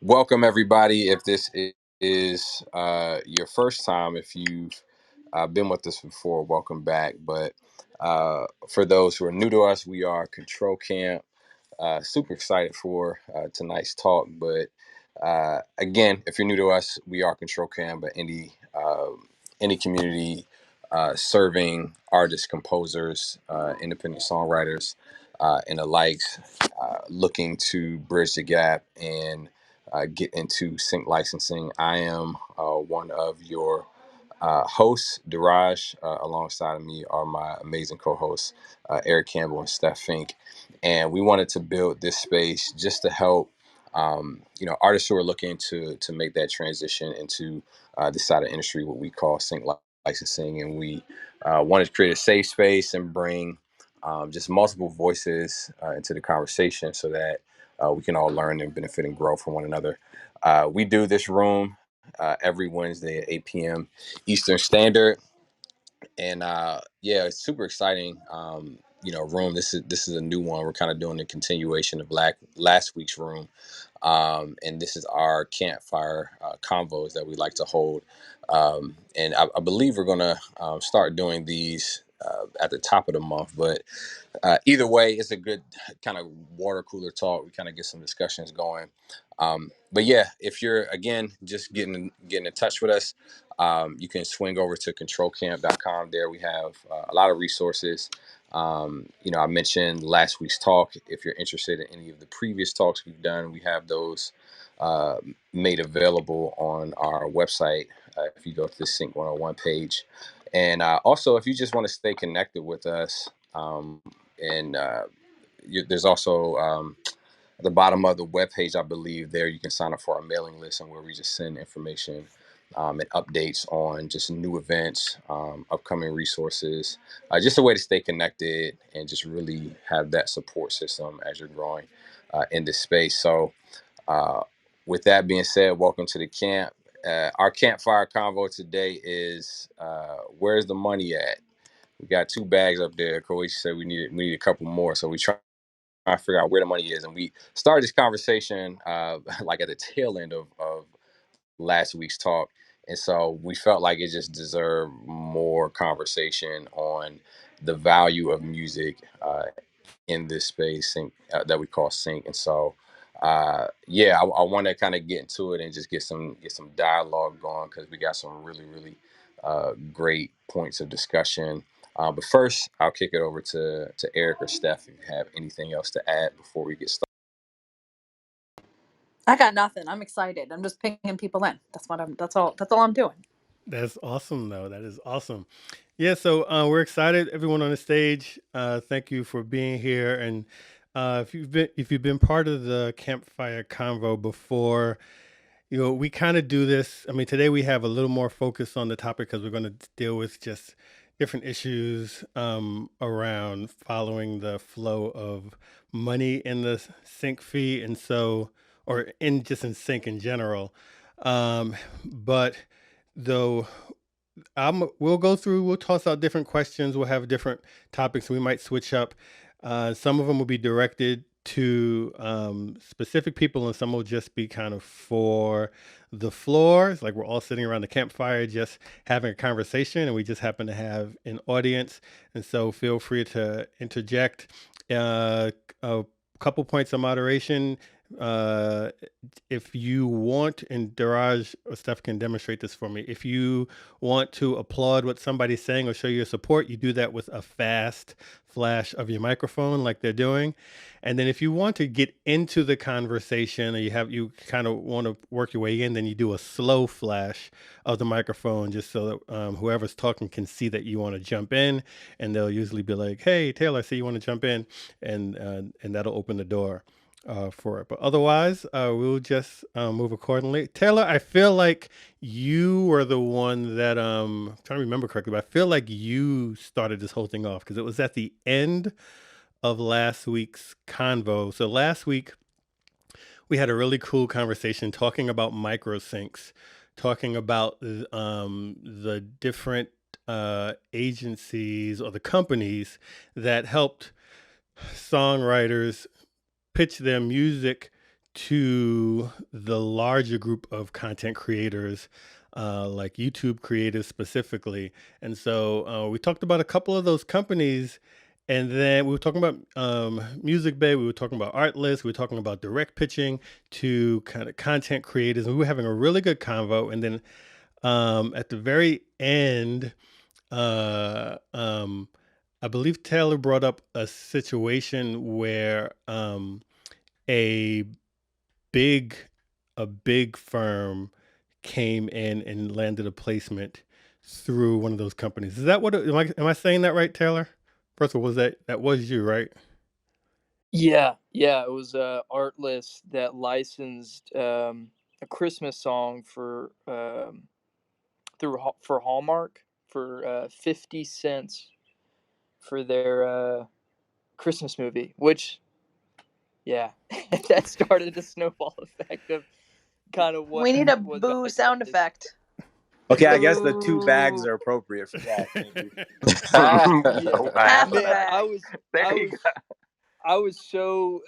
Welcome, everybody. If this is your first time, if you've been with us before, welcome back. But for those who are new to us, we are Control Camp. Super excited for tonight's talk. But again, if you're new to us, we are Control Camp, but any community serving artists, composers, independent songwriters, and the likes, looking to bridge the gap and get into sync licensing. I am one of your hosts, Diraj. Alongside of me are my amazing co-hosts, Eric Campbell and Steph Fink. And we wanted to build this space just to help, artists who are looking to make that transition into this side of industry, what we call sync licensing. And we wanted to create a safe space and bring just multiple voices into the conversation so that we can all learn and benefit and grow from one another. We do this room every Wednesday at 8 p.m. Eastern Standard, and yeah, it's super exciting. Room. This is a new one. We're kind of doing a continuation of last week's room, and this is our campfire convos that we like to hold. And I believe we're gonna start doing these at the top of the month, but either way, it's a good kind of water cooler talk. We kind of get some discussions going. But yeah, if you're again just getting in touch with us, you can swing over to controlcamp.com. There we have a lot of resources. I mentioned last week's talk. If you're interested in any of the previous talks we've done, we have those uh, made available on our website. If you go to the Sync 101 page, and also if you just want to stay connected with us, and there's also at the bottom of the webpage, I believe there you can sign up for our mailing list, and where we just send information and updates on just new events, upcoming resources, just a way to stay connected and just really have that support system as you're growing in this space. So, uh, with that being said, welcome to the camp. Our campfire convo today is where's the money at? We got two bags up there. Croatia said we need a couple more, so we trying to figure out where the money is. And we started this conversation like at the tail end of last week's talk. And so we felt like it just deserved more conversation on the value of music in this space that we call sync. And so, yeah, I want to kind of get into it and just get some dialogue going because we got some really great points of discussion. But first, I'll kick it over to Eric or Steph if you have anything else to add before we get started. I got nothing. I'm excited. I'm just pinging people in. That's all. That's all I'm doing. That's awesome, though. That is awesome. Yeah, so we're excited. Everyone on the stage, thank you for being here. And if you've been part of the Campfire Convo before, we kind of do this. I mean, today we have a little more focus on the topic because we're going to deal with just different issues around following the flow of money in the sync fee, and so, or in just in sync in general. But though we'll go through, we'll toss out different questions, we'll have different topics, we might switch up. Some of them will be directed to specific people, and some will just be kind of for the floor. It's like we're all sitting around the campfire just having a conversation, and we just happen to have an audience. And so feel free to interject. A couple points of moderation. Uh, if you want, and Daraj or Steph can demonstrate this for me, if you want to applaud what somebody's saying or show your support, you do that with a fast flash of your microphone like they're doing. And then if you want to get into the conversation, or you kind of want to work your way in, then you do a slow flash of the microphone just so that whoever's talking can see that you want to jump in, and they'll usually be like, "Hey, Taylor, I see you want to jump in," and that'll open the door for it. But otherwise, we'll just move accordingly. Taylor, I feel like you were the one that I'm trying to remember correctly, but I feel like you started this whole thing off because it was at the end of last week's convo. So last week we had a really cool conversation talking about microsyncs, talking about the different agencies or the companies that helped songwriters pitch their music to the larger group of content creators, like YouTube creators specifically. And so we talked about a couple of those companies. And then we were talking about Music Bay, we were talking about Artlist, we were talking about direct pitching to kind of content creators. And we were having a really good convo. And then at the very end, I believe Taylor brought up a situation where a big firm came in and landed a placement through one of those companies. Is that what am I saying that right, Taylor? First of all, that was you, right? Yeah, it was Artlist that licensed a Christmas song for for Hallmark for 50 cents for their Christmas movie, which that started a snowball effect of kind of what We need a was boo behind sound this. effect. Okay, I guess the 2 bags Boo. are appropriate for that. Thank you. Yeah, Half a man, bag. I was so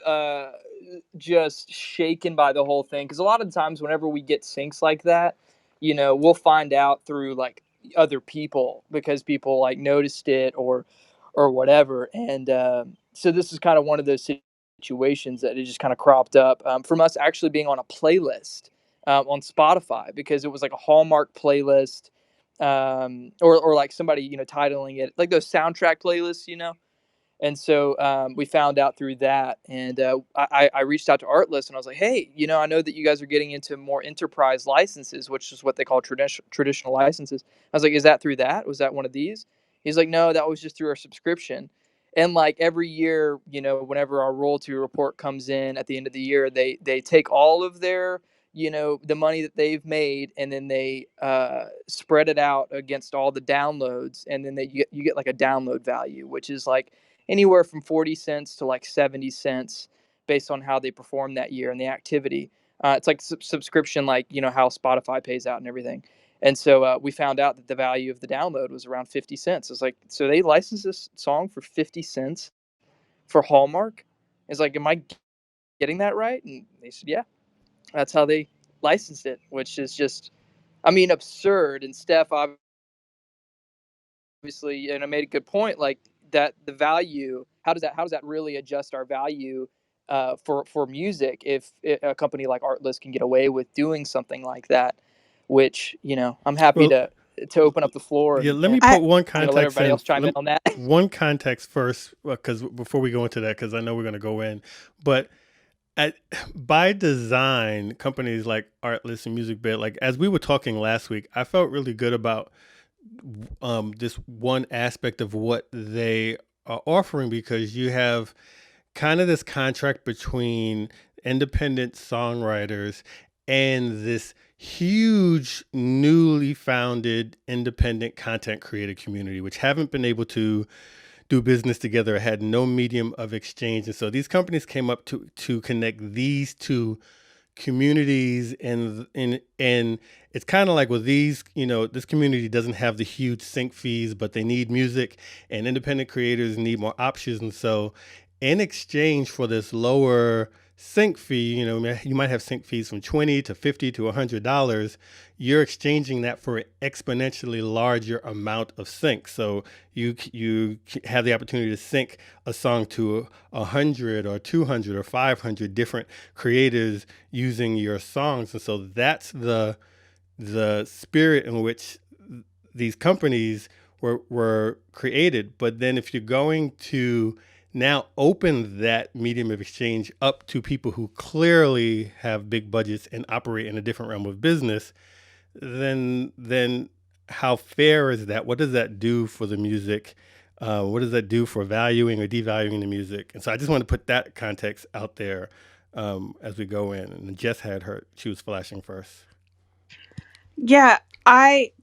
just shaken by the whole thing, because a lot of times whenever we get syncs like that, we'll find out through like other people because people like noticed it or whatever, and so this is kind of one of those situations that it just kind of cropped up from us actually being on a playlist on Spotify, because it was like a Hallmark playlist, or like somebody titling it like those soundtrack playlists. And so we found out through that, and I reached out to Artlist, and I was like, hey, I know that you guys are getting into more enterprise licenses, which is what they call traditional licenses. I was like, is that through that? Was that one of these? He's like, no, that was just through our subscription. And like every year, whenever our royalty report comes in at the end of the year, they take all of their the money that they've made, and then they spread it out against all the downloads, and then you get like a download value, which is like anywhere from 40 cents to like 70 cents based on how they perform that year and the activity. It's like subscription, like, how Spotify pays out and everything. And so we found out that the value of the download was around 50 cents. It's like, so they licensed this song for 50 cents for Hallmark? It's like, am I getting that right? And they said, yeah, that's how they licensed it, which is just, I mean, absurd. And Steph obviously, made a good point, like that the value, how does that really adjust our value for music if a company like Artlist can get away with doing something like that, which I'm happy Well, to open up the floor yeah, and, let me and put one let context everybody in. else chime in on that. One context first, because before we go into that, because I know we're going to go in, but by design, companies like Artlist and Music Bed, like as we were talking last week, I felt really good about this one aspect of what they are offering, because you have kind of this contract between independent songwriters and this huge newly founded independent content creator community, which haven't been able to do business together, had no medium of exchange. And so these companies came up to connect these two communities, and it's kind of like with these, this community doesn't have the huge sync fees, but they need music, and independent creators need more options. And so in exchange for this lower sync fee, you might have sync fees from $20 to $50 to $100. You're exchanging that for an exponentially larger amount of sync. So you have the opportunity to sync a song to 100 or 200 or 500 different creators using your songs. And so that's the spirit in which these companies were created. But then if you're going to now open that medium of exchange up to people who clearly have big budgets and operate in a different realm of business, then how fair is that? What does that do for the music? What does that do for valuing or devaluing the music? And so I just want to put that context out there as we go in. And Jess had she was flashing first. Yeah,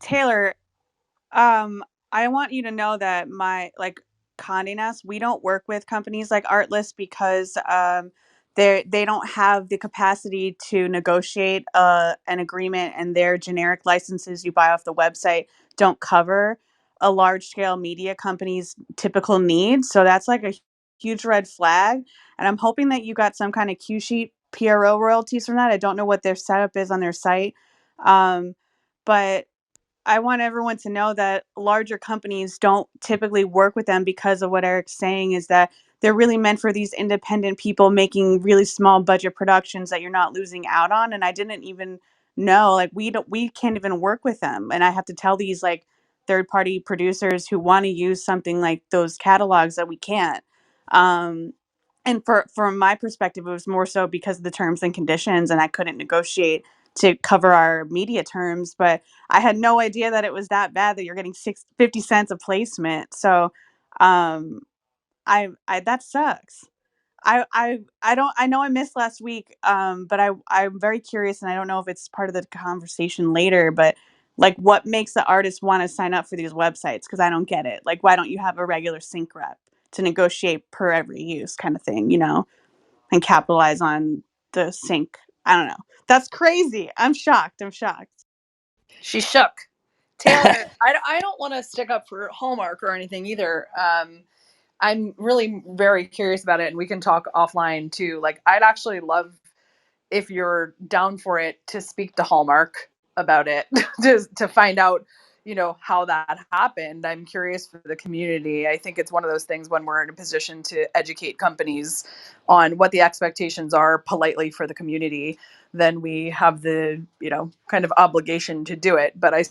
Taylor, I want you to know that Condé Nast, we don't work with companies like Artlist because they don't have the capacity to negotiate an agreement, and their generic licenses you buy off the website don't cover a large scale media company's typical needs. So that's like a huge red flag. And I'm hoping that you got some kind of cue sheet PRO royalties from that. I don't know what their setup is on their site. But I want everyone to know that larger companies don't typically work with them because of what Eric's saying, is that they're really meant for these independent people making really small budget productions that you're not losing out on. And I didn't even know, like, we can't even work with them. And I have to tell these like third party producers who want to use something like those catalogs that we can't. And from my perspective, it was more so because of the terms and conditions, and I couldn't negotiate to cover our media terms. But I had no idea that it was that bad that you're getting 50 cents a placement. So um, I that sucks. I don't, I know I missed last week, but I'm very curious, and I don't know if it's part of the conversation later, but like, what makes the artist want to sign up for these websites? Because I don't get it. Like, why don't you have a regular sync rep to negotiate per every use kind of thing, and capitalize on the sync? I don't know. That's crazy. I'm shocked. She shook. Taylor, I don't want to stick up for Hallmark or anything either. I'm really very curious about it, and we can talk offline too. Like, I'd actually love, if you're down for it, to speak to Hallmark about it, to find out, how that happened. I'm curious for the community. I think it's one of those things when we're in a position to educate companies on what the expectations are politely for the community, then we have the, kind of obligation to do it. But I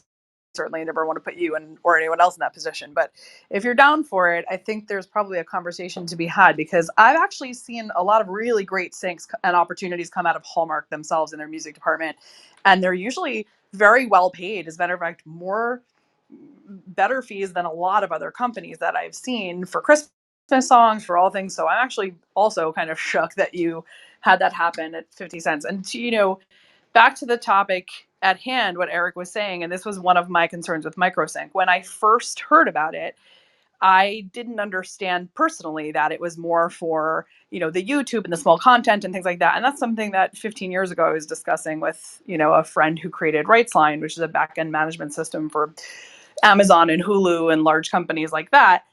certainly never want to put you or anyone else in that position. But if you're down for it, I think there's probably a conversation to be had, because I've actually seen a lot of really great syncs and opportunities come out of Hallmark themselves in their music department. And they're usually very well paid. As a matter of fact, better fees than a lot of other companies that I've seen for Christmas songs, for all things. So I'm actually also kind of shook that you had that happen at 50 cents. And, back to the topic at hand, what Eric was saying, and this was one of my concerns with Microsync. When I first heard about it, I didn't understand personally that it was more for, the YouTube and the small content and things like that. And that's something that 15 years ago I was discussing with, a friend who created RightsLine, which is a back-end management system for Amazon and Hulu and large companies like that.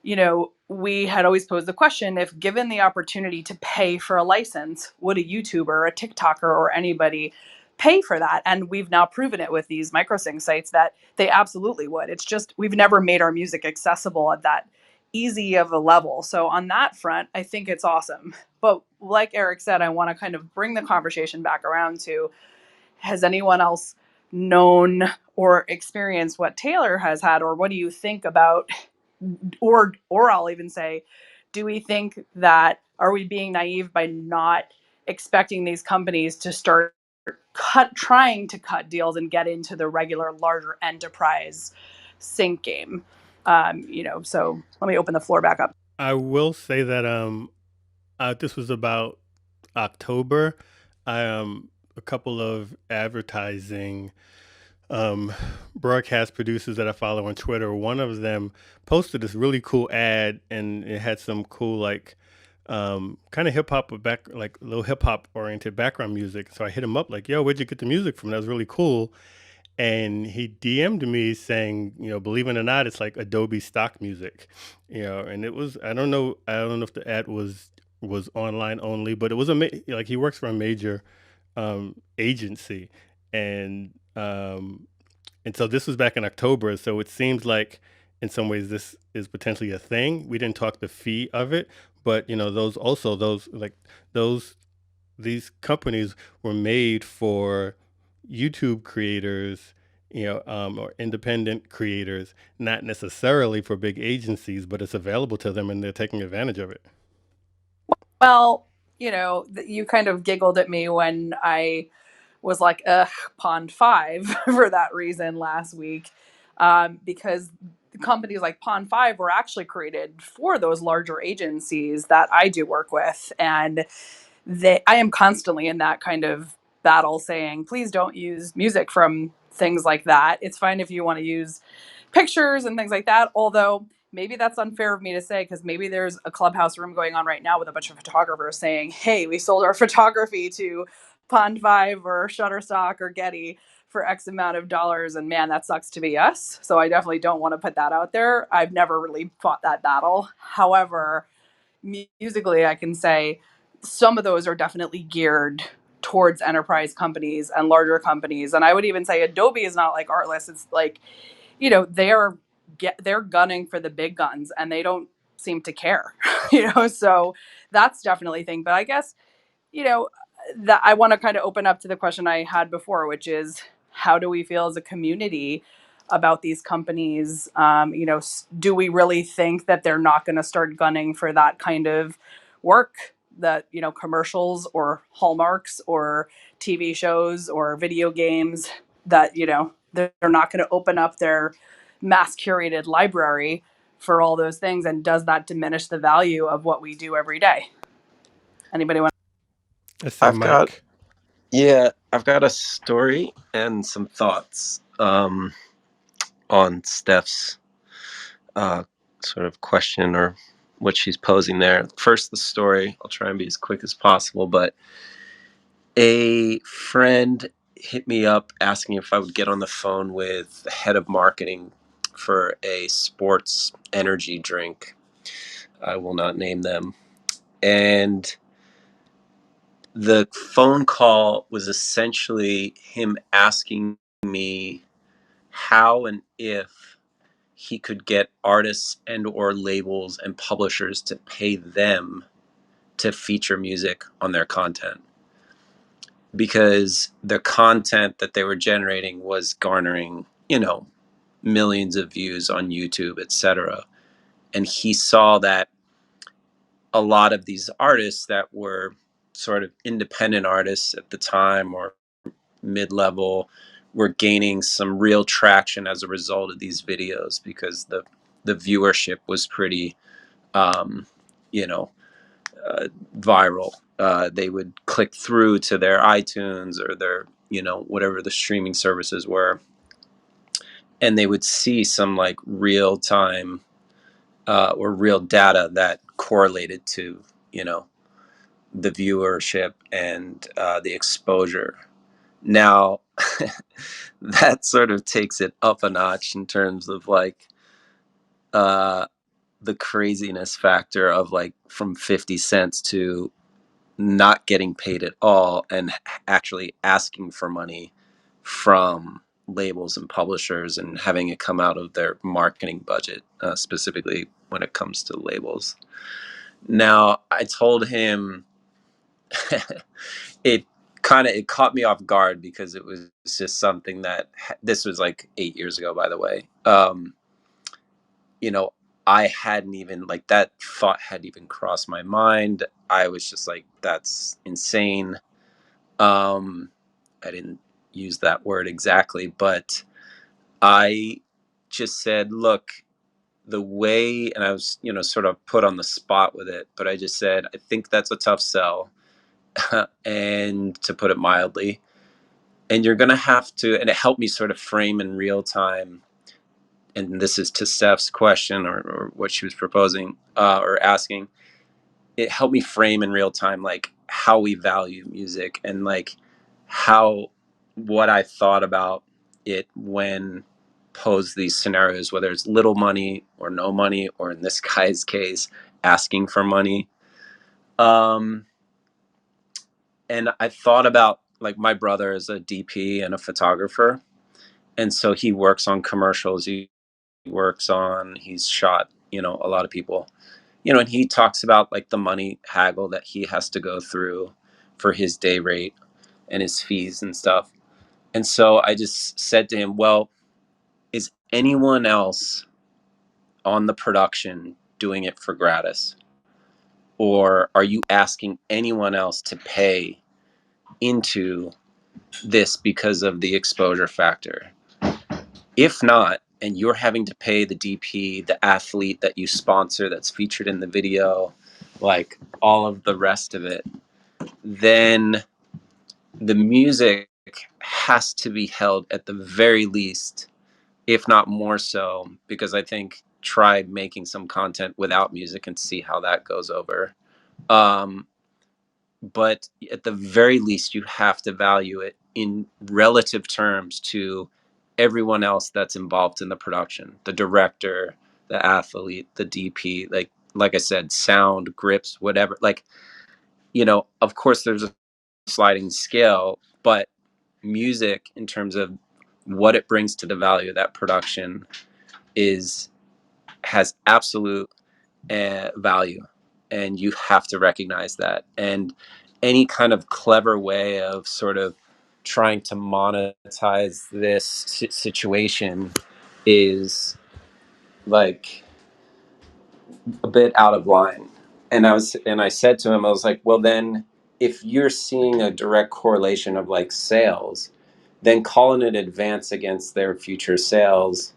We had always posed the question, if given the opportunity to pay for a license, would a YouTuber, a TikToker, or anybody pay for that? And we've now proven it with these Microsync sites that they absolutely would. It's just, we've never made our music accessible at that easy of a level. So on that front, I think it's awesome. But like Eric said, I want to kind of bring the conversation back around to, has anyone else known or experienced what Taylor has had, or what do you think about, or I'll even say, do we think that, are we being naive by not expecting these companies to start trying to cut deals and get into the regular larger enterprise sync game? So let me open the floor back up. I will say that this was about October. A couple of advertising broadcast producers that I follow on Twitter, one of them posted this really cool ad, and it had some cool kind of hip hop with like little hip hop oriented background music. So I hit him up like, "Yo, where'd you get the music from? That was really cool." And he DM'd me saying, believe it or not, it's like Adobe stock music, and it was, I don't know if the ad was online only, but it was like, he works for a major agency, and so this was back in October. So it seems like in some ways this is potentially a thing. We didn't talk the fee of it, but these companies were made for YouTube creators, or independent creators, not necessarily for big agencies, but it's available to them and they're taking advantage of it. Well, you kind of giggled at me when I was like, Pond 5 for that reason last week, because companies like Pond 5 were actually created for those larger agencies that I do work with. And I am constantly in that kind of battle saying, please don't use music from things like that. It's fine if you want to use pictures and things like that. Although maybe that's unfair of me to say, because maybe there's a Clubhouse room going on right now with a bunch of photographers saying, hey, we sold our photography to Pond 5 or Shutterstock or Getty for X amount of dollars. And man, that sucks to be us. So I definitely don't want to put that out there. I've never really fought that battle. However, musically, I can say some of those are definitely geared towards enterprise companies and larger companies. And I would even say Adobe is not like Artlist. It's like, they're gunning for the big guns and they don't seem to care, so that's definitely a thing. But I guess, you know, that I want to kind of open up to the question I had before, which is how do we feel as a community about these companies? Do we really think that they're not going to start gunning for that kind of work, that, commercials or hallmarks or TV shows or video games, that, they're not going to open up their mass curated library for all those things? And does that diminish the value of what we do every day? Anybody want? Let's say I've got Mike. I've got a story and some thoughts on Steph's sort of question or what she's posing there. First, the story. I'll try and be as quick as possible, but a friend hit me up asking if I would get on the phone with the head of marketing for a sports energy drink. I will not name them. And the phone call was essentially him asking me how and if he could get artists and or labels and publishers to pay them to feature music on their content, because the content that they were generating was garnering, millions of views on YouTube, etc. And he saw that a lot of these artists that were sort of independent artists at the time or mid-level were gaining some real traction as a result of these videos, because the viewership was pretty you know viral. They would click through to their iTunes or their whatever the streaming services were, and they would see some like real time or real data that correlated to the viewership and the exposure. Now, that sort of takes it up a notch in terms of like the craziness factor of like from 50 cents to not getting paid at all and actually asking for money from labels and publishers and having it come out of their marketing budget, specifically when it comes to labels. Now, I told him it it caught me off guard because it was just something that this was like 8 years ago, by the way. I hadn't even like that thought hadn't even crossed my mind. I was just like, that's insane. I didn't use that word exactly, but I just said, look, the way, and I was, sort of put on the spot with it, but I just said, I think that's a tough sell. And to put it mildly, and you're going to have to, and it helped me sort of frame in real time. And this is to Steph's question or what she was proposing or asking. It helped me frame in real time, like how we value music and like what I thought about it when posed these scenarios, whether it's little money or no money, or in this guy's case, asking for money. And I thought about like my brother is a DP and a photographer. And so he works on commercials. He's shot, a lot of people, and he talks about like the money haggle that he has to go through for his day rate and his fees and stuff. And so I just said to him, well, is anyone else on the production doing it for gratis? Or are you asking anyone else to pay into this because of the exposure factor? If not, and you're having to pay the DP, the athlete that you sponsor that's featured in the video, like all of the rest of it, then the music has to be held at the very least, if not more so, because I think try making some content without music and see how that goes over. But at the very least, you have to value it in relative terms to everyone else that's involved in the production, the director, the athlete, the DP, like I said, sound, grips, whatever. Like of course there's a sliding scale, but music in terms of what it brings to the value of that production has absolute value, and you have to recognize that. And any kind of clever way of sort of trying to monetize this situation is like a bit out of line. And I said to him, I was like, well, then if you're seeing a direct correlation of like sales, then call in an advance against their future sales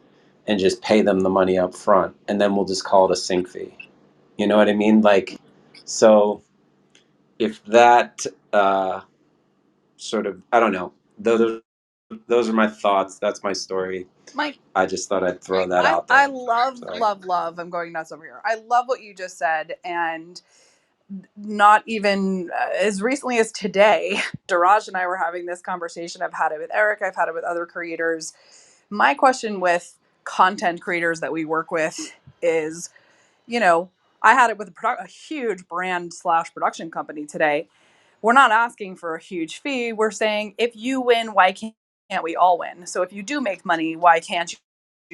and just pay them the money up front, and then we'll just call it a sync fee. You know what I mean? Like, so if that sort of, I don't know, those are my thoughts. That's my story. Mike, I just thought I'd throw that out there. I love, Sorry. love. I'm going nuts over here. I love what you just said. And not even as recently as today, Daraj and I were having this conversation. I've had it with Eric, I've had it with other creators. My question with content creators that we work with is, I had it with a huge brand / production company today. We're not asking for a huge fee. We're saying, if you win, why can't we all win? So if you do make money, why can't you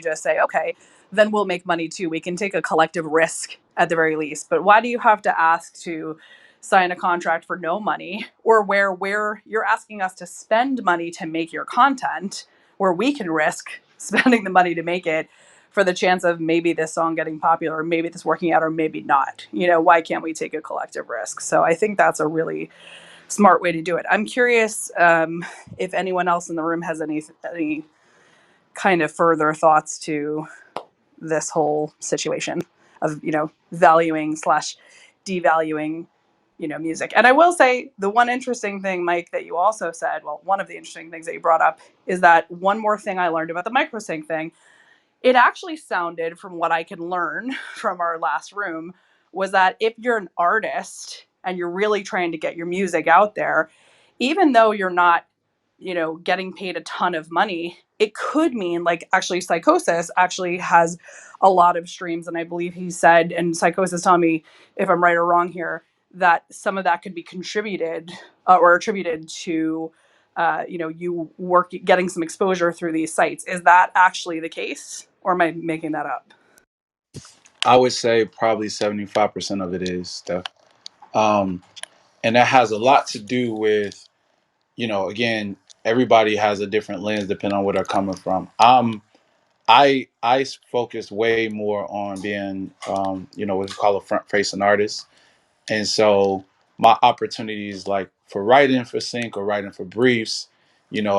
just say, okay, then we'll make money too. We can take a collective risk at the very least. But why do you have to ask to sign a contract for no money, or where you're asking us to spend money to make your content, where we can risk spending the money to make it for the chance of maybe this song getting popular, or maybe this working out, or maybe not? Why can't we take a collective risk? So I think that's a really smart way to do it. I'm curious if anyone else in the room has any kind of further thoughts to this whole situation of valuing / devaluing music. And I will say, the one interesting thing, Mike, that you also said, well, one of the interesting things that you brought up, is that one more thing I learned about the Microsync thing. It actually sounded, from what I can learn from our last room, was that if you're an artist and you're really trying to get your music out there, even though you're not, getting paid a ton of money, it could mean, like, actually Psychosis actually has a lot of streams. And I believe he said, and Psychosis, tell me if I'm right or wrong here, that some of that could be contributed or attributed to you getting some exposure through these sites. Is that actually the case, or am I making that up? I would say probably 75% of it is stuff. Um, and that has a lot to do with, again, everybody has a different lens depending on where they're coming from. I focus way more on being, what we call a front facing artist. And so my opportunities, like for writing for Sync or writing for briefs,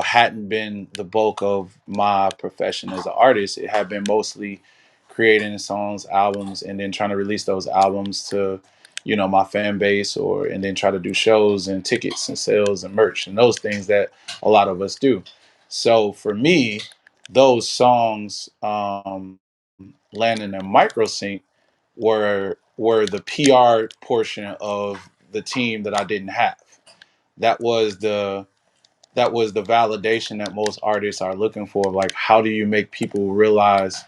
hadn't been the bulk of my profession as an artist. It had been mostly creating songs, albums, and then trying to release those albums to, my fan base, and then try to do shows and tickets and sales and merch and those things that a lot of us do. So for me, those songs landing in Microsync were the PR portion of the team that I didn't have. That was the validation that most artists are looking for. Like, how do you make people realize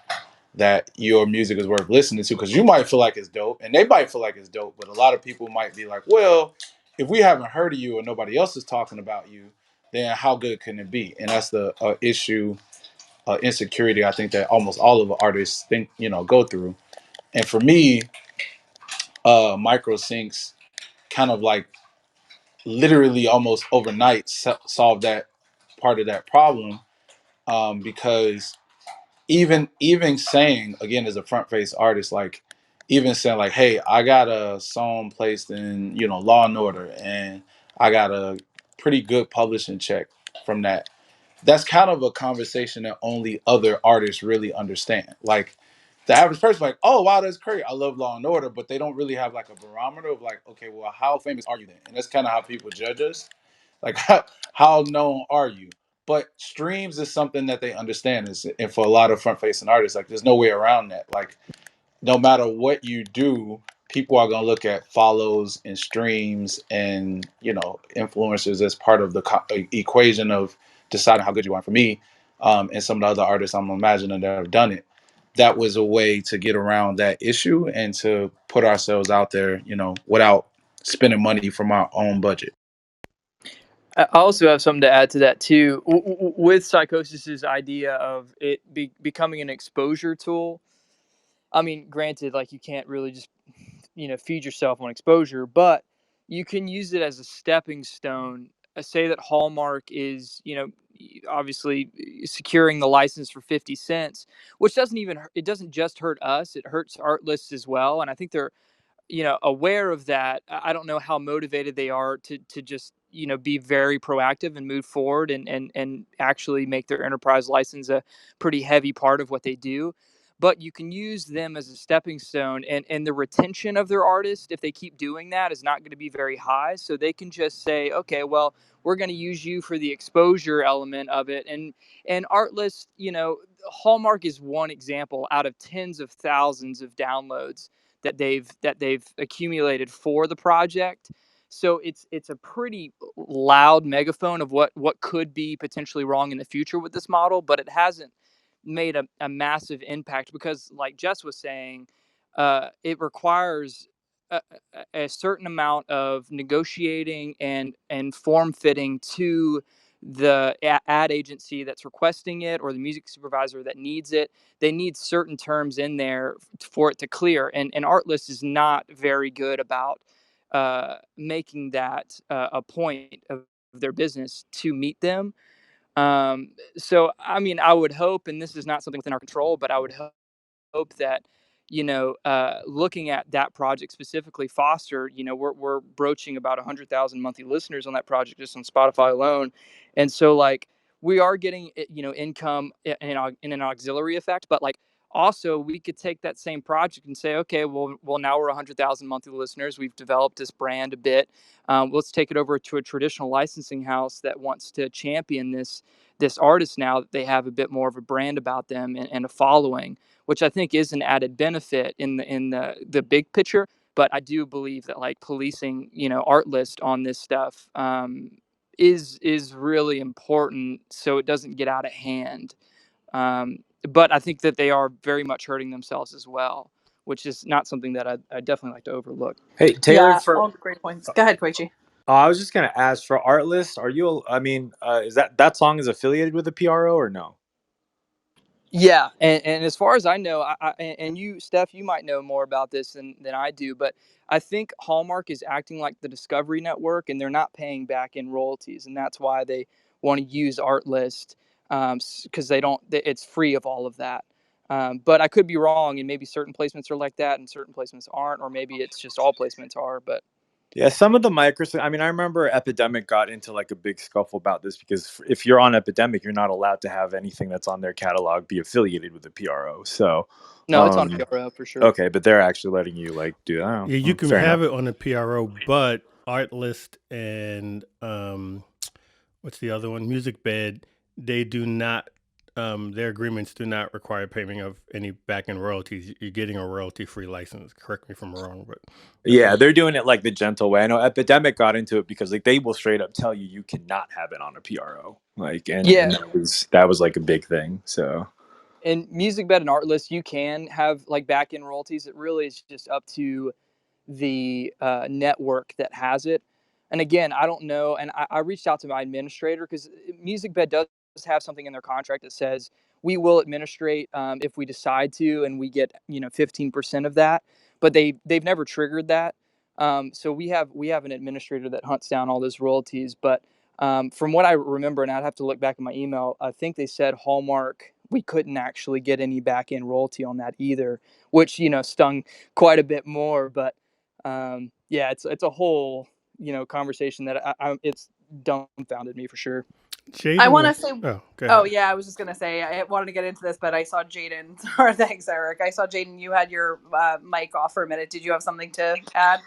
that your music is worth listening to? Because you might feel like it's dope, and they might feel like it's dope, but a lot of people might be like, well, if we haven't heard of you or nobody else is talking about you, then how good can it be? And that's the issue, insecurity, I think, that almost all of the artists go through. And for me, Microsyncs kind of like literally almost overnight solved that part of that problem, because even saying, again, as a front face artist, like even saying like, hey, I got a song placed in Law and Order, and I got a pretty good publishing check from that. That's kind of a conversation that only other artists really understand. Like, the average person, like, oh wow, that's great, I love Law and Order, but they don't really have like a barometer of like, okay, well, how famous are you then? And that's kind of how people judge us. Like, how known are you? But streams is something that they understand. And for a lot of front facing artists, like, there's no way around that. Like, no matter what you do, people are going to look at follows and streams and influencers as part of the equation of deciding how good you are. For me, and some of the other artists I'm imagining that have done it, that was a way to get around that issue and to put ourselves out there, without spending money from our own budget. I also have something to add to that too. With Psychosis's idea of it becoming an exposure tool. I mean, granted, like you can't really just feed yourself on exposure, but you can use it as a stepping stone. Say that Hallmark is obviously securing the license for 50 cents, which it doesn't just hurt us, it hurts artists as well, and I think they're aware of that. I don't know how motivated they are to just be very proactive and move forward and actually make their enterprise license a pretty heavy part of what they do. But you can use them as a stepping stone, and the retention of their artist, if they keep doing that, is not going to be very high. So they can just say, okay, well, we're going to use you for the exposure element of it. And Artlist, Hallmark is one example out of tens of thousands of downloads that they've accumulated for the project. So it's a pretty loud megaphone of what could be potentially wrong in the future with this model, but it hasn't made a massive impact because, like Jess was saying, it requires a certain amount of negotiating and form fitting to the ad agency that's requesting it or the music supervisor that needs it. They need certain terms in there for it to clear, and Artlist is not very good about making that a point of their business to meet them. So I mean, I would hope, and this is not something within our control, but I would hope that looking at that project specifically, Foster, we're broaching about 100,000 monthly listeners on that project just on Spotify alone, and so like we are getting income in an auxiliary effect, but like also we could take that same project and say, okay, well now we're 100,000 monthly listeners, we've developed this brand a bit, let's take it over to a traditional licensing house that wants to champion this artist now that they have a bit more of a brand about them and a following, which I think is an added benefit in the big picture. But I do believe that like policing, art list on this stuff is really important so it doesn't get out of hand. But I think that they are very much hurting themselves as well, which is not something that I definitely like to overlook. Hey Taylor, Yeah, for all great points. Go ahead, Koichi. I was just gonna ask for Artlist. Are you? I mean, is that song is affiliated with a PRO or no? Yeah, and as far as I know, and you, Steph, you might know more about this than I do, but I think Hallmark is acting like the Discovery Network, and they're not paying back in royalties, and that's why they want to use Artlist, because it's free of all of that. But I could be wrong, and maybe certain placements are like that, and certain placements aren't, or maybe it's just all placements are. But Yeah, some of the Microsync. I mean, I remember Epidemic got into like a big scuffle about this because if you're on Epidemic, you're not allowed to have anything that's on their catalog be affiliated with a PRO. So, no, it's on PRO for sure. okay, but they're actually letting you like do that. Yeah, you can Fair have enough. it on the PRO, but Artlist and what's the other one? Music Bed, they do not. Their agreements do not require payment of any back end royalties. You're getting a royalty-free license. Correct me if I'm wrong, but Yeah, they're doing it like the gentle way. I know Epidemic got into it because like they will straight up tell you cannot have it on a PRO. Like, and Yeah, that was like a big thing. So and Music Bed and Artlist, you can have like back end royalties. It really is just up to the network that has it. And again, I don't know. And I reached out to my administrator because MusicBed does have something in their contract that says we will administrate if we decide to, and we get 15% of that. But they've never triggered that. So we have an administrator that hunts down all those royalties. But from what I remember, and I'd have to look back in my email, I think they said Hallmark we couldn't actually get any back end royalty on that either, which stung quite a bit more. But yeah, it's a whole conversation that it's dumbfounded me for sure. I Jaden want to was. say, Oh, go oh ahead. yeah, I was just gonna say I wanted to get into this, but I saw Jaden. Or thanks, Eric. I saw Jaden. You had your mic off for a minute. Did you have something to add?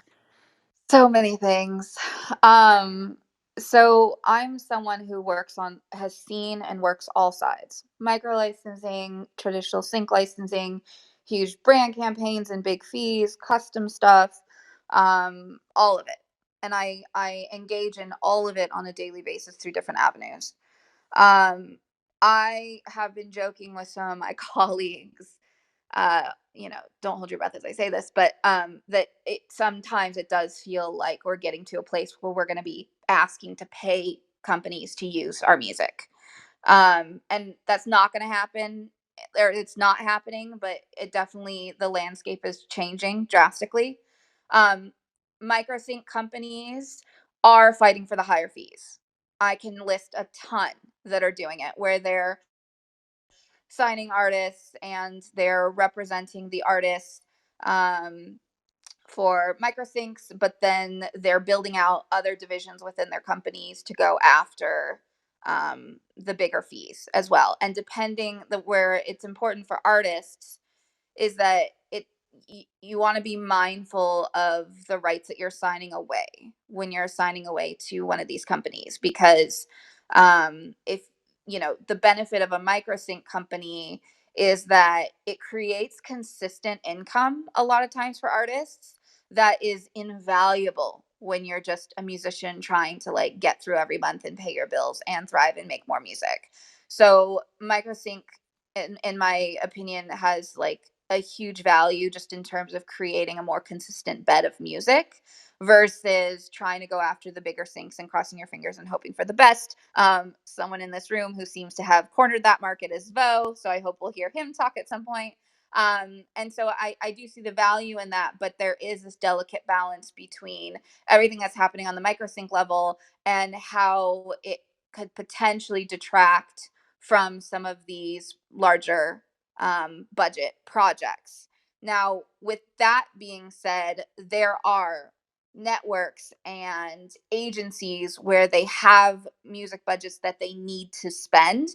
So many things. Um, so I'm someone who has seen and works all sides: micro licensing, traditional sync licensing, huge brand campaigns and big fees, custom stuff, all of it. And I engage in all of it on a daily basis through different avenues. Um, I have been joking with some of my colleagues don't hold your breath as I say this, but that it sometimes it does feel like we're getting to a place where we're going to be asking to pay companies to use our music. And that's not going to happen, or it's not happening, but it definitely, the landscape is changing drastically. Um, Microsync companies are fighting for the higher fees. I can list a ton that are doing it, where they're signing artists and they're representing the artists um, for microsyncs, but then they're building out other divisions within their companies to go after the bigger fees as well. And depending where it's important for artists is that you want to be mindful of the rights that you're signing away when you're signing away to one of these companies, because if the benefit of a microsync company is that it creates consistent income a lot of times for artists that is invaluable when you're just a musician trying to like get through every month and pay your bills and thrive and make more music. So microsync, in my opinion, has like a huge value just in terms of creating a more consistent bed of music versus trying to go after the bigger syncs and crossing your fingers and hoping for the best. Someone in this room who seems to have cornered that market is Vo, so I hope we'll hear him talk at some point. And so I do see the value in that, but there is this delicate balance between everything that's happening on the microsync level and how it could potentially detract from some of these larger budget projects. Now, with that being said, there are networks and agencies where they have music budgets that they need to spend.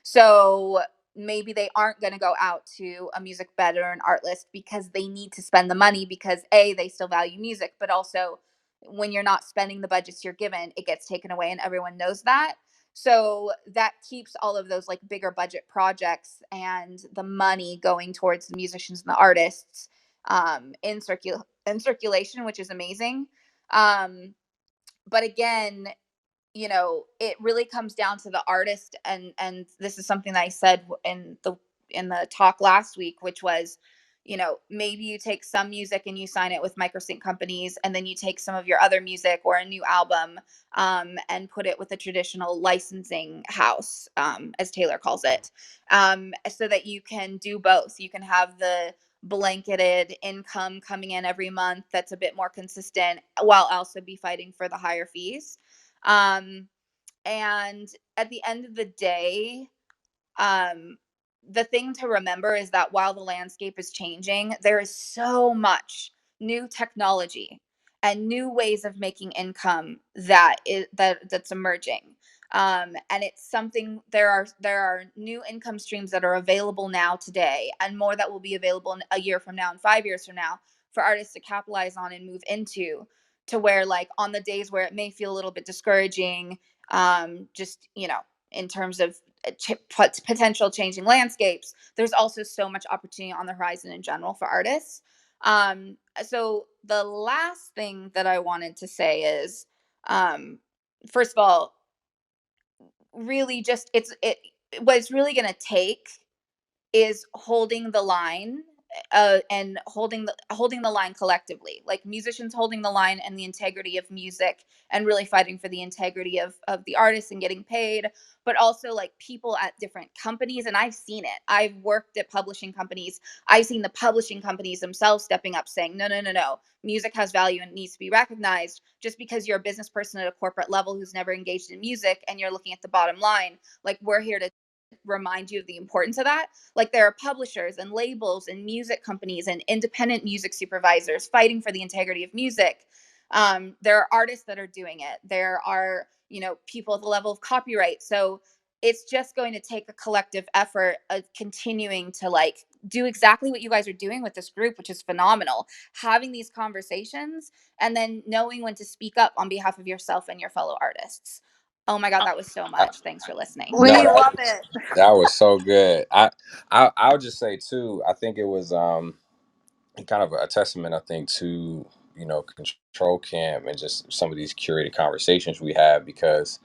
So maybe they aren't going to go out to a music bed or an art list because they need to spend the money, because A, they still value music, but also when you're not spending the budgets you're given, it gets taken away and everyone knows that. So that keeps all of those like bigger budget projects and the money going towards the musicians and the artists in circulation, which is amazing. Um, but again, it really comes down to the artist, and this is something that I said in the talk last week, which was, maybe you take some music and you sign it with microsync companies, and then you take some of your other music or a new album and put it with a traditional licensing house, as Taylor calls it, so that you can do both. You can have the blanketed income coming in every month that's a bit more consistent while also be fighting for the higher fees. um, and at the end of the day, um, the thing to remember is that while the landscape is changing, there is so much new technology and new ways of making income that's emerging. And it's something, there are new income streams that are available now today, and more that will be available in a year from now and 5 years from now for artists to capitalize on and move into, to where like on the days where it may feel a little bit discouraging, just in terms of potential changing landscapes, there's also so much opportunity on the horizon in general for artists. So the last thing that I wanted to say is, first of all, really just what it's really going to take is holding the line, and holding the line collectively, like musicians holding the line and the integrity of music, and really fighting for the integrity of the artists and getting paid, but also like people at different companies. And I've seen it, I've worked at publishing companies, I've seen the publishing companies themselves stepping up saying, no, no, no, no, music has value and needs to be recognized. Just because you're a business person at a corporate level who's never engaged in music and you're looking at the bottom line, like, we're here to remind you of the importance of that. Like, there are publishers and labels and music companies and independent music supervisors fighting for the integrity of music. There are artists that are doing it. There are, people at the level of copyright. So it's just going to take a collective effort of continuing to like do exactly what you guys are doing with this group, which is phenomenal. Having these conversations and then knowing when to speak up on behalf of yourself and your fellow artists. Oh my God, that was so I, much. Thanks for listening. no, We that love was it. that was so good. I'll just say too, I think it was kind of a testament, I think, to control camp and just some of these curated conversations we have, because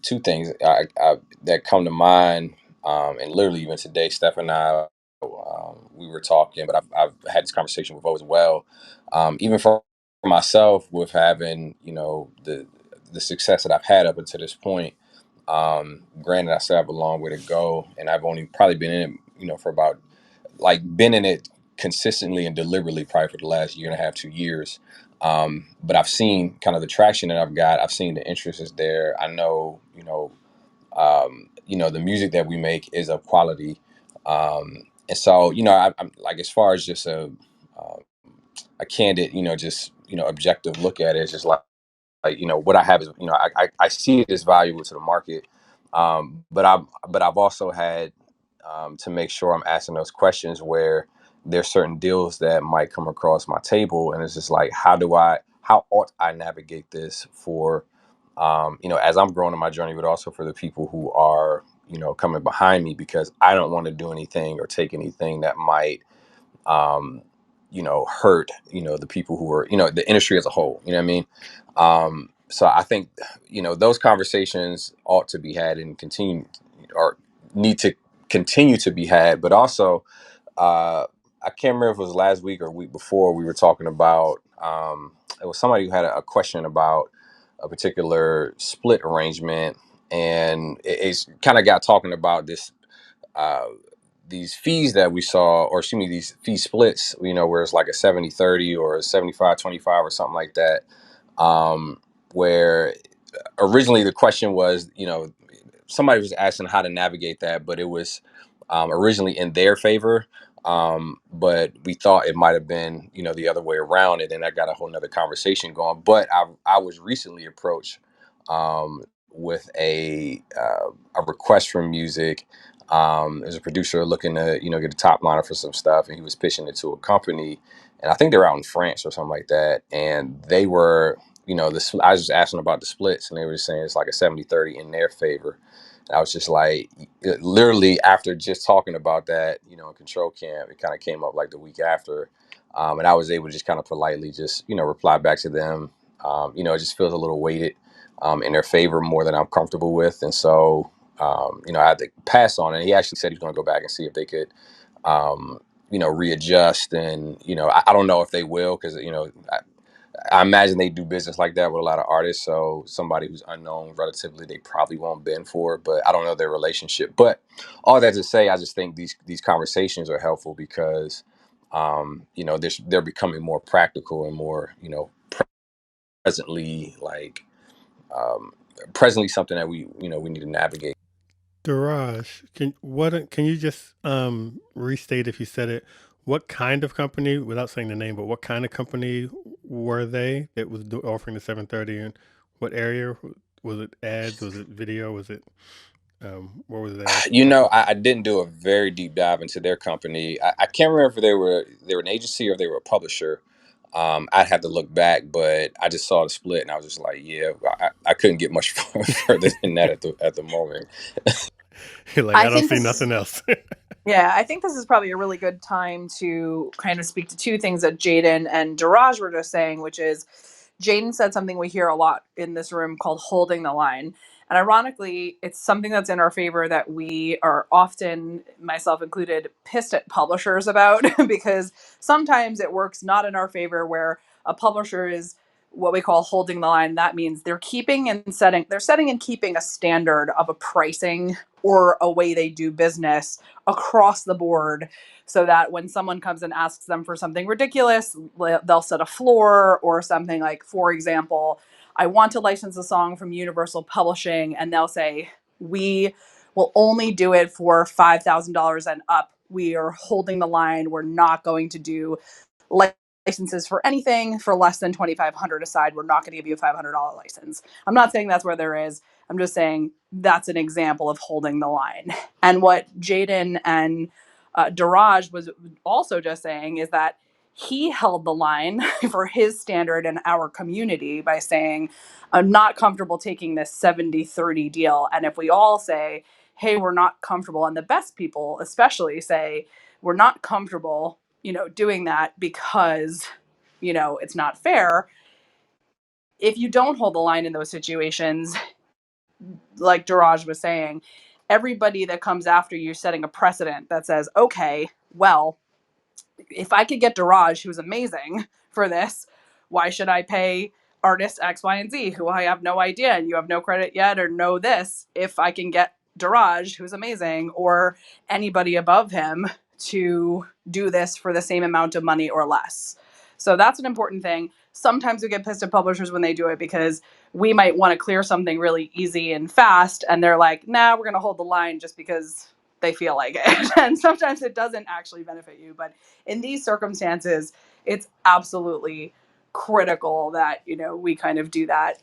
two things that come to mind, and literally even today, Steph and I we were talking, but I've had this conversation with Vo as well. Even for myself, with having the success that I've had up until this point. Granted, I still have a long way to go, and I've only probably been in it, for about been in it consistently and deliberately probably for the last year and a half, 2 years. But I've seen kind of the traction that I've got. I've seen the interest is there. I know, the music that we make is of quality. And so, I'm like, as far as just um, a candid, just, objective look at it, it's just what I have is, I see it as valuable to the market. But I've also had to make sure I'm asking those questions where there's certain deals that might come across my table, and it's just like, how ought I navigate this for, as I'm growing in my journey, but also for the people who are, coming behind me, because I don't want to do anything or take anything that might, um, hurt, the people who are, the industry as a whole, you know what I mean? So I think, those conversations ought to be had and continue, or need to continue to be had. But also, I can't remember if it was last week or week before, we were talking about, it was somebody who had a question about a particular split arrangement. And it's kind of got talking about this, uh, these fees that we saw, or excuse me, these fee splits, where it's like a 70-30 or a 75-25 or something like that. Where originally the question was, somebody was asking how to navigate that, but it was originally in their favor. But we thought it might have been, the other way around, and then I got a whole nother conversation going. But I was recently approached with a request from music. There's a producer looking to, get a top liner for some stuff, and he was pitching it to a company, and I think they're out in France or something like that. And they were, I was just asking about the splits, and they were just saying it's like a 70-30 in their favor. And I was just like, literally after just talking about that, in control camp, it kind of came up like the week after. And I was able to just kind of politely just, reply back to them. It just feels a little weighted in their favor more than I'm comfortable with. And so, I had to pass on it. And he actually said he's going to go back and see if they could, readjust. And, I don't know if they will, because, I imagine they do business like that with a lot of artists. So somebody who's unknown relatively, they probably won't bend for it, but I don't know their relationship. But all that to say, I just think these conversations are helpful because, they're becoming more practical and more, presently, um, presently something that we need to navigate. Daraj, can you just restate if you said it? What kind of company, without saying the name, but what kind of company were they that was offering the 730, and what area was it? Ads? Was it video? Was it what was their focus? I didn't do a very deep dive into their company. I can't remember if they were an agency or if they were a publisher. I'd have to look back, but I just saw the split and I was just like, yeah, I couldn't get much further than that at the moment. You're like, I I don't think see this is nothing else. Yeah, I think this is probably a really good time to kind of speak to two things that Jaden and Daraj were just saying, which is Jaden said something we hear a lot in this room called holding the line. And ironically, it's something that's in our favor that we are often, myself included, pissed at publishers about because sometimes it works not in our favor where a publisher is what we call holding the line. That means they're setting and keeping a standard of a pricing or a way they do business across the board, so that when someone comes and asks them for something ridiculous, they'll set a floor or something like, for example, I want to license a song from Universal Publishing, and they'll say, we will only do it for $5,000 and up. We are holding the line. We're not going to do licenses for anything for less than 2,500 aside. We're not going to give you a $500 license. I'm not saying that's where there is. I'm just saying that's an example of holding the line. And what Jaden and Daraj was also just saying is that he held the line for his standard in our community by saying, I'm not comfortable taking this 70-30 deal. And if we all say, hey, we're not comfortable, and the best people especially say, we're not comfortable, doing that because, it's not fair. If you don't hold the line in those situations, like Daraj was saying, everybody that comes after you setting a precedent that says, okay, well, if I could get Daraj, who's amazing for this, why should I pay artist X, Y, and Z, who I have no idea and you have no credit yet or know this, if I can get Daraj, who's amazing, or anybody above him to do this for the same amount of money or less? So that's an important thing. Sometimes we get pissed at publishers when they do it because we might want to clear something really easy and fast, and they're like, nah, we're going to hold the line just because they feel like it. And sometimes it doesn't actually benefit you. But in these circumstances, it's absolutely critical that, you know, we kind of do that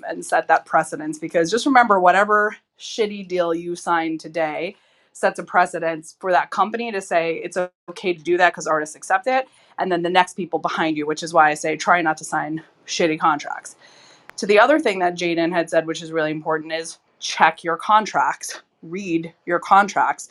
and set that precedence, because just remember, whatever shitty deal you sign today sets a precedence for that company to say it's okay to do that because artists accept it, and then the next people behind you, which is why I say try not to sign shitty contracts. To the other thing that Jaden had said, which is really important, is check your contracts, read your contracts.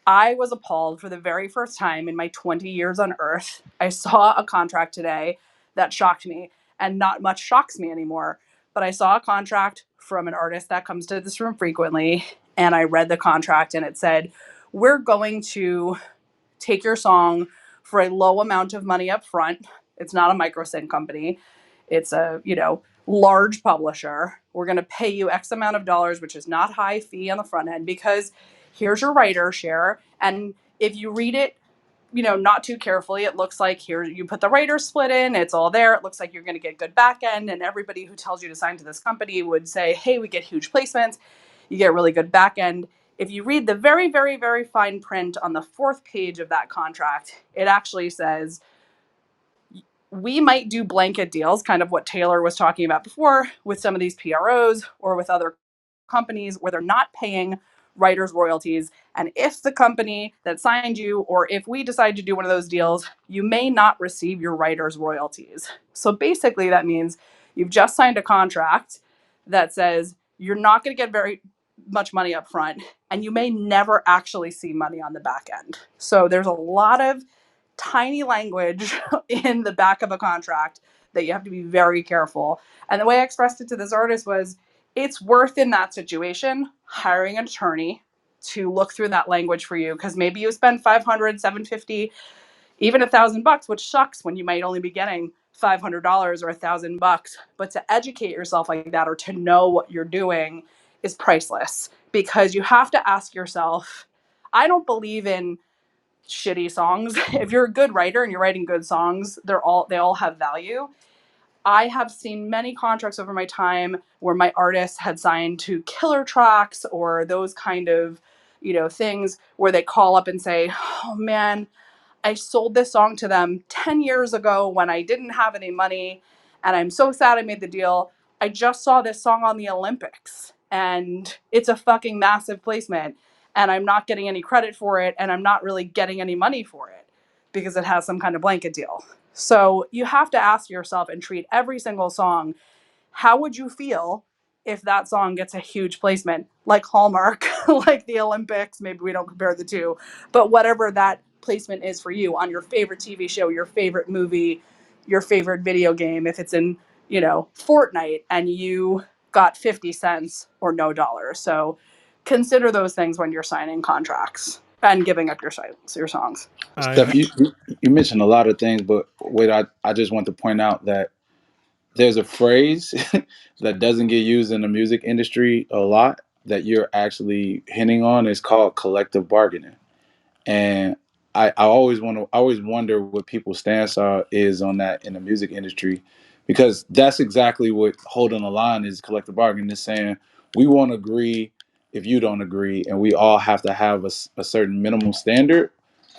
I was appalled for the very first time in my 20 years on Earth. I saw a contract today that shocked me, and not much shocks me anymore. But I saw a contract from an artist that comes to this room frequently, and I read the contract, and it said, we're going to take your song for a low amount of money up front. It's not a Microsync company. It's a, you know, large publisher. We're going to pay you X amount of dollars, which is not high fee on the front end, because here's your writer share. And if you read it, you know, not too carefully, it looks like here you put the writer split in, it's all there. It looks like you're going to get good back end. And everybody who tells you to sign to this company would say, hey, we get huge placements. You get really good back end. If you read the very, very, very fine print on the 4th page of that contract, it actually says, we might do blanket deals, kind of what Taylor was talking about before, with some of these PROs or with other companies where they're not paying writers royalties. And if the company that signed you, or if we decide to do one of those deals, you may not receive your writers royalties. So basically that means you've just signed a contract that says you're not going to get very much money up front, and you may never actually see money on the back end. So there's a lot of tiny language in the back of a contract that you have to be very careful. And the way I expressed it to this artist was, it's worth in that situation hiring an attorney to look through that language for you, because maybe you spend 500, 750, even $1,000, which sucks when you might only be getting $500 or $1,000. But to educate yourself like that, or to know what you're doing, is priceless, because you have to ask yourself, I don't believe in shitty songs. If you're a good writer and you're writing good songs, they all have value. I have seen many contracts over my time where my artists had signed to killer tracks or those kind of, you know, things where they call up and say, oh man, I sold this song to them 10 years ago when I didn't have any money, and I'm so sad I made the deal. I just saw this song on the Olympics, and it's a fucking massive placement, and I'm not getting any credit for it, and I'm not really getting any money for it because it has some kind of blanket deal. So you have to ask yourself and treat every single song, how would you feel if that song gets a huge placement, like Hallmark, like the Olympics? Maybe we don't compare the two, but whatever that placement is for you on your favorite TV show, your favorite movie, your favorite video game, if it's in, you know, Fortnite and you got 50 cents or no dollar. So consider those things when you're signing contracts and giving up your songs. I Steph, you mentioned a lot of things, but wait, I just want to point out that there's a phrase that doesn't get used in the music industry a lot that you're actually hinting on. Is called collective bargaining. And I always wonder what people's stance is on that in the music industry, because that's exactly what holding the line is. Collective bargaining is saying we won't agree if you don't agree, and we all have to have a certain minimum standard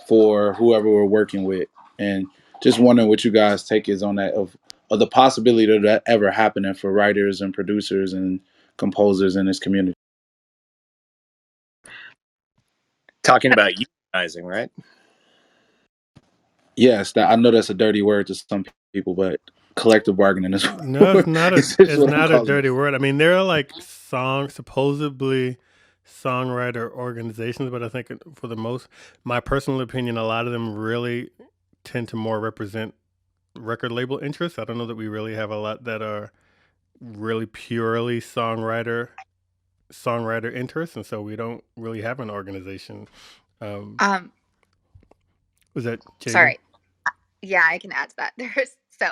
for whoever we're working with. And just wondering what you guys' take is on that, of the possibility of that ever happening for writers and producers and composers in this community. Talking about unionizing, right? Yes, that I know that's a dirty word to some people, but collective bargaining is No, it's not a is what I'm calling it. dirty word. I mean, there are like supposedly songwriter organizations, but I think for the most, my personal opinion, a lot of them really tend to more represent record label interests. I don't know that we really have a lot that are really purely songwriter interests, and so we don't really have an organization. Um, Um, Was that Jaden? Sorry. Yeah, I can add to that. So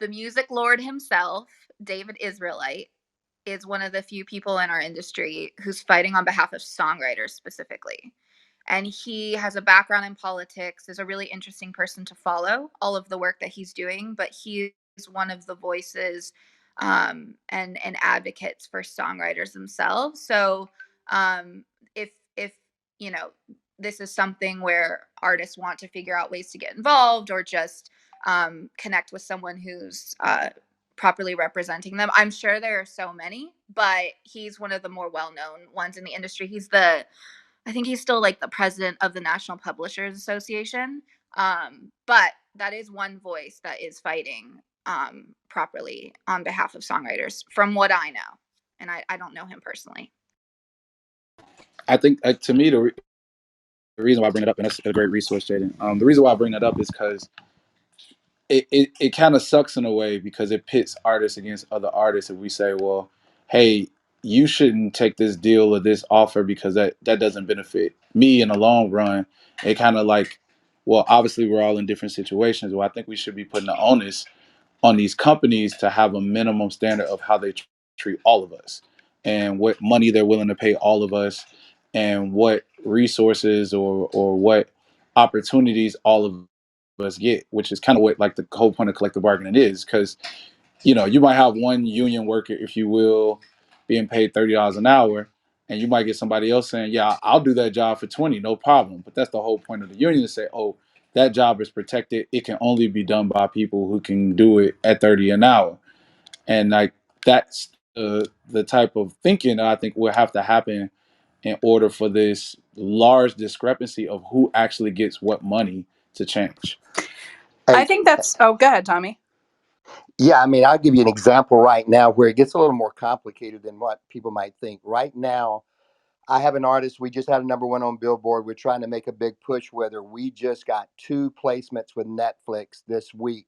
the music lord himself, David Israelite, is one of the few people in our industry who's fighting on behalf of songwriters specifically. And he has a background in politics, is a really interesting person to follow, all of the work that he's doing, but he is one of the voices and advocates for songwriters themselves. So if you know this is something where artists want to figure out ways to get involved or just connect with someone who's properly representing them. I'm sure there are so many, but he's one of the more well-known ones in the industry. I think he's still like the president of the National Publishers Association. But that is one voice that is fighting properly on behalf of songwriters, from what I know. And I don't know him personally. I think to me the reason why I bring it up, and that's a great resource, Jaden. The reason why I bring that up is because it kind of sucks in a way because it pits artists against other artists. If we say, well, hey, you shouldn't take this deal or this offer because that doesn't benefit me in the long run. It kind of like, well, obviously we're all in different situations. Well, I think we should be putting the onus on these companies to have a minimum standard of how they treat all of us and what money they're willing to pay all of us and what resources or what opportunities all of us get, which is kind of what like the whole point of collective bargaining is. Because you might have one union worker, if you will, being paid $30 an hour, and you might get somebody else saying, yeah, I'll do that job for 20, no problem. But that's the whole point of the union, to say, oh, that job is protected. It can only be done by people who can do it at 30 an hour. And like that's the type of thinking that I think will have to happen in order for this large discrepancy of who actually gets what money to change. I think that's. Oh, go ahead, Tommy. Yeah, I mean, I'll give you an example right now where it gets a little more complicated than what people might think. Right now, I have an artist. We just had a #1 on Billboard. We're trying to make a big push. Whether we just got 2 placements with Netflix this week.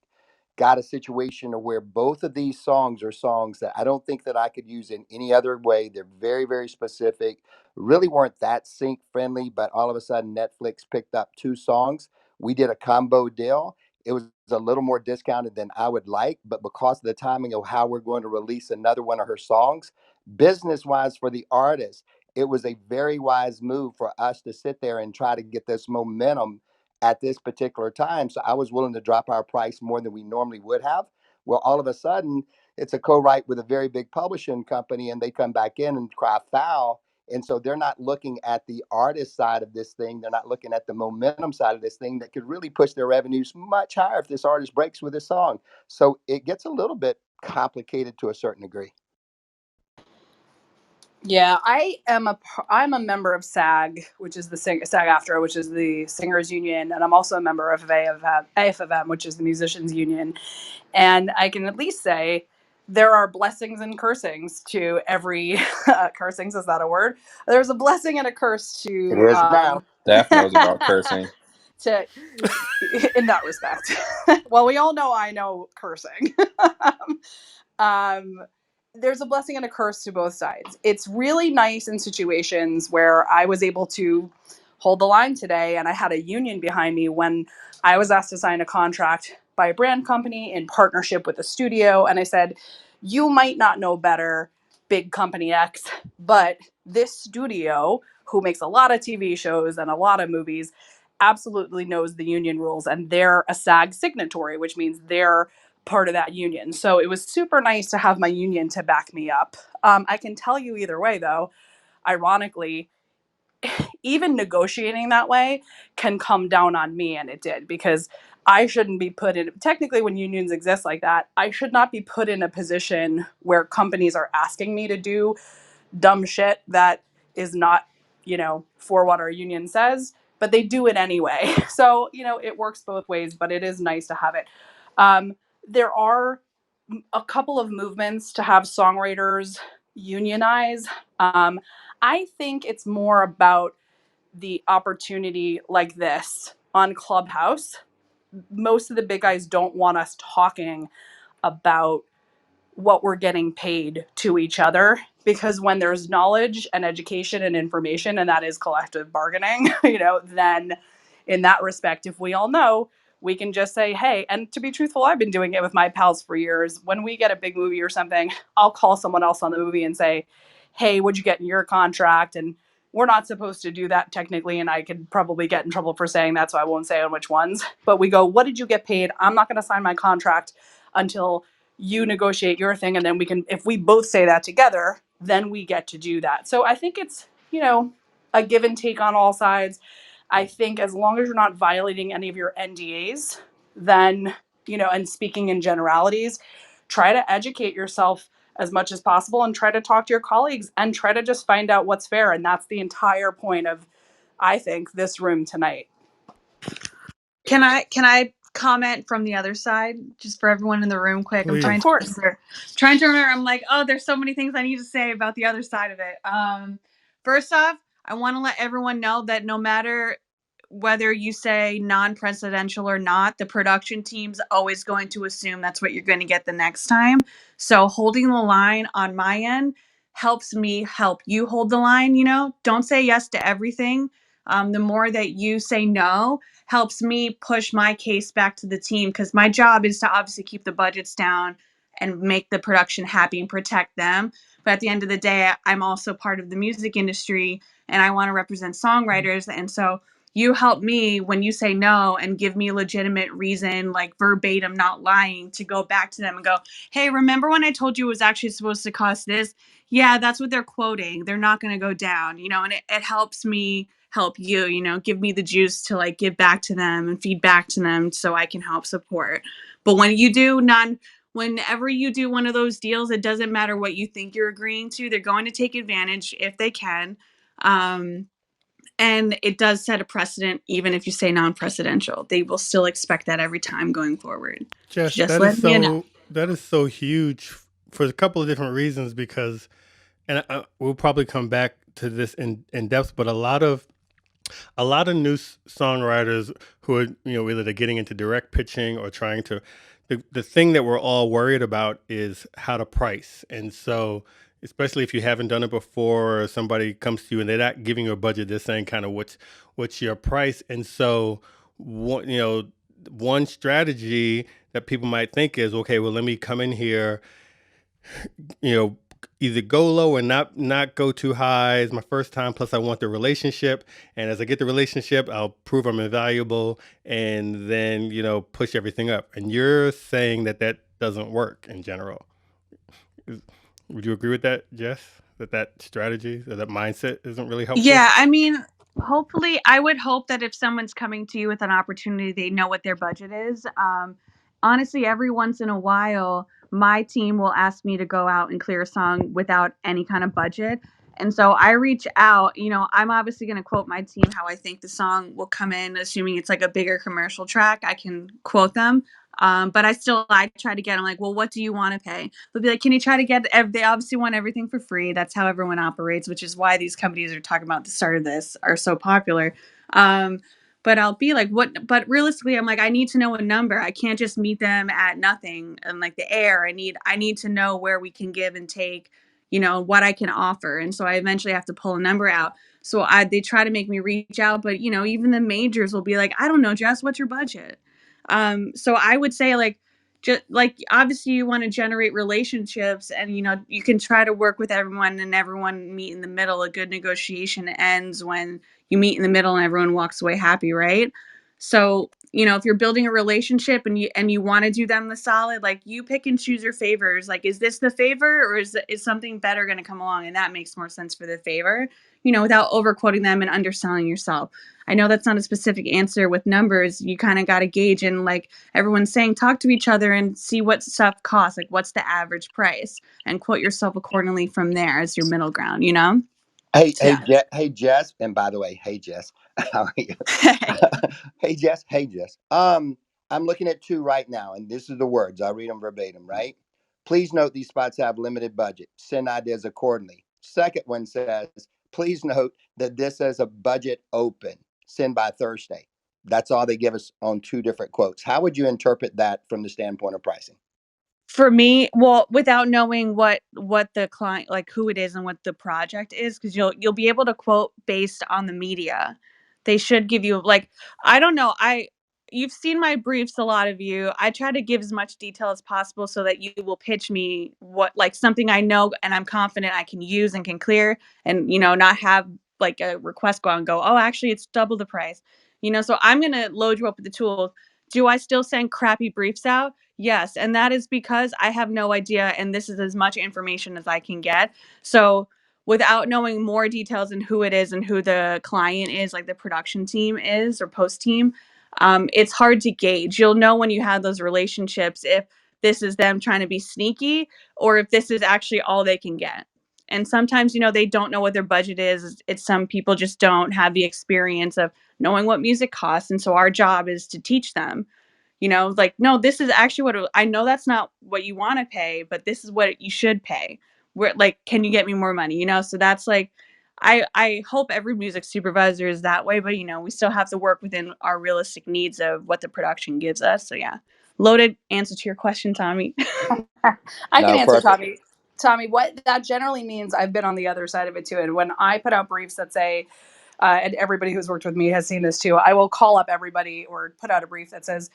Got a situation where both of these songs are songs that I don't think that I could use in any other way. They're very, very specific. Really weren't that sync friendly, but all of a sudden Netflix picked up 2 songs. We did a combo deal. It was a little more discounted than I would like, but because of the timing of how we're going to release another one of her songs, business wise for the artist, it was a very wise move for us to sit there and try to get this momentum at this particular time. So I was willing to drop our price more than we normally would have. Well, all of a sudden, it's a co-write with a very big publishing company, and they come back in and cry foul. And so they're not looking at the artist side of this thing. They're not looking at the momentum side of this thing that could really push their revenues much higher if this artist breaks with this song. So it gets a little bit complicated to a certain degree. Yeah, I'm a member of SAG, which is the SAG-AFTRA, which is the singers union, and I'm also a member of AFM, which is the musicians union. And I can at least say there are blessings and cursings to every cursings. Is that a word? There's a blessing and a curse It to is now. Steph knows about cursing. to in that respect. Well, we all know I know cursing. um, there's a blessing and a curse to both sides. It's really nice in situations where I was able to hold the line today and I had a union behind me when I was asked to sign a contract by a brand company in partnership with a studio. And I said, you might not know better, big company X, but this studio, who makes a lot of TV shows and a lot of movies, absolutely knows the union rules, and they're a SAG signatory, which means they're part of that union. So it was super nice to have my union to back me up. I can tell you either way, though, ironically, even negotiating that way can come down on me, and it did, because I shouldn't be put in, technically when unions exist like that, I should not be put in a position where companies are asking me to do dumb shit that is not, for what our union says, but they do it anyway. So, it works both ways, but it is nice to have it. There are a couple of movements to have songwriters unionize. I think it's more about the opportunity like this on Clubhouse. Most of the big guys don't want us talking about what we're getting paid to each other, because when there's knowledge and education and information, and that is collective bargaining, then in that respect, if we all know, we can just say, hey, and to be truthful, I've been doing it with my pals for years. When we get a big movie or something, I'll call someone else on the movie and say, hey, what'd you get in your contract? And we're not supposed to do that technically, and I could probably get in trouble for saying that, so I won't say on which ones. But we go, what did you get paid? I'm not going to sign my contract until you negotiate your thing, and then we can, if we both say that together, then we get to do that. So I think it's, a give and take on all sides. I think as long as you're not violating any of your NDAs, then, and speaking in generalities, try to educate yourself as much as possible and try to talk to your colleagues and try to just find out what's fair. And that's the entire point of, I think, this room tonight. Can I comment from the other side just for everyone in the room quick? Please. I'm trying to remember. I'm like, oh, there's so many things I need to say about the other side of it. First off, I want to let everyone know that no matter whether you say non-presidential or not, the production team's always going to assume that's what you're going to get the next time. So holding the line on my end helps me help you hold the line. Don't say yes to everything. The more that you say no helps me push my case back to the team, because my job is to obviously keep the budgets down and make the production happy and protect them. But at the end of the day, I'm also part of the music industry and I want to represent songwriters. And so you help me when you say no and give me a legitimate reason, like verbatim, not lying, to go back to them and go, hey, remember when I told you it was actually supposed to cost this? Yeah, that's what they're quoting. They're not going to go down, and it helps me help you, give me the juice to like give back to them and feed back to them so I can help support. But whenever you do one of those deals, it doesn't matter what you think you're agreeing to. They're going to take advantage if they can. And it does set a precedent, even if you say non-presidential. They will still expect that every time going forward. Jess, Just let me know. that is so huge for a couple of different reasons, because, and we'll probably come back to this in depth, but a lot of new songwriters who are, either they're getting into direct pitching or trying to, the thing that we're all worried about is how to price. And so, especially if you haven't done it before, or somebody comes to you and they're not giving you a budget, they're saying kind of what's your price. And so, one strategy that people might think is, okay, well, let me come in here, either go low and not go too high. It's my first time, plus I want the relationship, and as I get the relationship, I'll prove I'm invaluable, and then push everything up. And you're saying that doesn't work in general. Would you agree with that, Jess? That strategy, that mindset isn't really helpful? Yeah, I mean, hopefully, I would hope that if someone's coming to you with an opportunity, they know what their budget is. Honestly, every once in a while, my team will ask me to go out and clear a song without any kind of budget. And so I reach out, I'm obviously going to quote my team how I think the song will come in, assuming it's like a bigger commercial track. I can quote them. But I try to get them like, well, what do you want to pay? They'll be like, can you try to get, they obviously want everything for free. That's how everyone operates, which is why these companies are talking about the start of this are so popular. But I'll be like, what? But realistically, I'm like, I need to know a number. I can't just meet them at nothing and like the air. I need to know where we can give and take, what I can offer. And so I eventually have to pull a number out. So they try to make me reach out, but even the majors will be like, I don't know, Jess, what's your budget? So I would say just like, obviously you want to generate relationships and, you can try to work with everyone and everyone meet in the middle. A good negotiation ends when you meet in the middle and everyone walks away happy. Right. So, if you're building a relationship and you want to do them the solid, like you pick and choose your favors. Like, is this the favor or is something better going to come along? And that makes more sense for the favor, without overquoting them and underselling yourself. I know that's not a specific answer with numbers. You kind of got to gauge, and like everyone's saying, talk to each other and see what stuff costs. Like, what's the average price, and quote yourself accordingly from there as your middle ground. Hey, So, hey, Jess. And by the way, hey, Jess. How are you? Hey, Jess. Hey, Jess. I'm looking at two right now, and this is the words. I'll read them verbatim, right? Please note these spots have limited budget. Send ideas accordingly. Second one says, please note that this says a budget open. Send by Thursday. That's all they give us on two different quotes. How would you interpret that from the standpoint of pricing? for me, well, without knowing what the client, like who it is and what the project is, because you'll be able to quote based on the media. they should give you like, I don't know. You've seen my briefs, a lot of you. I try to give as much detail as possible so that you will pitch me what, like, something I know and I'm confident I can use and can clear, and not have like a request go out and go, oh, actually it's double the price. So I'm going to load you up with the tools. Do I still send crappy briefs out? Yes, and that is because I have no idea, and this is as much information as I can get. So without knowing more details and who it is and who the client is, like the production team is or post team, it's hard to gauge. You'll know when you have those relationships if this is them trying to be sneaky or if this is actually all they can get. And sometimes, they don't know what their budget is. It's some people just don't have the experience of knowing what music costs. And so our job is to teach them, like, no, this is actually I know that's not what you want to pay, but this is what you should pay. Where, like, can you get me more money? So that's like, I hope every music supervisor is that way, but we still have to work within our realistic needs of what the production gives us. So yeah, loaded answer to your question, Tommy. I can No, answer, perfect. Tommy. Tommy, what that generally means, I've been on the other side of it too. And when I put out briefs that say, and everybody who's worked with me has seen this too, I will call up everybody or put out a brief that says,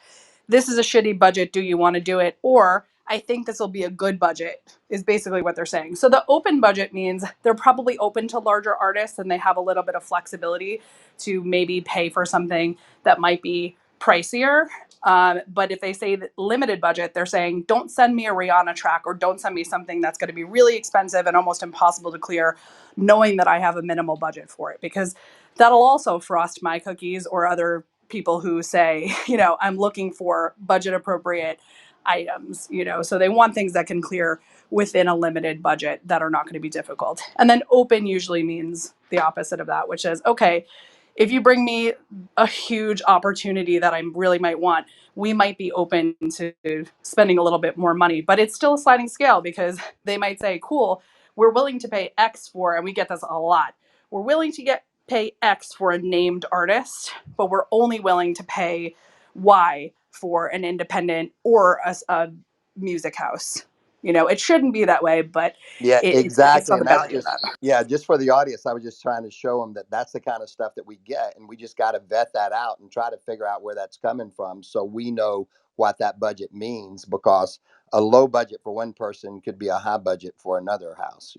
this is a shitty budget. Do you want to do it? Or I think this will be a good budget, is basically what they're saying. So the open budget means they're probably open to larger artists and they have a little bit of flexibility to maybe pay for something that might be pricier. But if they say that limited budget, they're saying, don't send me a Rihanna track or don't send me something that's going to be really expensive and almost impossible to clear, knowing that I have a minimal budget for it, because that'll also frost my cookies or other people who say, I'm looking for budget appropriate items, so they want things that can clear within a limited budget that are not going to be difficult. And then open usually means the opposite of that, which is, okay, if you bring me a huge opportunity that I really might want, we might be open to spending a little bit more money, but it's still a sliding scale because they might say, cool, we're willing to pay X for, and we get this a lot. We're willing to pay X for a named artist, but we're only willing to pay Y for an independent or a music house. It shouldn't be that way, but Yeah, it's exactly. not the And that's value of just, that. yeah, just for the audience, I was just trying to show them that that's the kind of stuff that we get. And we just got to vet that out and try to figure out where that's coming from so we know what that budget means, because a low budget for one person could be a high budget for another house.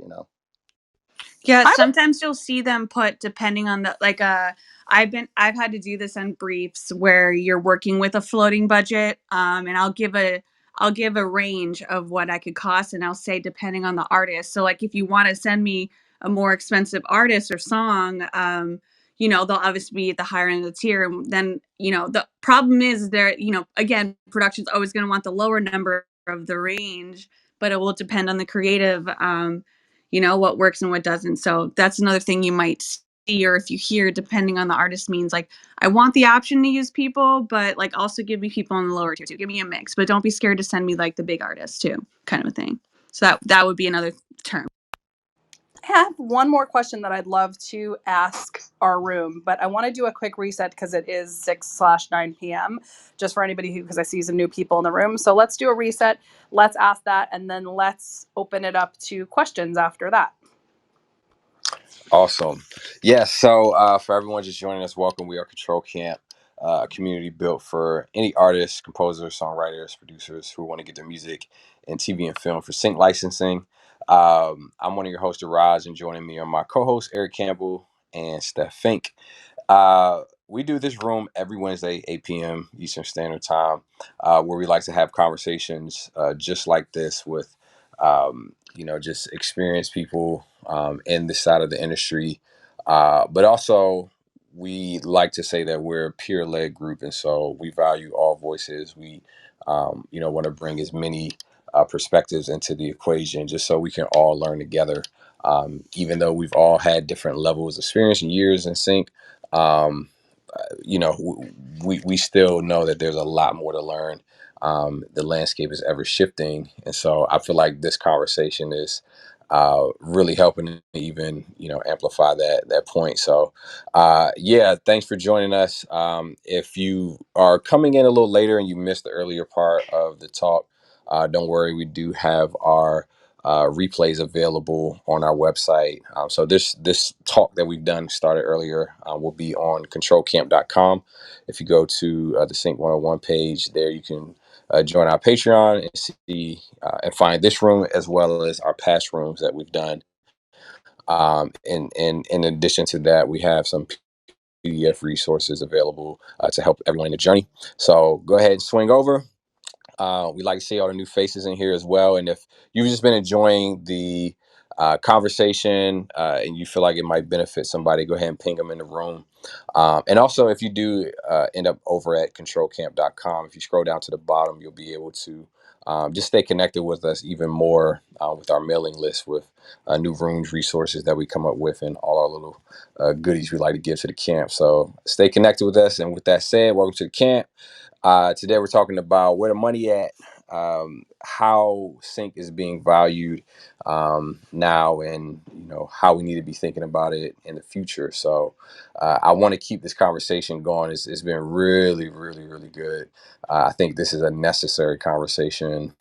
Yeah, I would sometimes you'll see them put depending on the like I've had to do this on briefs where you're working with a floating budget, and I'll give a range of what I could cost, and I'll say depending on the artist. So like if you want to send me a more expensive artist or song, they'll obviously be at the higher end of the tier. And then, the problem is there, again, production's always going to want the lower number of the range, but it will depend on the creative, what works and what doesn't. So that's another thing you might see, or if you hear, depending on the artist, means like, I want the option to use people, but like also give me people on the lower tier too. Give me a mix, but don't be scared to send me like the big artists too, kind of a thing. So that would be another term. I have one more question that I'd love to ask our room, but I want to do a quick reset because it is 6/9 p.m. just for anybody because I see some new people in the room. So let's do a reset. Let's ask that, and then let's open it up to questions after that. Awesome. Yes. So for everyone just joining us, welcome. We are Control Camp, a community built for any artists, composers, songwriters, producers who want to get their music in TV and film for sync licensing. I'm one of your hosts, Raj, and joining me are my co-hosts, Eric Campbell and Steph Fink. We do this room every Wednesday, 8 p.m. Eastern Standard Time, where we like to have conversations just like this with, just experienced people in this side of the industry. But also, we like to say that we're a peer-led group, and so we value all voices. We, want to bring as many perspectives into the equation just so we can all learn together. Even though we've all had different levels of experience and years in sync, um, we still know that there's a lot more to learn. The landscape is ever shifting, and so I feel like this conversation is really helping to even amplify that point. So yeah, thanks for joining us. If you are coming in a little later and you missed the earlier part of the talk, don't worry, we do have our replays available on our website. So this talk that we've done started earlier will be on controlcamp.com. If you go to the Sync 101 page there, you can join our Patreon and see and find this room as well as our past rooms that we've done. And in addition to that, we have some PDF resources available to help everyone in the journey. So go ahead and swing over. We like to see all the new faces in here as well. And if you've just been enjoying the conversation and you feel like it might benefit somebody, go ahead and ping them in the room. And also, if you do end up over at controlcamp.com, if you scroll down to the bottom, you'll be able to just stay connected with us even more with our mailing list with new rooms, resources that we come up with, and all our little goodies we like to give to the camp. So stay connected with us. And with that said, welcome to the camp. Today we're talking about where the money at, how sync is being valued now, and how we need to be thinking about it in the future. So I want to keep this conversation going. It's been really, really, really good. I think this is a necessary conversation,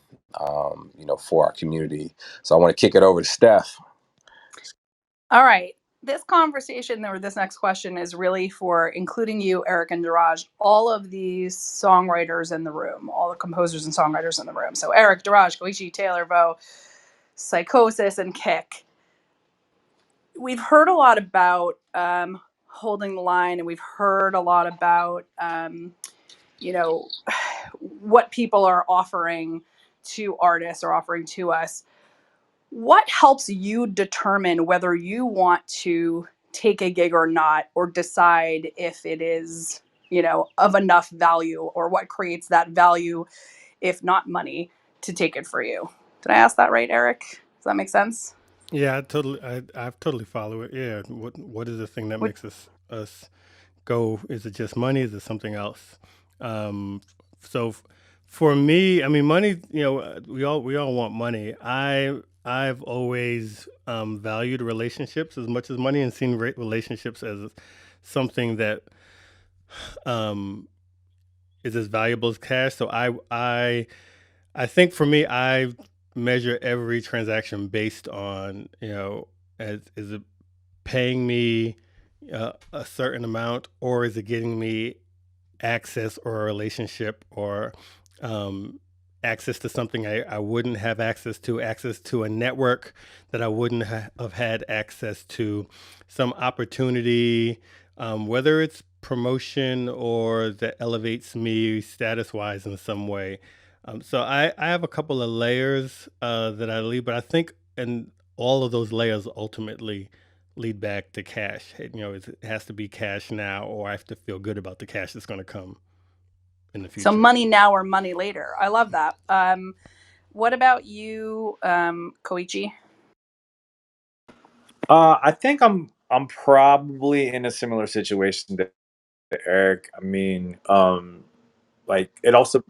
for our community. So I want to kick it over to Steph. All right. This conversation or this next question is really for including you, Eric and Daraj, all of these songwriters in the room, all the composers and songwriters in the room. So Eric, Daraj, Koichi, Taylor, Vo, Psychosis, and Kick. We've heard a lot about holding the line, and we've heard a lot about what people are offering to artists or offering to us. What helps you determine whether you want to take a gig or not, or decide if it is, of enough value, or what creates that value, if not money, to take it for you? Did I ask that right, Eric? Does that make sense? Yeah, I totally follow it. Yeah, what is the thing that makes us go? Is it just money? Is it something else? Um, for me, I mean, money. We all want money. I've always valued relationships as much as money, and seen relationships as something that is as valuable as cash. So I think for me, I measure every transaction based on, is it paying me a certain amount, or is it getting me access or a relationship, or access to something I wouldn't have access to a network that I wouldn't have had access to, some opportunity, whether it's promotion or that elevates me status wise in some way. So I have a couple of layers that I lead, but I think, and all of those layers ultimately lead back to cash. It has to be cash now, or I have to feel good about the cash that's going to come in the future. So money now or money later. I love that. What about you, Koichi? I think I'm probably in a similar situation to Eric. I mean, like it also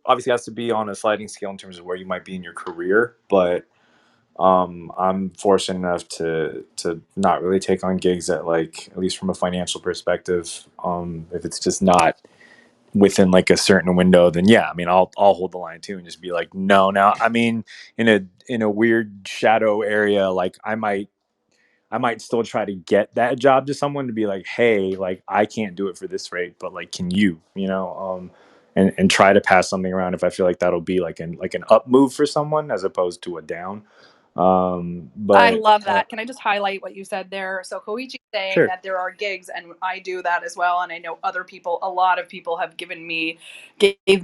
obviously has to be on a sliding scale in terms of where you might be in your career, but I'm fortunate enough to not really take on gigs that, like, at least from a financial perspective, if it's just not within like a certain window, then yeah, I mean, I'll hold the line too and just be like, no. Now, I mean, in a weird shadow area, like I might still try to get that job to someone to be like, hey, like I can't do it for this rate, but like, can you, and try to pass something around if I feel like that'll be like an up move for someone as opposed to a down. But I love that. Can I just highlight what you said there? So Koichi saying Sure. that there are gigs, and I do that as well. And I know other people, a lot of people have gave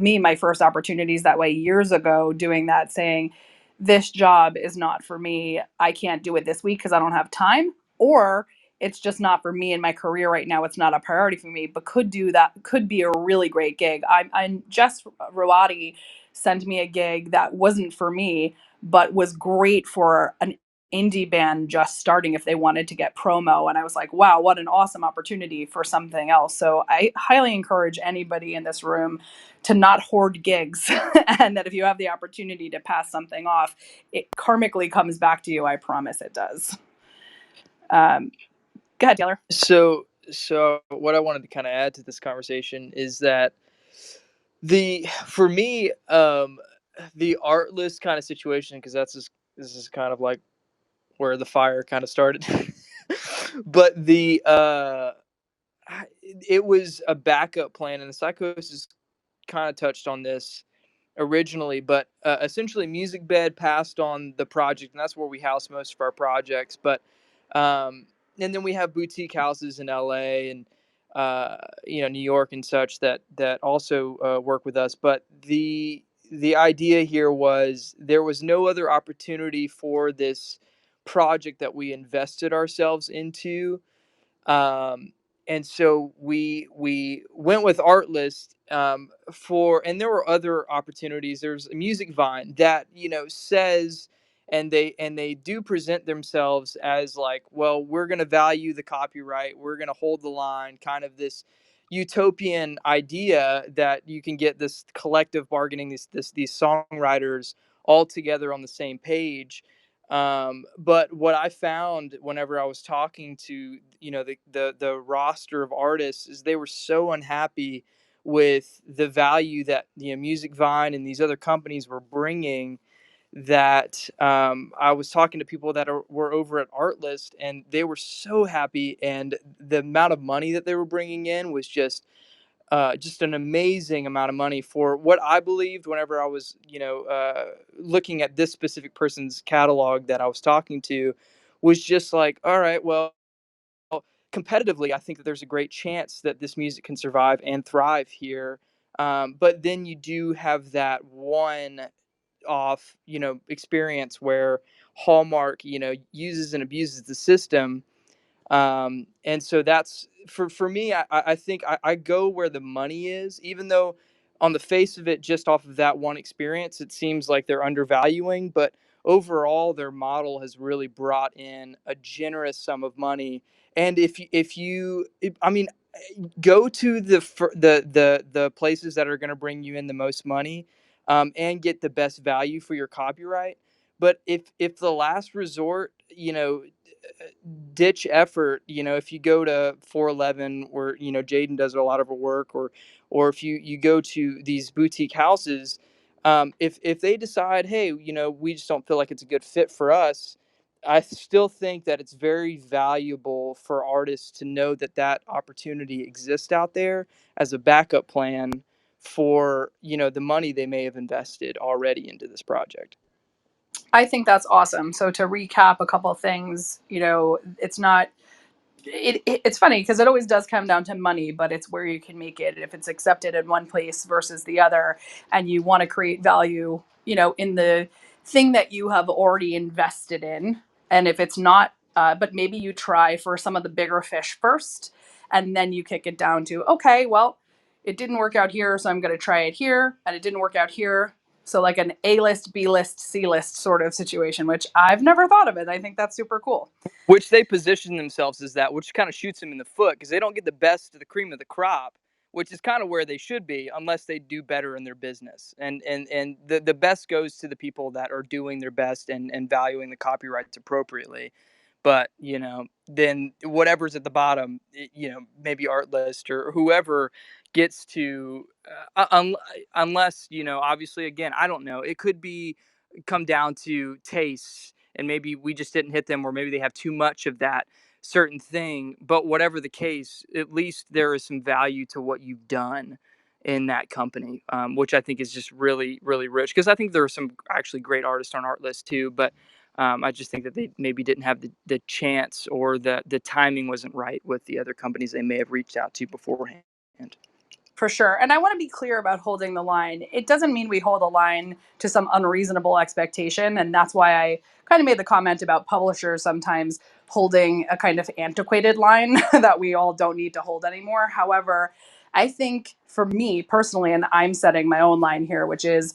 me my first opportunities that way years ago, doing that, saying, this job is not for me. I can't do it this week because I don't have time, or it's just not for me in my career right now. It's not a priority for me, but could be a really great gig. I'm Jess Rawati sent me a gig that wasn't for me, but was great for an indie band just starting if they wanted to get promo. And I was like, wow, what an awesome opportunity for something else. So I highly encourage anybody in this room to not hoard gigs and that if you have the opportunity to pass something off, it karmically comes back to you. I promise it does. Go ahead, Taylor. So what I wanted to kind of add to this conversation is that for me, the artless kind of situation, because that's This is kind of like where the fire kind of started. But it was a backup plan, and the Psychosis kind of touched on this originally, but essentially Music Bed passed on the project, and that's where we house most of our projects. But and then we have boutique houses in LA and New York and such that also work with us. But the idea here was there was no other opportunity for this project that we invested ourselves into, um, and so we went with Artlist, and there were other opportunities. There's a Music Vine that says, and they do present themselves as like, well, we're going to value the copyright, we're going to hold the line, kind of this utopian idea that you can get this collective bargaining, these songwriters all together on the same page. But what I found whenever I was talking to the roster of artists is they were so unhappy with the value that Music Vine and these other companies were bringing, that I was talking to people that were over at Artlist, and they were so happy, and the amount of money that they were bringing in was just an amazing amount of money for what I believed whenever I was, looking at this specific person's catalog that I was talking to, was just like, all right, well, competitively, I think that there's a great chance that this music can survive and thrive here. But then you do have that one off, experience where Hallmark, uses and abuses the system, and so that's for me. I think I go where the money is, even though on the face of it, just off of that one experience, it seems like they're undervaluing, but overall their model has really brought in a generous sum of money. And I mean, go to the places that are going to bring you in the most money, and get the best value for your copyright. But if the last resort, ditch effort, if you go to 411 where Jaden does a lot of her work, or if you go to these boutique houses, if they decide, hey, we just don't feel like it's a good fit for us, I still think that it's very valuable for artists to know that that opportunity exists out there as a backup plan for the money they may have invested already into this project. I think that's awesome. So to recap a couple of things, it's not it's funny because it always does come down to money, but it's where you can make it. If it's accepted in one place versus the other, and you want to create value, in the thing that you have already invested in, and if it's not, but maybe you try for some of the bigger fish first, and then you kick it down to, okay, well, it didn't work out here, so I'm going to try it here, and it didn't work out here. So like an A list, B list, C list sort of situation, which I've never thought of it. I think that's super cool. Which they position themselves as that, which kind of shoots them in the foot because they don't get the best of the cream of the crop, which is kind of where they should be unless they do better in their business. And the best goes to the people that are doing their best and valuing the copyrights appropriately. But, then whatever's at the bottom, maybe Artlist or whoever gets to, unless, obviously, again, I don't know. It could come down to tastes, and maybe we just didn't hit them, or maybe they have too much of that certain thing. But whatever the case, at least there is some value to what you've done in that company, which I think is just really, really rich. Because I think there are some actually great artists on Artlist too, but I just think that they maybe didn't have the chance, or the timing wasn't right with the other companies they may have reached out to beforehand. For sure. And I want to be clear about holding the line. It doesn't mean we hold a line to some unreasonable expectation. And that's why I kind of made the comment about publishers sometimes holding a kind of antiquated line that we all don't need to hold anymore. However, I think for me personally, and I'm setting my own line here, which is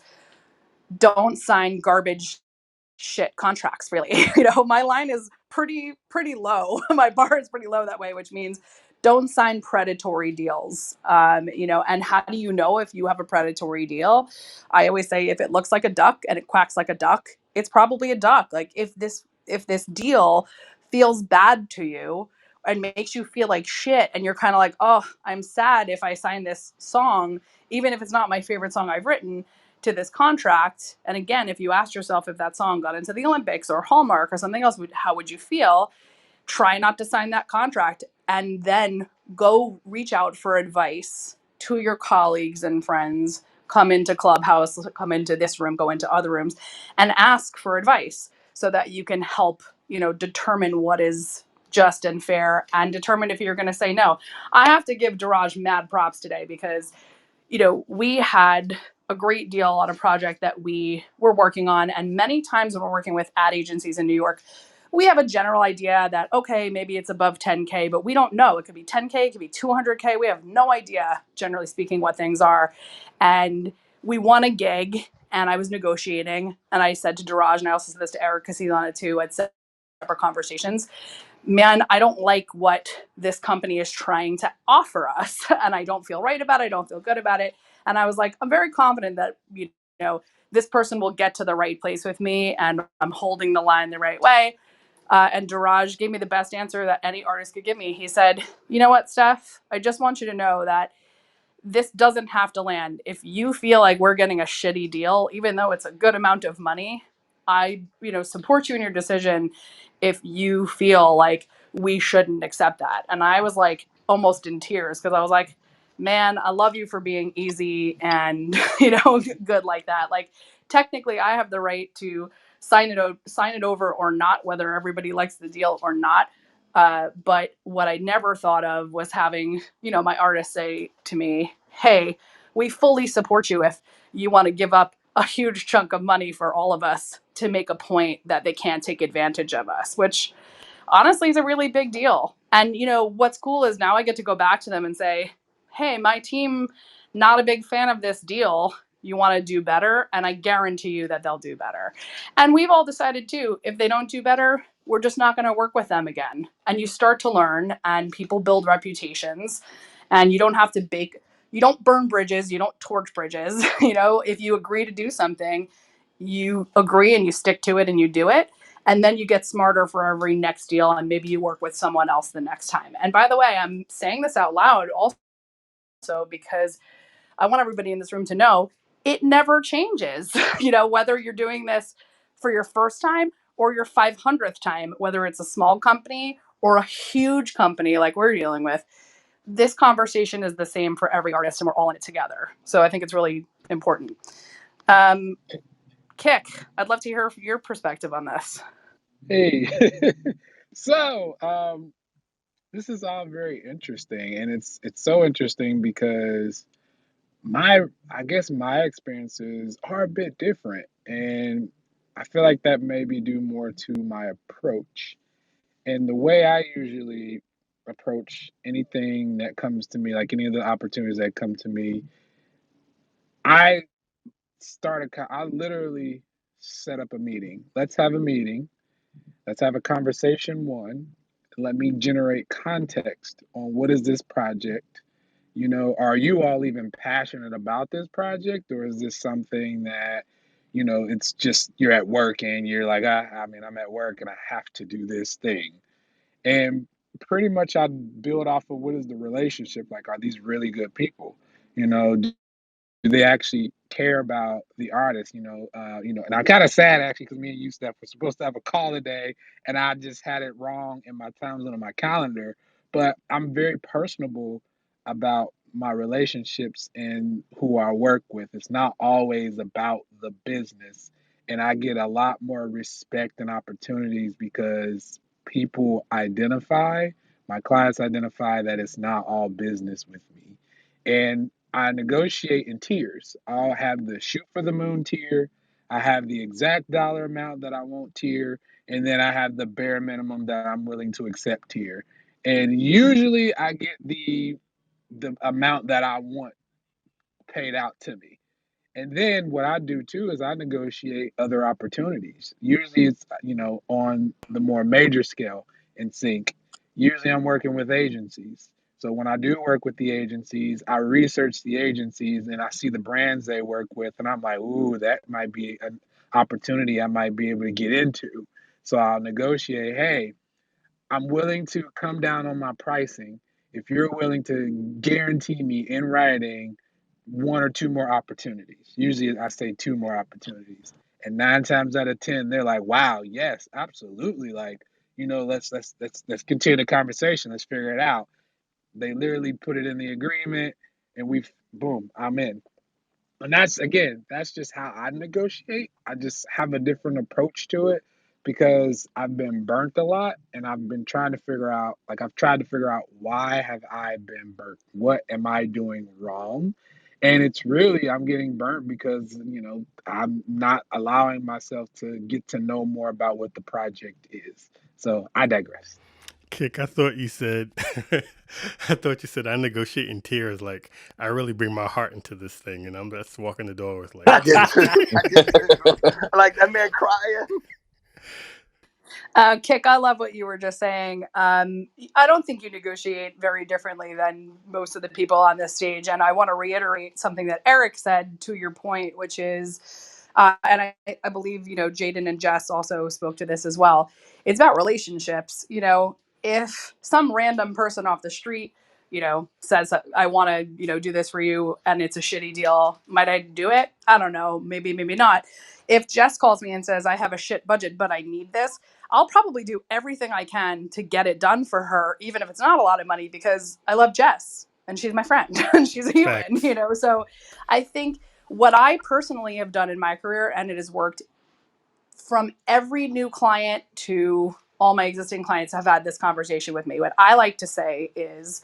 don't sign garbage shit contracts, really. My line is pretty low. My bar is pretty low that way, which means don't sign predatory deals. And how do you know if you have a predatory deal? I always say if it looks like a duck and it quacks like a duck, it's probably a duck. Like if this deal feels bad to you and makes you feel like shit, and you're kind of like, oh, I'm sad if I sign this song, even if it's not my favorite song I've written, to this contract. And again, if you asked yourself if that song got into the Olympics or Hallmark or something else, how would you feel? Try not to sign that contract, and then go reach out for advice to your colleagues and friends. Come into Clubhouse, come into this room, go into other rooms, and ask for advice so that you can help, determine what is just and fair, and determine if you're going to say no. I have to give Daraj mad props today because we had a great deal on a project that we were working on. And many times when we're working with ad agencies in New York, we have a general idea that, okay, maybe it's above 10K, but we don't know. It could be 10K, it could be 200K. We have no idea, generally speaking, what things are. And we won a gig, and I was negotiating. And I said to Daraj, and I also said this to Eric because he's on it too, at separate conversations, man, I don't like what this company is trying to offer us. And I don't feel right about it. I don't feel good about it. And I was like, I'm very confident that, this person will get to the right place with me, and I'm holding the line the right way. And Daraj gave me the best answer that any artist could give me. He said, you know what, Steph, I just want you to know that this doesn't have to land. If you feel like we're getting a shitty deal, even though it's a good amount of money, I, support you in your decision if you feel like we shouldn't accept that. And I was like almost in tears because I was like, man, I love you for being easy and, good like that. Like, technically I have the right to sign it over or not, whether everybody likes the deal or not. But what I never thought of was having, my artist say to me, hey, we fully support you if you want to give up a huge chunk of money for all of us to make a point that they can't take advantage of us, which honestly is a really big deal. And what's cool is now I get to go back to them and say, hey, my team, not a big fan of this deal. You want to do better? And I guarantee you that they'll do better. And we've all decided too, if they don't do better, we're just not going to work with them again. And you start to learn, and people build reputations, and you don't have to you don't burn bridges, you don't torch bridges. If you agree to do something, you agree and you stick to it and you do it. And then you get smarter for every next deal, and maybe you work with someone else the next time. And by the way, I'm saying this out loud also because I want everybody in this room to know it never changes. Whether you're doing this for your first time or your 500th time, whether it's a small company or a huge company like we're dealing with, this conversation is the same for every artist, and we're all in it together. So I think it's really important. Kick, I'd love to hear your perspective on this. Hey, so this is all very interesting, and it's so interesting because I guess my experiences are a bit different, and I feel like that may be due more to my approach. And the way I usually approach anything that comes to me, like any of the opportunities that come to me, I I literally set up a meeting. Let's have a meeting. Let's have a conversation one. Let me generate context on what is this project. Are you all even passionate about this project, or is this something that, it's just you're at work and you're like, I mean, I'm at work and I have to do this thing. And pretty much I build off of what is the relationship like? Are these really good people? Do they actually care about the artist? And I'm kind of sad actually because me and you, Steph, were supposed to have a call today, and I just had it wrong in my time zone on my calendar. But I'm very personable about my relationships and who I work with. It's not always about the business, and I get a lot more respect and opportunities because my clients identify that it's not all business with me. And I negotiate in tiers. I'll have the shoot for the moon tier, I have the exact dollar amount that I want tier, and then I have the bare minimum that I'm willing to accept tier. And usually I get the amount that I want paid out to me. And then what I do too is I negotiate other opportunities. Usually it's, on the more major scale in sync. Usually I'm working with agencies. So when I do work with the agencies, I research the agencies and I see the brands they work with, and I'm like, ooh, that might be an opportunity I might be able to get into. So I'll negotiate, hey, I'm willing to come down on my pricing if you're willing to guarantee me in writing one or two more opportunities. Usually I say two more opportunities. And 9 times out of 10, they're like, wow, yes, absolutely. Like, let's continue the conversation. Let's figure it out. They literally put it in the agreement and boom, I'm in. And that's just how I negotiate. I just have a different approach to it because I've been burnt a lot and I've been trying to figure out, I've tried to figure out why have I been burnt? What am I doing wrong? And it's really, I'm getting burnt because, I'm not allowing myself to get to know more about what the project is. So I digress. Kick, I thought you said, I negotiate in tears. Like, I really bring my heart into this thing, and I'm just walking the door with I like, did too. I did too. I like that man crying. Kick, I love what you were just saying. I don't think you negotiate very differently than most of the people on this stage. And I want to reiterate something that Eric said to your point, which is, and I believe, Jaden and Jess also spoke to this as well. It's about relationships. If some random person off the street, says, I want to, do this for you and it's a shitty deal, might I do it? I don't know. Maybe, maybe not. If Jess calls me and says, I have a shit budget, but I need this, I'll probably do everything I can to get it done for her, even if it's not a lot of money, because I love Jess and she's my friend and she's a human, facts. So I think what I personally have done in my career, and it has worked from every new client to all my existing clients have had this conversation with me. What I like to say is,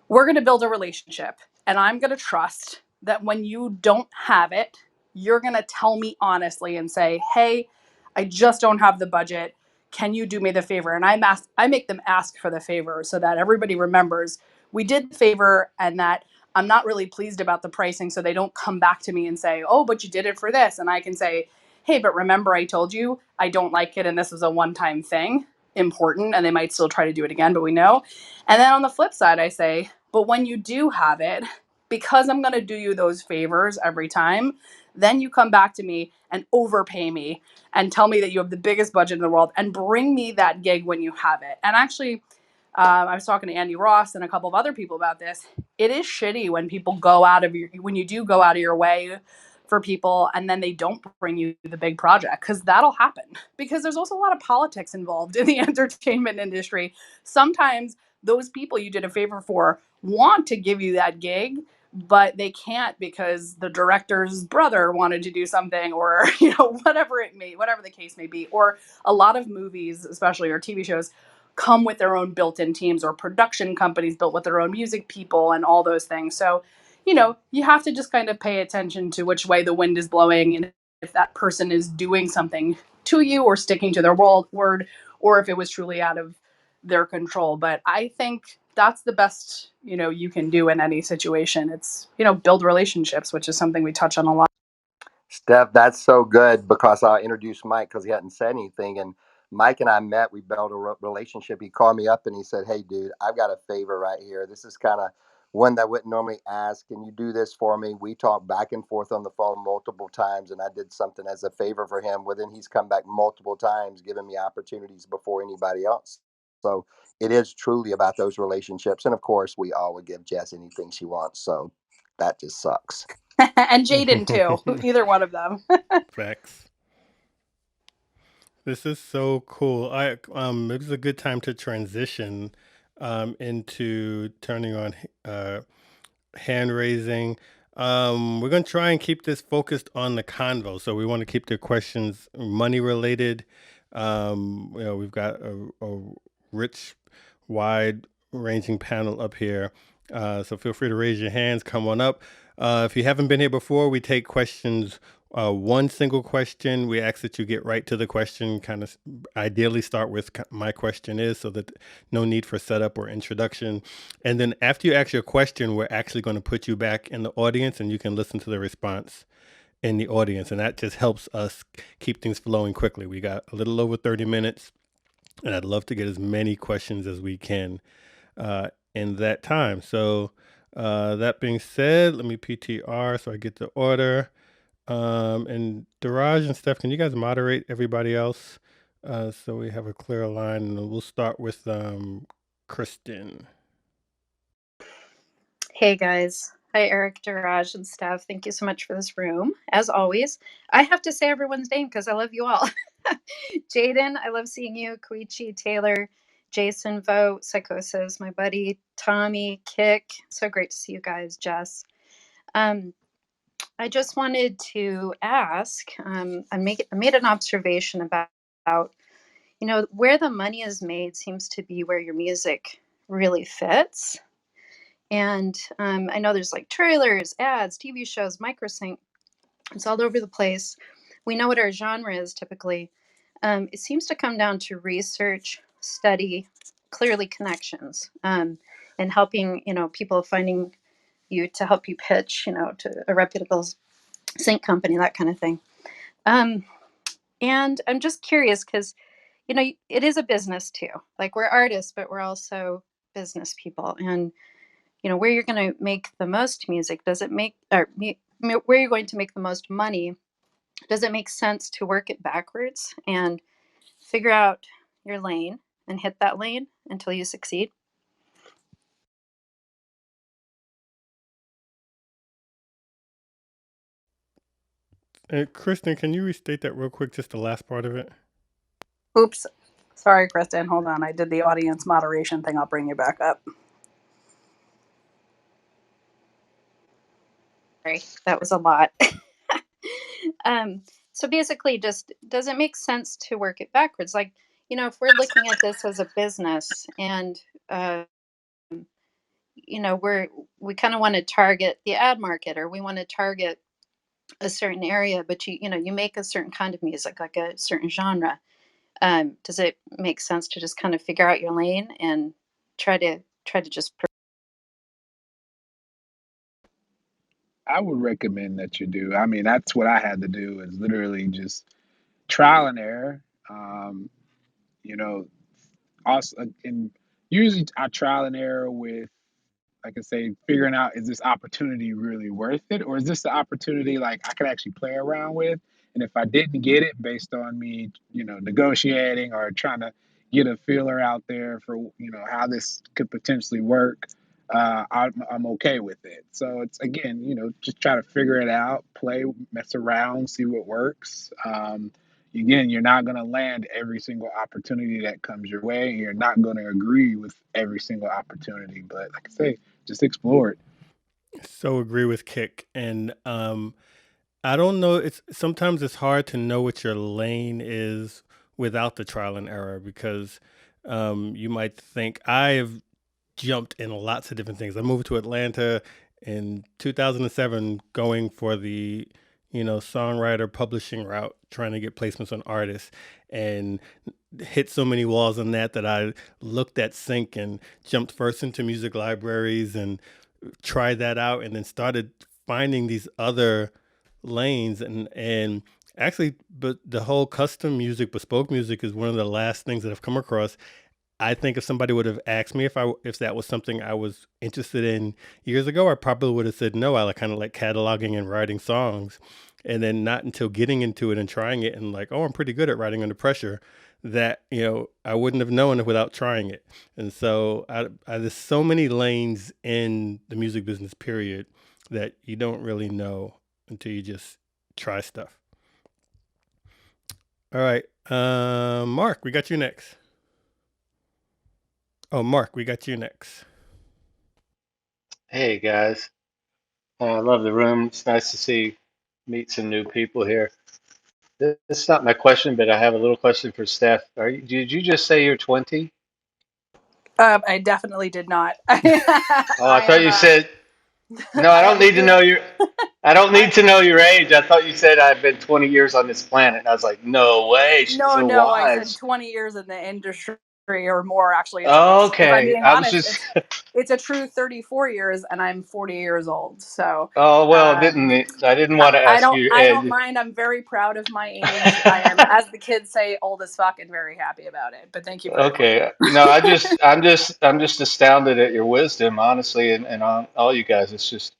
we're going to build a relationship and I'm going to trust that when you don't have it, you're going to tell me honestly and say, hey, I just don't have the budget. Can you do me the favor? And I make them ask for the favor so that everybody remembers we did the favor and that I'm not really pleased about the pricing. So they don't come back to me and say, oh, but you did it for this. And I can say, hey, but remember I told you I don't like it and this was a one-time thing, important, and they might still try to do it again, but we know. And then on the flip side, I say, but when you do have it, because I'm going to do you those favors every time, then you come back to me and overpay me and tell me that you have the biggest budget in the world and bring me that gig when you have it. And actually, I was talking to Andy Ross and a couple of other people about this. It is shitty when when you do go out of your way for people and then they don't bring you the big project, because that'll happen. Because there's also a lot of politics involved in the entertainment industry. Sometimes those people you did a favor for want to give you that gig, but they can't because the director's brother wanted to do something, or whatever the case may be. Or a lot of movies, especially, or TV shows, come with their own built-in teams, or production companies built with their own music people and all those things. So you have to just kind of pay attention to which way the wind is blowing, and if that person is doing something to you or sticking to their word, or if it was truly out of their control. But I think that's the best, you can do in any situation. It's, build relationships, which is something we touch on a lot. Steph, that's so good because I introduced Mike because he hadn't said anything. And Mike and I met, we built a relationship. He called me up and he said, hey, dude, I've got a favor right here. This is kind of one that I wouldn't normally ask. Can you do this for me? We talked back and forth on the phone multiple times, and I did something as a favor for him. Well, then he's come back multiple times, giving me opportunities before anybody else. So it is truly about those relationships. And of course, we all would give Jess anything she wants. So that just sucks. And Jaden too, either one of them. Facts. This is so cool. It was a good time to transition into turning on hand raising. We're going to try and keep this focused on the convo. So we want to keep the questions money related. We've got a rich, wide ranging panel up here. So feel free to raise your hands, come on up. If you haven't been here before, we take questions, one single question. We ask that you get right to the question, kind of ideally start with my question is, so that no need for setup or introduction. And then after you ask your question, we're actually going to put you back in the audience and you can listen to the response in the audience. And that just helps us keep things flowing quickly. We got a little over 30 minutes and I'd love to get as many questions as we can in that time. So that being said, let me PTR so I get the order. And Daraj and Steph, can you guys moderate everybody else so we have a clear line? And we'll start with Kristen. Hey guys, Hi, Eric, Daraj, and Steph. Thank you so much for this room. As always, I have to say everyone's name because I love you all. Jaden, I love seeing you. Koichi, Taylor, Jason, Vote, Psychosis, my buddy, Tommy, Kick. So great to see you guys, Jess. Um, I just wanted to ask. I made an observation about where the money is made seems to be where your music really fits. And I know there's like trailers, ads, TV shows, Microsync. It's all over the place. We know what our genre is typically. It seems to come down to research, study, clearly connections, and helping people finding you to help you pitch, to a reputable sync company, that kind of thing. And I'm just curious because it is a business too. Like we're artists, but we're also business people, and where you're going to make the most music, does it make or where you're going to make the most money, does it make sense to work it backwards and figure out your lane and hit that lane until you succeed? Kristen, can you restate that real quick, just the last part of it? Oops. Sorry, Kristen. Hold on. I did the audience moderation thing. I'll bring you back up. Sorry, that was a lot. So basically, just does it make sense to work it backwards? Like, if we're looking at this as a business and, we kind of want to target the ad market, or we want to target a certain area, but you make a certain kind of music, like a certain genre. Does it make sense to just kind of figure out your lane and try to just I would recommend that you do. I mean, that's what I had to do is literally just trial and error. You know, also, and usually I trial and error with, like I say, figuring out, is this opportunity really worth it, or is this the opportunity like I could actually play around with? And if I didn't get it based on me, negotiating or trying to get a feeler out there for how this could potentially work, I'm okay with it. So it's, again, just try to figure it out, play, mess around, see what works. Again, you're not going to land every single opportunity that comes your way. You're not going to agree with every single opportunity, but like I say, just explore it. So agree with Kick. And I don't know, it's sometimes it's hard to know what your lane is without the trial and error, because you might think I have jumped in lots of different things. I moved to Atlanta in 2007 going for the songwriter publishing route, trying to get placements on artists, and hit so many walls on that I looked at sync and jumped first into music libraries and tried that out, and then started finding these other lanes, and actually, but the whole custom music, bespoke music, is one of the last things that I've come across. I think if somebody would have asked me if that was something I was interested in years ago, I probably would have said no. I kind of like cataloging and writing songs, and then not until getting into it and trying it and like, oh, I'm pretty good at writing under pressure, that I wouldn't have known it without trying it. And so there's so many lanes in the music business, period, that you don't really know until you just try stuff. All right, Mark, we got you next. Oh, Mark, we got you next. Hey guys, I love the room. It's nice to meet some new people here. This is not my question, but I have a little question for Steph. Did you just say you're 20? I definitely did not. Oh, I I thought am. you said no. I I don't am a need to year. know your. I don't I need to know your age. I thought you said I've been 20 years on this planet. And I was like, no way. She's no, so no. I said wise. 20 years in the industry or more. Actually, it's almost. If I'm Okay, being I was honest, just. it's a true 34 years, and I'm 40 years old. So, Oh well, um, I didn't want to ask you your I don't age. mind. I'm very proud of my age. I am, as the kids say, old as fuck, and very happy about it. But thank you for the question. Okay, no, I'm just astounded at your wisdom, honestly, and on all you guys. It's just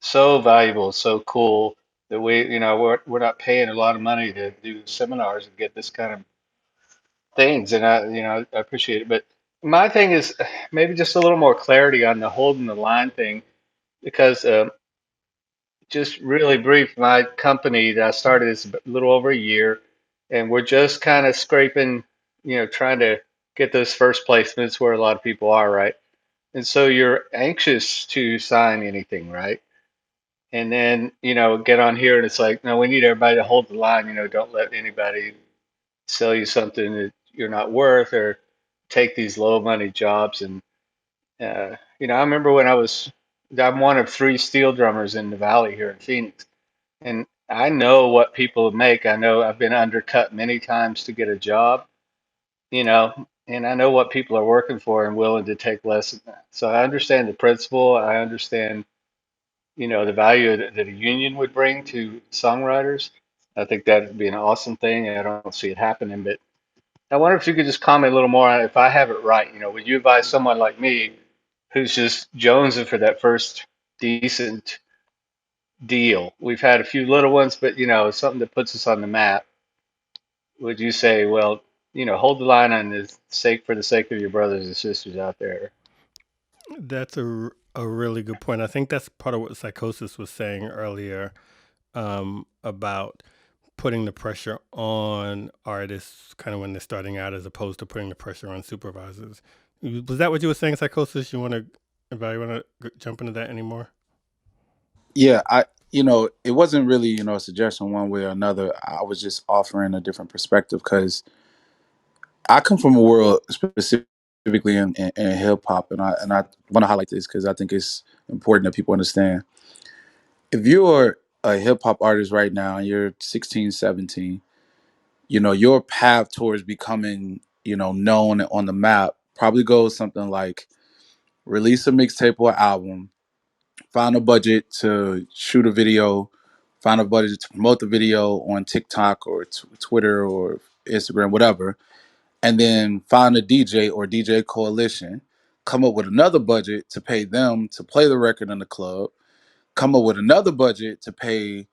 so valuable, so cool that we're not paying a lot of money to do seminars and get this kind of things, and I appreciate it. But my thing is maybe just a little more clarity on the holding the line thing. because just really brief, my company that I started is a little over a year, and we're just kind of scraping, trying to get those first placements where a lot of people are, right? And so you're anxious to sign anything, right? And then, get on here and it's like, no, we need everybody to hold the line, don't let anybody sell you something that you're not worth or take these low money jobs. And, I remember I'm one of three steel drummers in the Valley here in Phoenix. And I know what people make. I know I've been undercut many times to get a job, and I know what people are working for and willing to take less than that. So I understand the principle. I understand, the value that a union would bring to songwriters. I think that would be an awesome thing. I don't see it happening, but I wonder if you could just comment a little more on if I have it right. Would you advise someone like me who's just jonesing for that first decent deal? We've had a few little ones, but something that puts us on the map. Would you say, well, hold the line on the sake for the sake of your brothers and sisters out there? That's a really good point. I think that's part of what Psychosis was saying earlier, about putting the pressure on artists kind of when they're starting out as opposed to putting the pressure on supervisors. Was that what you were saying, Psychosis? You want to, if I want to jump into that anymore? Yeah, it wasn't really, a suggestion one way or another. I was just offering a different perspective because I come from a world specifically in hip hop, and I want to highlight this because I think it's important that people understand. If you're a hip hop artist right now and you're 16, 17, your path towards becoming, known on the map probably goes something like release a mixtape or album, find a budget to shoot a video, find a budget to promote the video on TikTok or Twitter or Instagram, whatever, and then find a DJ or DJ coalition, come up with another budget to pay them to play the record in the club, come up with another budget to pay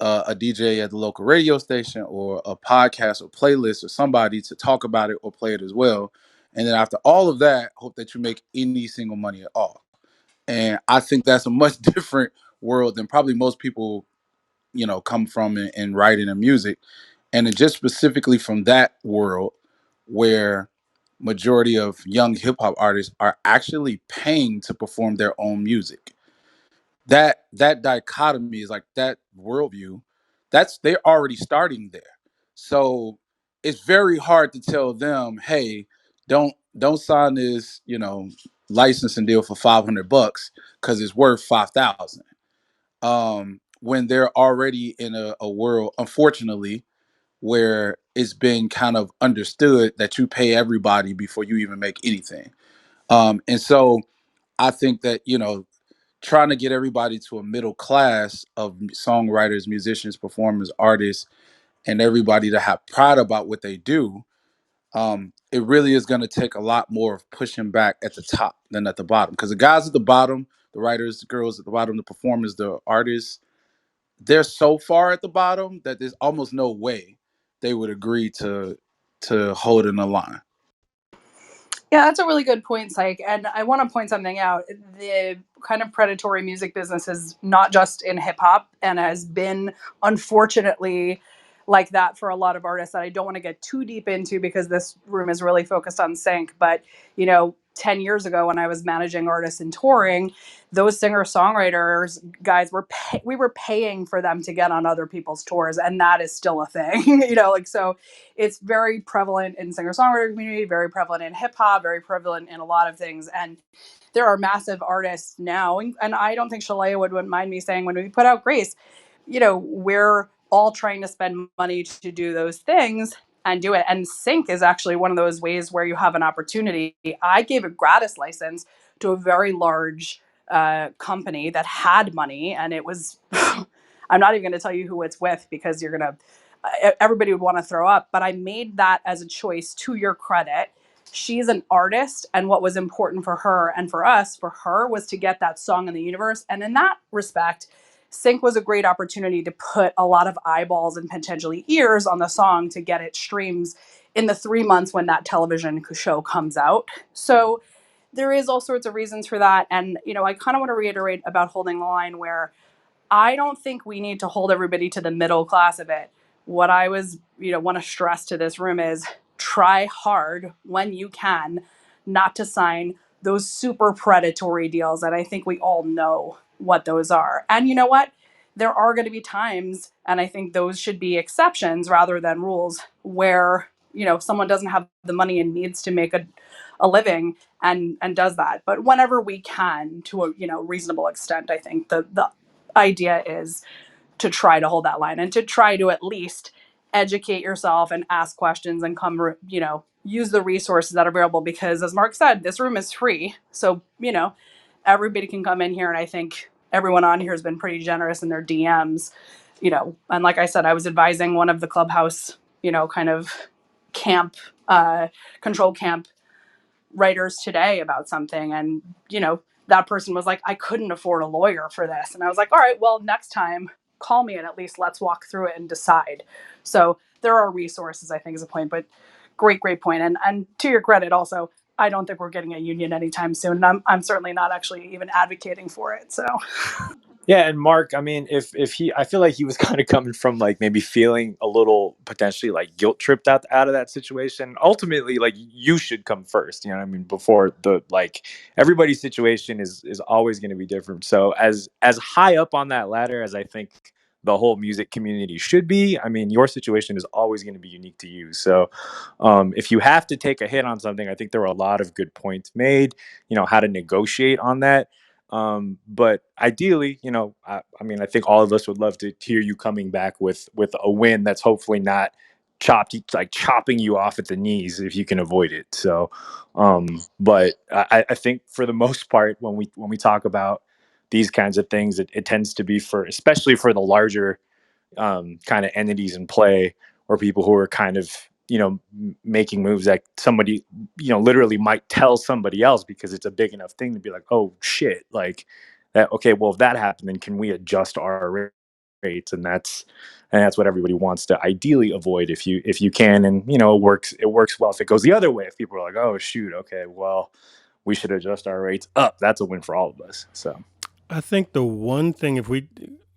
a DJ at the local radio station or a podcast or playlist or somebody to talk about it or play it as well. And then after all of that, hope that you make any single money at all. And I think that's a much different world than probably most people, come from in writing and music. And it just specifically from that world where majority of young hip hop artists are actually paying to perform their own music. That dichotomy is like that worldview. That's they're already starting there. So it's very hard to tell them, hey, don't sign this, licensing deal for $500 because it's worth 5,000. When they're already in a world, unfortunately, where it's been kind of understood that you pay everybody before you even make anything. And so I think that, trying to get everybody to a middle class of songwriters, musicians, performers, artists, and everybody to have pride about what they do, it really is going to take a lot more of pushing back at the top than at the bottom. Because the guys at the bottom, the writers, the girls at the bottom, the performers, the artists, they're so far at the bottom that there's almost no way they would agree to holding the line. Yeah, that's a really good point, Psych. And I want to point something out. The kind of predatory music business is not just in hip hop and has been, unfortunately, like that for a lot of artists that I don't want to get too deep into because this room is really focused on sync. But, 10 years ago when I was managing artists and touring, those singer songwriters guys we were paying for them to get on other people's tours. And that is still a thing, so it's very prevalent in singer-songwriter community, very prevalent in hip hop, very prevalent in a lot of things. And there are massive artists now, and I don't think Shalaya wouldn't mind me saying when we put out Grace, we're all trying to spend money to do those things and do it. And Sync is actually one of those ways where you have an opportunity. I gave a gratis license to a very large company that had money, and it was I'm not even going to tell you who it's with because you're going to everybody would want to throw up, but I made that as a choice to your credit. She's an artist, and what was important for her and for us, for her, was to get that song in the universe. And in that respect, Sync was a great opportunity to put a lot of eyeballs and potentially ears on the song to get it streams in the 3 months when that television show comes out. So there is all sorts of reasons for that. And, I kind of want to reiterate about holding the line, where I don't think we need to hold everybody to the middle class of it. What I want to stress to this room is, try hard when you can not to sign those super predatory deals that I think we all know what those are. And you know what? There are going to be times, and I think those should be exceptions rather than rules, where, someone doesn't have the money and needs to make a living and does that. But whenever we can, to a reasonable extent, I think the idea is to try to hold that line and to try to at least educate yourself and ask questions and use the resources that are available, because as Mark said, this room is free. So, everybody can come in here, and I think everyone on here has been pretty generous in their DMs, and like I said, I was advising one of the Clubhouse, kind of camp, control camp writers today about something, and that person was like, I couldn't afford a lawyer for this, and I was like, all right, well, next time call me and at least let's walk through it and decide. So there are resources, I think, is a point. But great point. And to your credit also, I don't think we're getting a union anytime soon, and I'm certainly not actually even advocating for it. So Yeah, and Mark, I mean, if he, I feel like he was kind of coming from like maybe feeling a little potentially like guilt tripped out of that situation. Ultimately, like you should come first, you know what I mean, before the like everybody's situation is always going to be different. So as high up on that ladder as I think the whole music community should be, I mean, your situation is always going to be unique to you. So if you have to take a hit on something, I think there were a lot of good points made, how to negotiate on that. But ideally, I mean, I think all of us would love to hear you coming back with a win that's hopefully not chopping you off at the knees if you can avoid it. So, but I think for the most part, when we talk about these kinds of things, it tends to be especially for the larger kind of entities in play, or people who are kind of making moves that somebody literally might tell somebody else because it's a big enough thing to be like, oh shit, like that. Okay, well, if that happened, then can we adjust our rates? And that's what everybody wants to ideally avoid if you can. And it works well if it goes the other way, if people are like, oh shoot, okay, well, we should adjust our rates up. That's a win for all of us. So I think the one thing,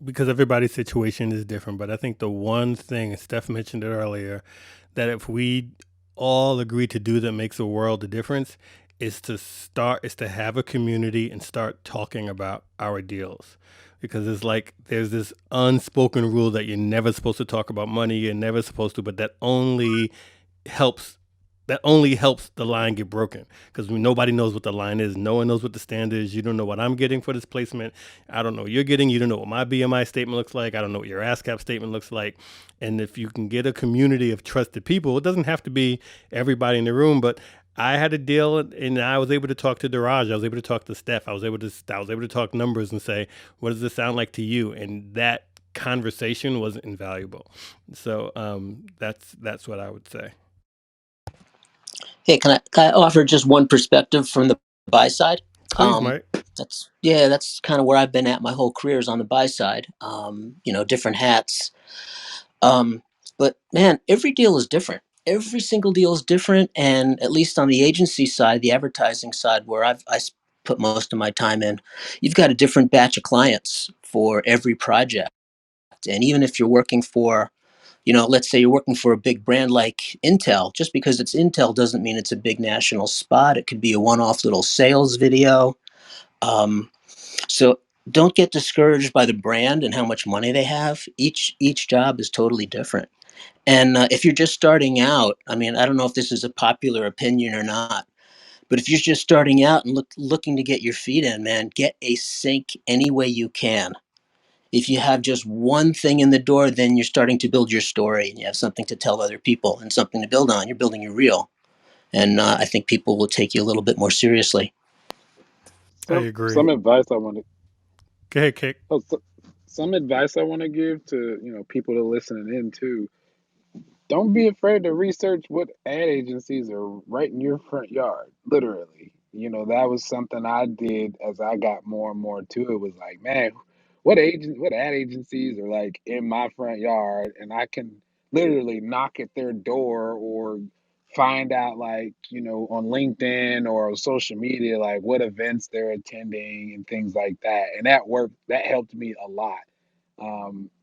because everybody's situation is different, but I think the one thing, and Steph mentioned it earlier, that if we all agree to do that makes a world of difference, is to have a community and start talking about our deals. Because it's like there's this unspoken rule that you're never supposed to talk about money, you're never supposed to, but helps that only helps the line get broken, because nobody knows what the line is. No one knows what the standard is. You don't know what I'm getting for this placement. I don't know what you're getting. You don't know what my BMI statement looks like. I don't know what your ASCAP statement looks like. And if you can get a community of trusted people, it doesn't have to be everybody in the room, but I had a deal and I was able to talk to Daraj. I was able to talk to Steph. I was able to talk numbers and say, what does this sound like to you? And that conversation was invaluable. So that's what I would say. Hey, can I offer just one perspective from the buy side? Please, Mike. That's kind of where I've been at my whole career, is on the buy side. Different hats. But man, every deal is different. Every single deal is different, and at least on the agency side, the advertising side, where put most of my time in, you've got a different batch of clients for every project. And even if you're working for, let's say you're working for a big brand like Intel, just because it's Intel doesn't mean it's a big national spot. It could be a one-off little sales video. So don't get discouraged by the brand and how much money they have. Each job is totally different. And if you're just starting out, I mean, I don't know if this is a popular opinion or not, but if you're just starting out and looking to get your feet in, man, get a sync any way you can. If you have just one thing in the door, then you're starting to build your story and you have something to tell other people and something to build on. You're building your reel. And I think people will take you a little bit more seriously. I Some agree. some advice I want to Go ahead, Kick. oh, so, some advice I want to give to people that are listening in too. Don't be afraid to research what ad agencies are right in your front yard. Literally, that was something I did as I got more and more to it. Was like, man, what ad agencies are like in my front yard, and I can literally knock at their door or find out, like, on LinkedIn or social media, like what events they're attending and things like that. And that helped me a lot.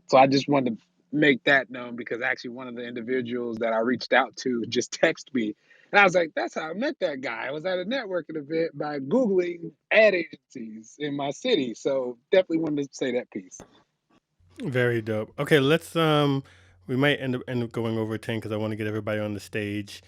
So I just wanted to make that known because actually one of the individuals that I reached out to just texted me. And I was like, that's how I met that guy. I was at a networking event by Googling ad agencies in my city. So definitely wanted to say that piece. Very dope. Okay, let's we might end up going over 10 because I want to get everybody on the stage.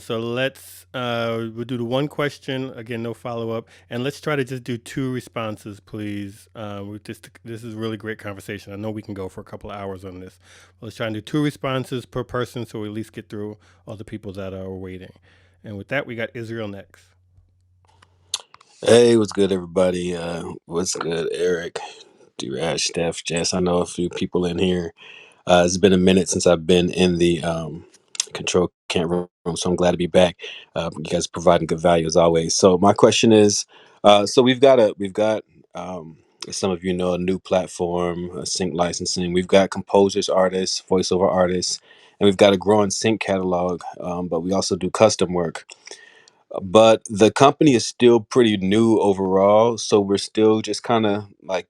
So let's we'll do the one question again, no follow up, and let's try to just do two responses, please. This is really great conversation. I know we can go for a couple of hours on this. Let's try and do two responses per person, so we at least get through all the people that are waiting. And with that, we got Israel next. Hey, what's good, everybody? What's good, Eric, Duraj, Steph, Jess? I know a few people in here. It's been a minute since I've been in the control camp room, so I'm glad to be back. You guys providing good value as always. So my question is, so we've got as some of you know, a new platform, sync licensing. We've got composers, artists, voiceover artists, and we've got a growing sync catalog. But we also do custom work. But the company is still pretty new overall, so we're still just kind of like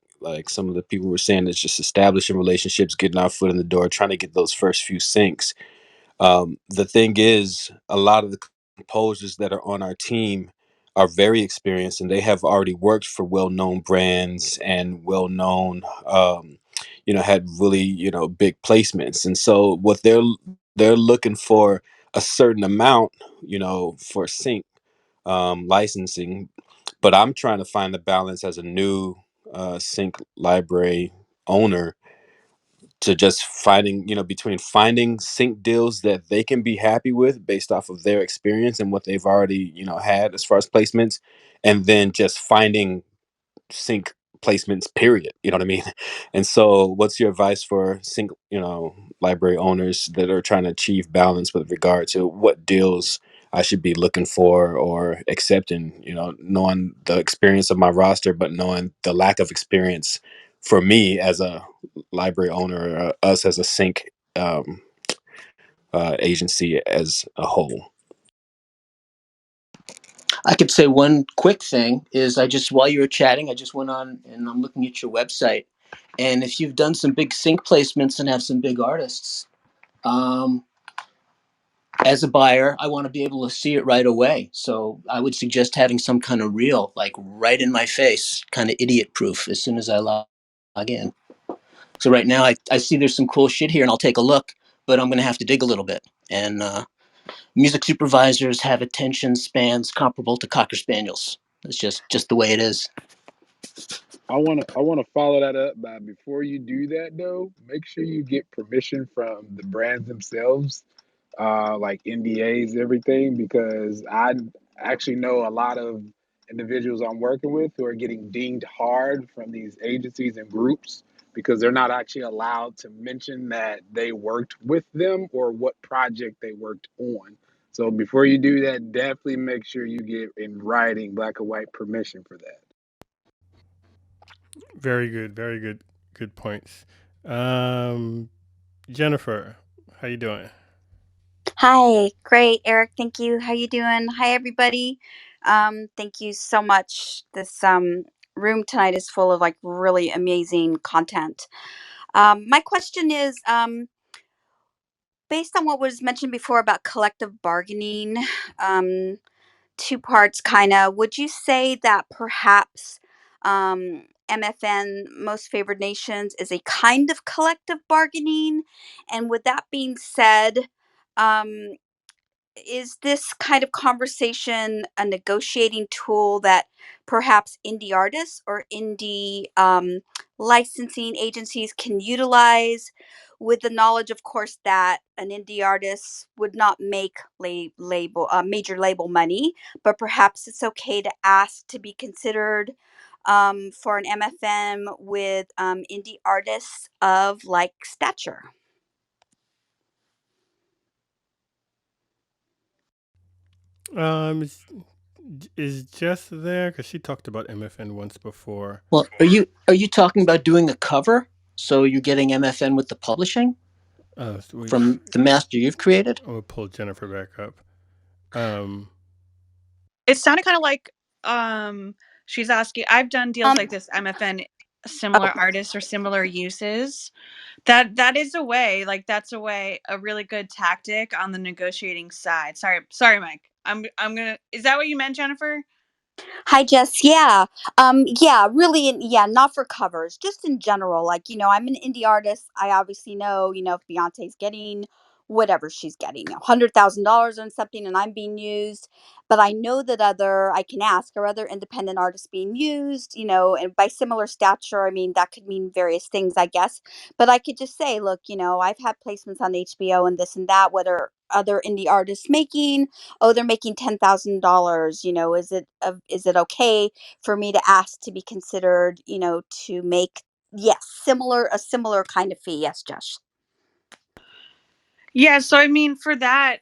some of the people were saying, it's just establishing relationships, getting our foot in the door, trying to get those first few syncs. The thing is, a lot of the composers that are on our team are very experienced, and they have already worked for well-known brands and well-known, had really big placements, and so what they're looking for a certain amount, for sync licensing, but I'm trying to find the balance as a new sync library owner to just finding, between finding sync deals that they can be happy with based off of their experience and what they've already, had as far as placements, and then just finding sync placements, period. You know what I mean? And so what's your advice for sync, library owners that are trying to achieve balance with regard to what deals I should be looking for or accepting, knowing the experience of my roster, but knowing the lack of experience for me as a library owner, us as a sync agency as a whole. I could say one quick thing is while you were chatting, I just went on and I'm looking at your website. And if you've done some big sync placements and have some big artists, um, as a buyer, I want to be able to see it right away. So I would suggest having some kind of reel, like right in my face, kind of idiot proof as soon as I log in. So right now I see there's some cool shit here and I'll take a look, but I'm going to have to dig a little bit. And music supervisors have attention spans comparable to Cocker Spaniels. It's just the way it is. I wanna follow that up by, before you do that though, make sure you get permission from the brands themselves, like NDAs, everything, because I actually know a lot of individuals I'm working with who are getting dinged hard from these agencies and groups because they're not actually allowed to mention that they worked with them or what project they worked on. So before you do that, definitely make sure you get in writing, black and white permission for that. Very good, good points. Um, Jennifer, how you doing? Hi, great, Eric. Thank you. How you doing? Hi, everybody. Thank you so much. This room tonight is full of like really amazing content. My question is, based on what was mentioned before about collective bargaining, um, two parts kind of. Would you say that perhaps MFN, most favored nations, is a kind of collective bargaining? And with that being said, um, is this kind of conversation a negotiating tool that perhaps indie artists or indie licensing agencies can utilize, with the knowledge, of course, that an indie artist would not make label major label money, but perhaps it's okay to ask to be considered for an MFM with indie artists of like stature? Um, is, is Jess there? Because she talked about MFN once before. Well, are you talking about doing a cover? So you're getting MFN with the publishing So from the master you've created? we'll pull Jennifer back up. Um, It sounded kind of like she's asking. I've done deals like this, MFN, similar Oh, artists or similar uses. That is a way, like that's a really good tactic on the negotiating side. Sorry, Mike. I'm gonna. Is that what you meant, Jennifer? hi, Jess. Yeah. Yeah, really. Yeah, not for covers, just in general. Like, I'm an indie artist. I obviously know, if Beyonce's getting whatever she's getting, $100,000 on something and I'm being used. But I know that I can ask, are other independent artists being used, and by similar stature, I mean, that could mean various things, I guess. But I could just say, look, I've had placements on HBO and this and that. What are other indie artists making? Oh, they're making $10,000. Is it okay for me to ask to be considered, to make, yes, a similar kind of fee? Yes, Josh. Yeah, so I mean for that,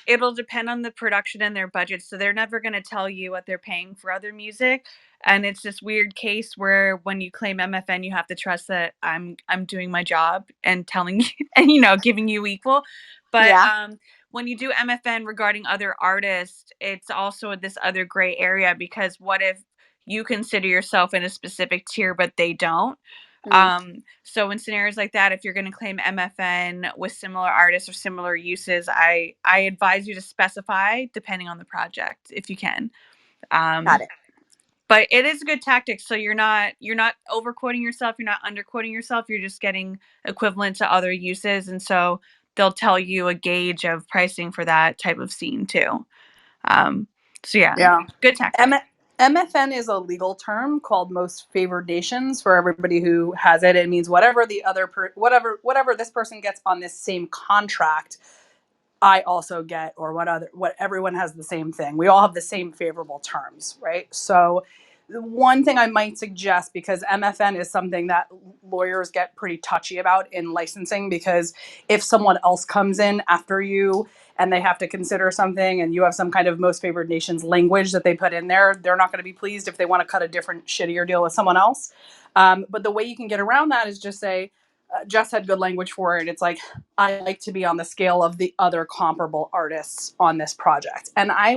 it'll depend on the production and their budget. So they're never gonna tell you what they're paying for other music. And it's this weird case where when you claim MFN, you have to trust that I'm doing my job and telling you and giving you equal. But Yeah. when you do MFN regarding other artists, it's also this other gray area because what if you consider yourself in a specific tier but they don't? Mm, So in scenarios like that, if you're going to claim MFN with similar artists or similar uses, I advise you to specify depending on the project if you can. got Um, it. but it is a good tactic. So you're not overquoting yourself, you're not underquoting yourself. You're just getting equivalent to other uses, and so they'll tell you a gauge of pricing for that type of scene too. Um, so yeah, Yeah. good tactic. M- MFN is a legal term called most favored nations for everybody who has it. It means whatever the other whatever this person gets on this same contract, I also get, or what everyone has the same thing. We all have the same favorable terms, right? So the one thing I might suggest, because MFN is something that lawyers get pretty touchy about in licensing, because if someone else comes in after you and they have to consider something and you have some kind of most favored nations language that they put in there, they're not going to be pleased if they want to cut a different shittier deal with someone else. But the way you can get around that is just say, Jess had good language for it. It's like, I like to be on the scale of the other comparable artists on this project. And I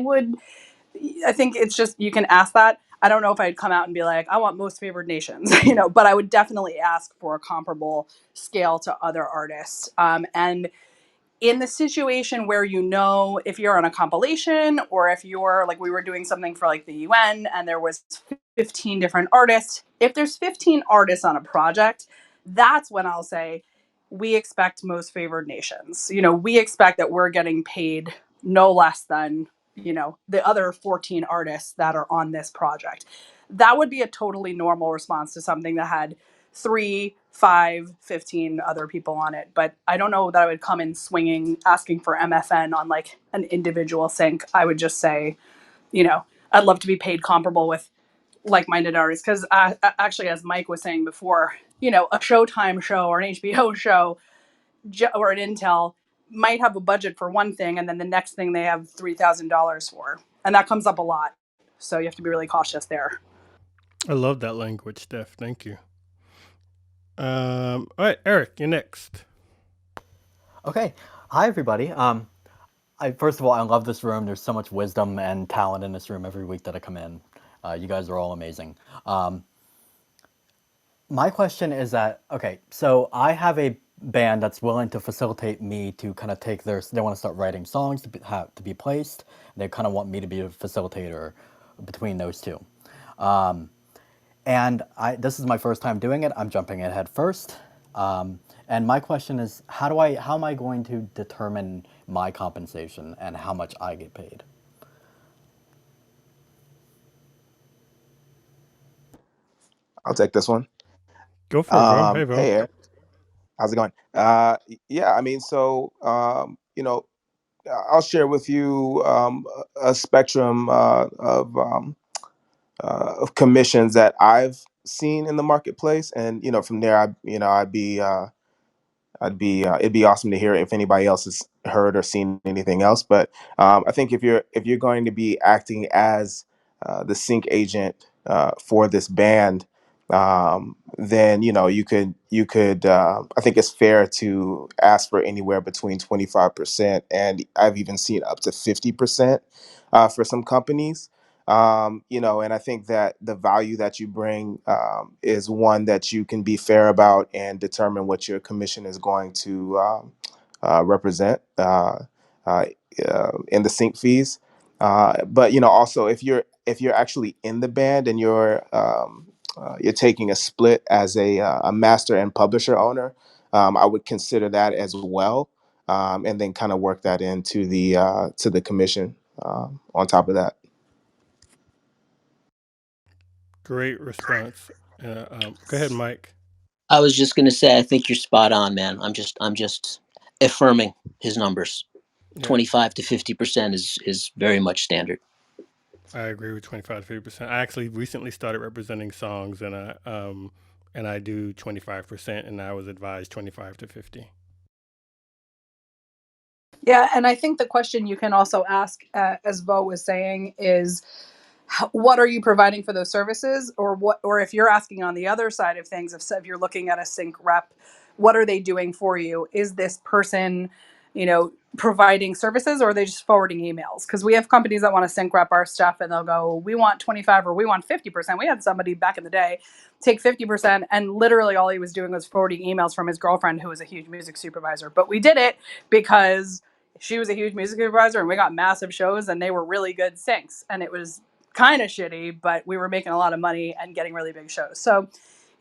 think it's just, you can ask that. I don't know if I'd come out and be like, I want most favored nations, but I would definitely ask for a comparable scale to other artists. And in the situation where if you're on a compilation or if you're like we were doing something for like the UN and there was 15 different artists, if there's 15 artists on a project, that's when I'll say we expect most favored nations. We expect that we're getting paid no less than the other 14 artists that are on this project. That would be a totally normal response to something that had 3, 5, 15 other people on it. But I don't know that I would come in swinging, asking for MFN on like an individual sync. I would just say, I'd love to be paid comparable with like-minded artists. Because actually, as Mike was saying before, a Showtime show or an HBO show or an Intel might have a budget for one thing, and then the next thing they have $3,000 for, and that comes up a lot. So you have to be really cautious there. I love that language, Steph. Thank you. All right, Eric, you're next. Okay. Hi, everybody. First of all, I love this room. There's so much wisdom and talent in this room every week that I come in. You guys are all amazing. My question is that, okay, so I have a band that's willing to facilitate me to kind of take they want to start writing songs to be placed. They kind of want me to be a facilitator between those two. And this is my first time doing it. I'm jumping in head first. And my question is, how am I going to determine my compensation and how much I get paid? I'll take this one. Go for it, bro. Hey, bro. Hey, Eric. How's it going? Yeah, I mean, so, I'll share with you a spectrum of commissions that I've seen in the marketplace. And, from there, it'd be awesome to hear if anybody else has heard or seen anything else. But I think if you're going to be acting as the sync agent for this band, then you could I think it's fair to ask for anywhere between 25%, and I've even seen up to 50% for some companies. And I think that the value that you bring is one that you can be fair about and determine what your commission is going to represent uh, in the sync fees. But also, if you're actually in the band and you're taking a split as a master and publisher owner, I would consider that as well, and then kind of work that into the commission on top of that. Great response. Go ahead, Mike. I was just gonna say, I think you're spot on, man. I'm just affirming his numbers. Yeah, 25 to 50% is very much standard. I agree with 25 to 50%. I actually recently started representing songs, and I do 25%, and I was advised 25 to 50. Yeah, and I think the question you can also ask, as Bo was saying, is what are you providing for those services, or if you're asking on the other side of things, if you're looking at a sync rep, what are they doing for you? Is this person, providing services, or are they just forwarding emails? Because we have companies that want to sync rep our stuff, and they'll go, we want 25 or we want 50%. We had somebody back in the day take 50%, and literally all he was doing was forwarding emails from his girlfriend, who was a huge music supervisor. But we did it because she was a huge music supervisor, and we got massive shows, and they were really good syncs, and it was kind of shitty, but we were making a lot of money and getting really big shows. So,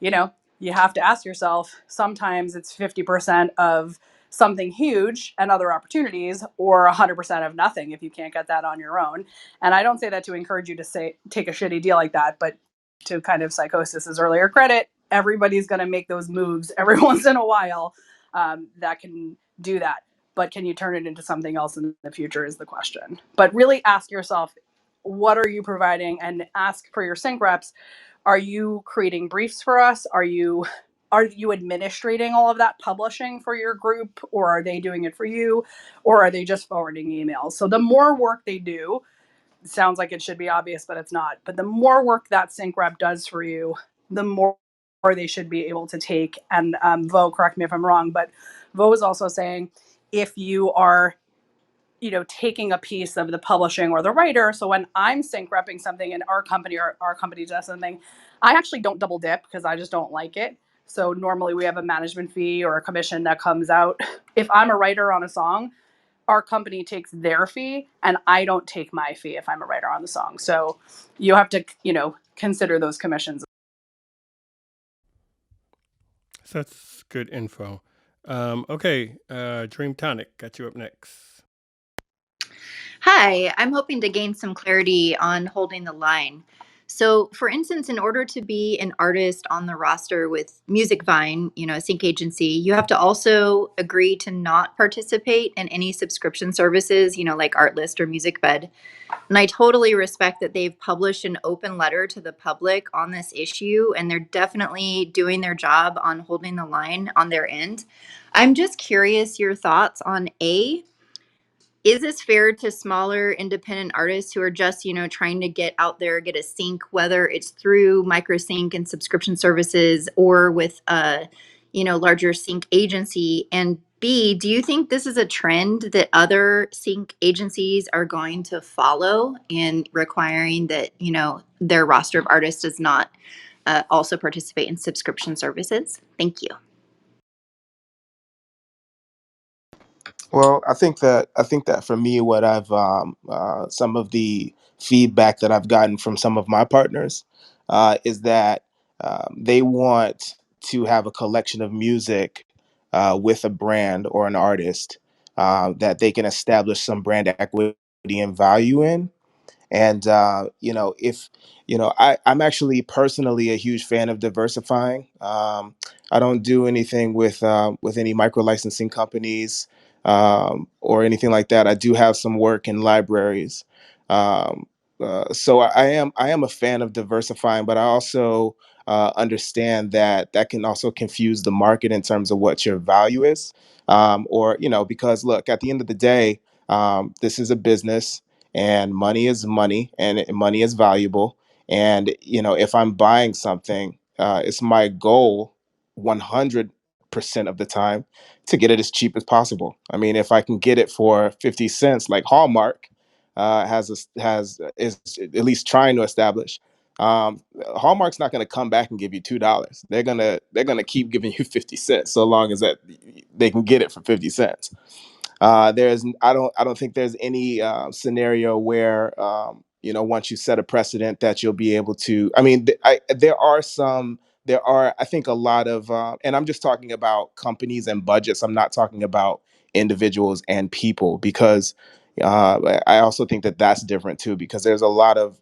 you have to ask yourself, sometimes it's 50% of something huge and other opportunities, or 100% of nothing if you can't get that on your own. And I don't say that to encourage you to take a shitty deal like that, but to kind of Psychosis's earlier credit, everybody's going to make those moves every once in a while, that can do that. But can you turn it into something else in the future is the question. But really ask yourself, what are you providing, and ask for your sync reps, are you creating briefs for us? Are you administrating all of that publishing for your group, or are they doing it for you, or are they just forwarding emails? So the more work they do, it sounds like it should be obvious, but it's not. But the more work that sync rep does for you, the more they should be able to take. And Vo, correct me if I'm wrong, but Vo is also saying, if you are taking a piece of the publishing or the writer. So when I'm sync repping something in our company, or our company does something, I actually don't double dip because I just don't like it. So normally we have a management fee or a commission that comes out. If I'm a writer on a song, our company takes their fee, and I don't take my fee if I'm a writer on the song. So you have to, consider those commissions. So that's good info. Okay, Dream Tonic, got you up next. Hi, I'm hoping to gain some clarity on holding the line. So, for instance, in order to be an artist on the roster with Musicvine, a sync agency, you have to also agree to not participate in any subscription services, like Artlist or MusicBed. And I totally respect that they've published an open letter to the public on this issue, and they're definitely doing their job on holding the line on their end. I'm just curious your thoughts on is this fair to smaller independent artists who are just, trying to get out there, get a sync, whether it's through Microsync and subscription services or with a, larger sync agency? And B, do you think this is a trend that other sync agencies are going to follow in requiring that, their roster of artists does not also participate in subscription services? Thank you. Well, I think that for me, what I've some of the feedback that I've gotten from some of my partners is that they want to have a collection of music with a brand or an artist that they can establish some brand equity and value in. And if I'm actually personally a huge fan of diversifying. I don't do anything with any micro licensing companies or anything like that. I do have some work in libraries, um, so I am a fan of diversifying, but I also understand that that can also confuse the market in terms of what your value is, or because look, at the end of the day, this is a business, and money is money, and money is valuable. And if I'm buying something, it's my goal 100% of the time to get it as cheap as possible. I mean, if I can get it for 50 cents, like Hallmark has is at least trying to establish. Hallmark's not going to come back and give you $2. They're gonna keep giving you 50 cents so long as that they can get it for 50 cents. There's I don't think there's any scenario where once you set a precedent that you'll be able to. I mean, there are I think a lot of and I'm just talking about companies and budgets. I'm not talking about individuals and people, because I also think that that's different too, because there's a lot of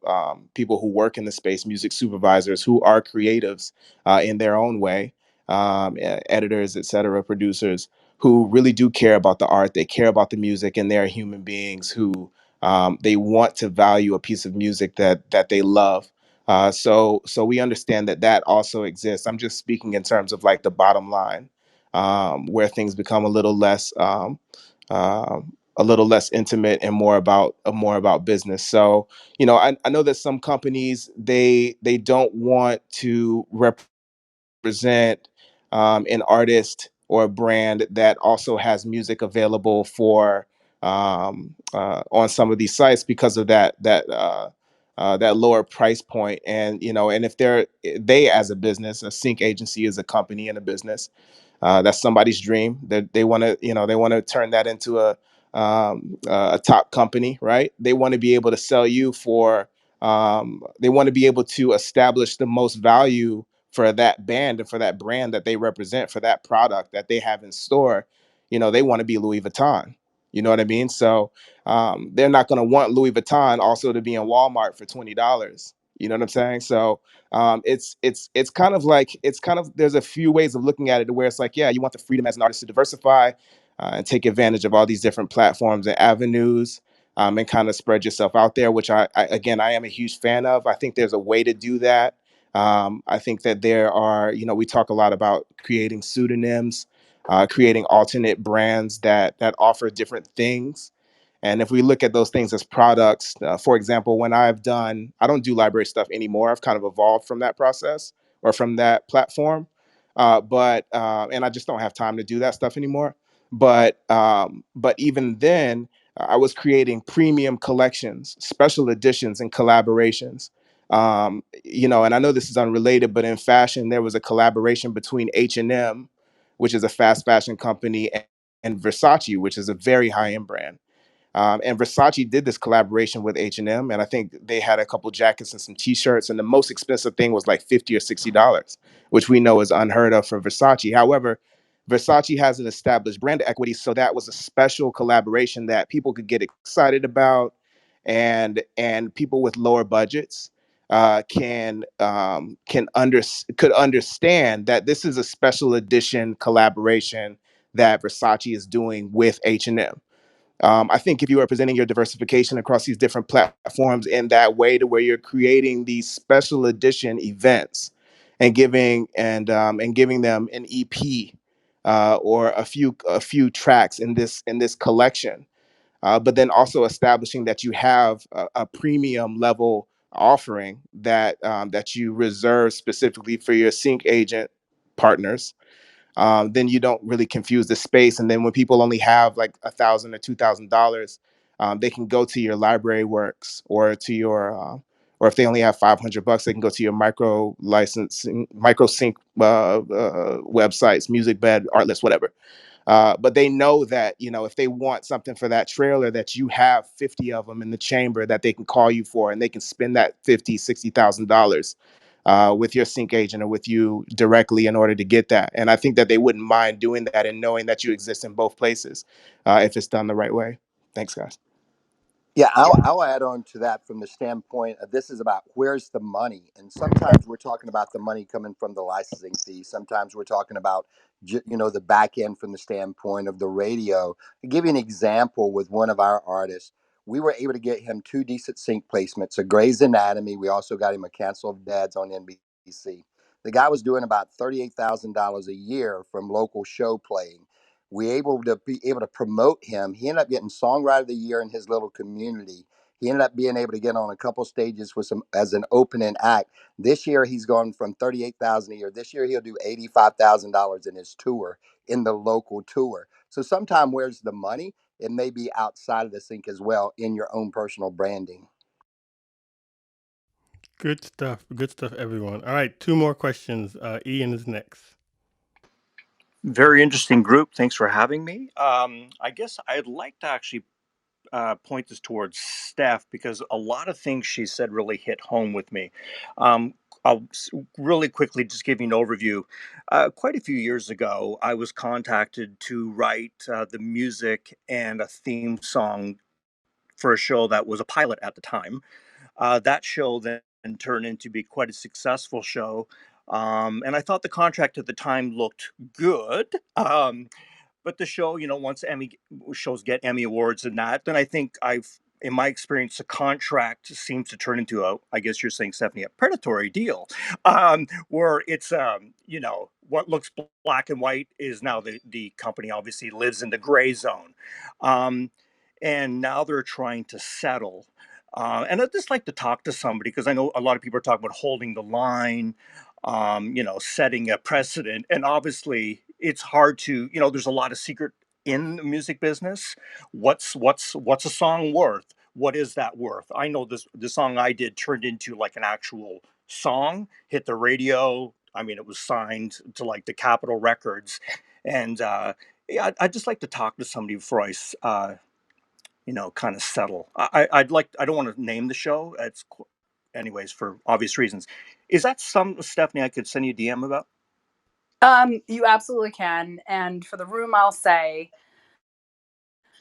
people who work in the space, music supervisors, who are creatives in their own way, editors, etc., producers, who really do care about the art. They care about the music, and they're human beings who they want to value a piece of music that they love. So we understand that that also exists. I'm just speaking in terms of like the bottom line, where things become a little less intimate and more about business. So I know that some companies, they don't want to represent an artist or a brand that also has music available for on some of these sites, because of that lower price point. And and if they as a business, a sync agency is a company and a business, that's somebody's dream. That they want to, they want to turn that into a top company, right? They want to be able to sell you for. They want to be able to establish the most value for that band and for that brand that they represent, for that product that they have in store. They want to be Louis Vuitton. You know what I mean? So they're not going to want Louis Vuitton also to be in Walmart for $20. You know what I'm saying? So it's kind of like, there's a few ways of looking at it, where it's like, yeah, you want the freedom as an artist to diversify and take advantage of all these different platforms and avenues, and kind of spread yourself out there, which again, I am a huge fan of. I think there's a way to do that. I think that there are, we talk a lot about creating pseudonyms, creating alternate brands that offer different things. And if we look at those things as products, for example, I don't do library stuff anymore. I've kind of evolved from that process, or from that platform. And I just don't have time to do that stuff anymore. But even then, I was creating premium collections, special editions, and collaborations. And I know this is unrelated, but in fashion, there was a collaboration between H&M, which is a fast fashion company, and Versace, which is a very high end brand. And Versace did this collaboration with H&M, and I think they had a couple jackets and some T-shirts, and the most expensive thing was like $50 or $60, which we know is unheard of for Versace. However, Versace has an established brand equity, so that was a special collaboration that people could get excited about, and people with lower budgets could understand that this is a special edition collaboration that Versace is doing with H&M. I think if you are presenting your diversification across these different platforms in that way, to where you're creating these special edition events and giving them an EP, or a few tracks in this collection, but then also establishing that you have a premium level offering that you reserve specifically for your sync agent partners, then you don't really confuse the space. And then when people only have like $1,000 or $2,000, they can go to your library works, or if they only have $500, they can go to your microsync websites, music bed, artlist, whatever. But they know that, if they want something for that trailer, that you have 50 of them in the chamber that they can call you for, and they can spend that $50,000, $60,000 with your sync agent or with you directly in order to get that. And I think that they wouldn't mind doing that, and knowing that you exist in both places, if it's done the right way. Thanks, guys. Yeah, I'll add on to that from the standpoint of, this is about where's the money. And sometimes we're talking about the money coming from the licensing fee. Sometimes we're talking about, the back end from the standpoint of the radio. To give you an example, with one of our artists, we were able to get him two decent sync placements, a Grey's Anatomy. We also got him a Cancel of Dads on NBC. The guy was doing about $38,000 a year from local show playing. We able to be able to promote him. He ended up getting Songwriter of the Year in his little community. He ended up being able to get on a couple stages with some as an opening act. This year he's gone from 38,000 a year. This year he'll do $85,000 in his tour, in the local tour. So sometime where's the money? It may be outside of the sync as well, in your own personal branding. Good stuff. Good stuff, everyone. All right, two more questions. Ian is next. Very interesting group. Thanks for having me. I guess I'd like to actually point this towards Steph because a lot of things she said really hit home with me. Um, really quickly just give you an overview. Quite a few years ago, I was contacted to write the music and a theme song for a show that was a pilot at the time. That show then turned into be quite a successful show. And I thought the contract at the time looked good. But the show, once Emmy shows get Emmy awards and that, then I think in my experience, the contract seems to turn into I guess you're saying, Stephanie, a predatory deal, where it's, what looks black and white is now the company obviously lives in the gray zone. Um, and now they're trying to settle. And I'd just like to talk to somebody because I know a lot of people are talking about holding the line, setting a precedent. And obviously, it's hard to, there's a lot of secret in the music business. What's a song worth? What is that worth? I know the song I did turned into like an actual song, hit the radio. I mean, it was signed to like the Capitol Records, and yeah, I'd just like to talk to somebody before kind of settle. I don't want to name the show. Anyways, for obvious reasons. Is that some Stephanie I could send you a DM about? You absolutely can. And for the room, I'll say,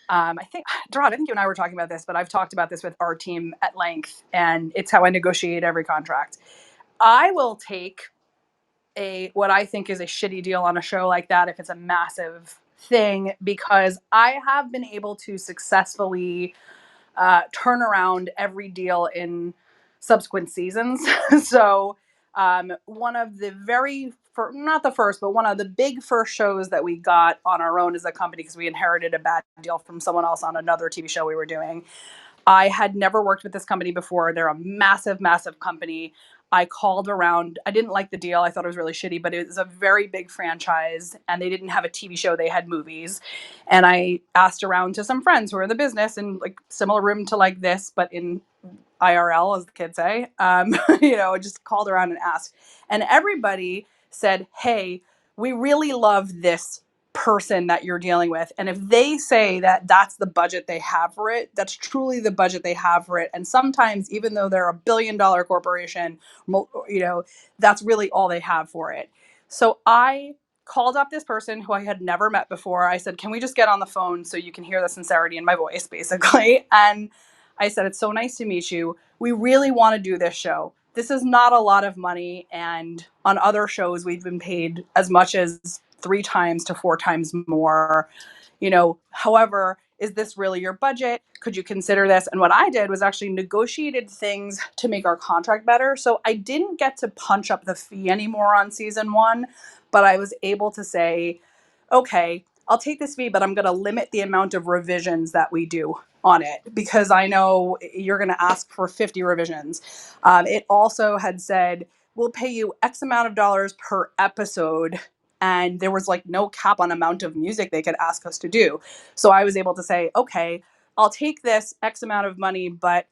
I think, Gerard, I think you and I were talking about this, but I've talked about this with our team at length, and it's how I negotiate every contract. I will take what I think is a shitty deal on a show like that if it's a massive thing, because I have been able to successfully turn around every deal in subsequent seasons. So one of the not the first, but one of the big first shows that we got on our own as a company, because we inherited a bad deal from someone else on another TV show we were doing. I had never worked with this company before. They're a massive, massive company. I called around. I didn't like the deal. I thought it was really shitty, but it was a very big franchise and they didn't have a TV show. They had movies. And I asked around to some friends who are in the business in like similar room to like this, but in IRL, as the kids say, just called around and asked. And everybody said, hey, we really love this person that you're dealing with. And if they say that that's the budget they have for it, that's truly the budget they have for it. And sometimes, even though they're $1 billion corporation, that's really all they have for it. So I called up this person who I had never met before. I said, can we just get on the phone so you can hear the sincerity in my voice, basically? And I said, it's so nice to meet you. We really want to do this show. This is not a lot of money. And on other shows, we've been paid as much as 3 times to 4 times more. However, is this really your budget? Could you consider this? And what I did was actually negotiated things to make our contract better. So I didn't get to punch up the fee anymore on season 1, but I was able to say, okay, I'll take this fee, but I'm going to limit the amount of revisions that we do on it because I know you're going to ask for 50 revisions. It also had said, we'll pay you X amount of dollars per episode. And there was like no cap on amount of music they could ask us to do. So I was able to say, okay, I'll take this X amount of money, but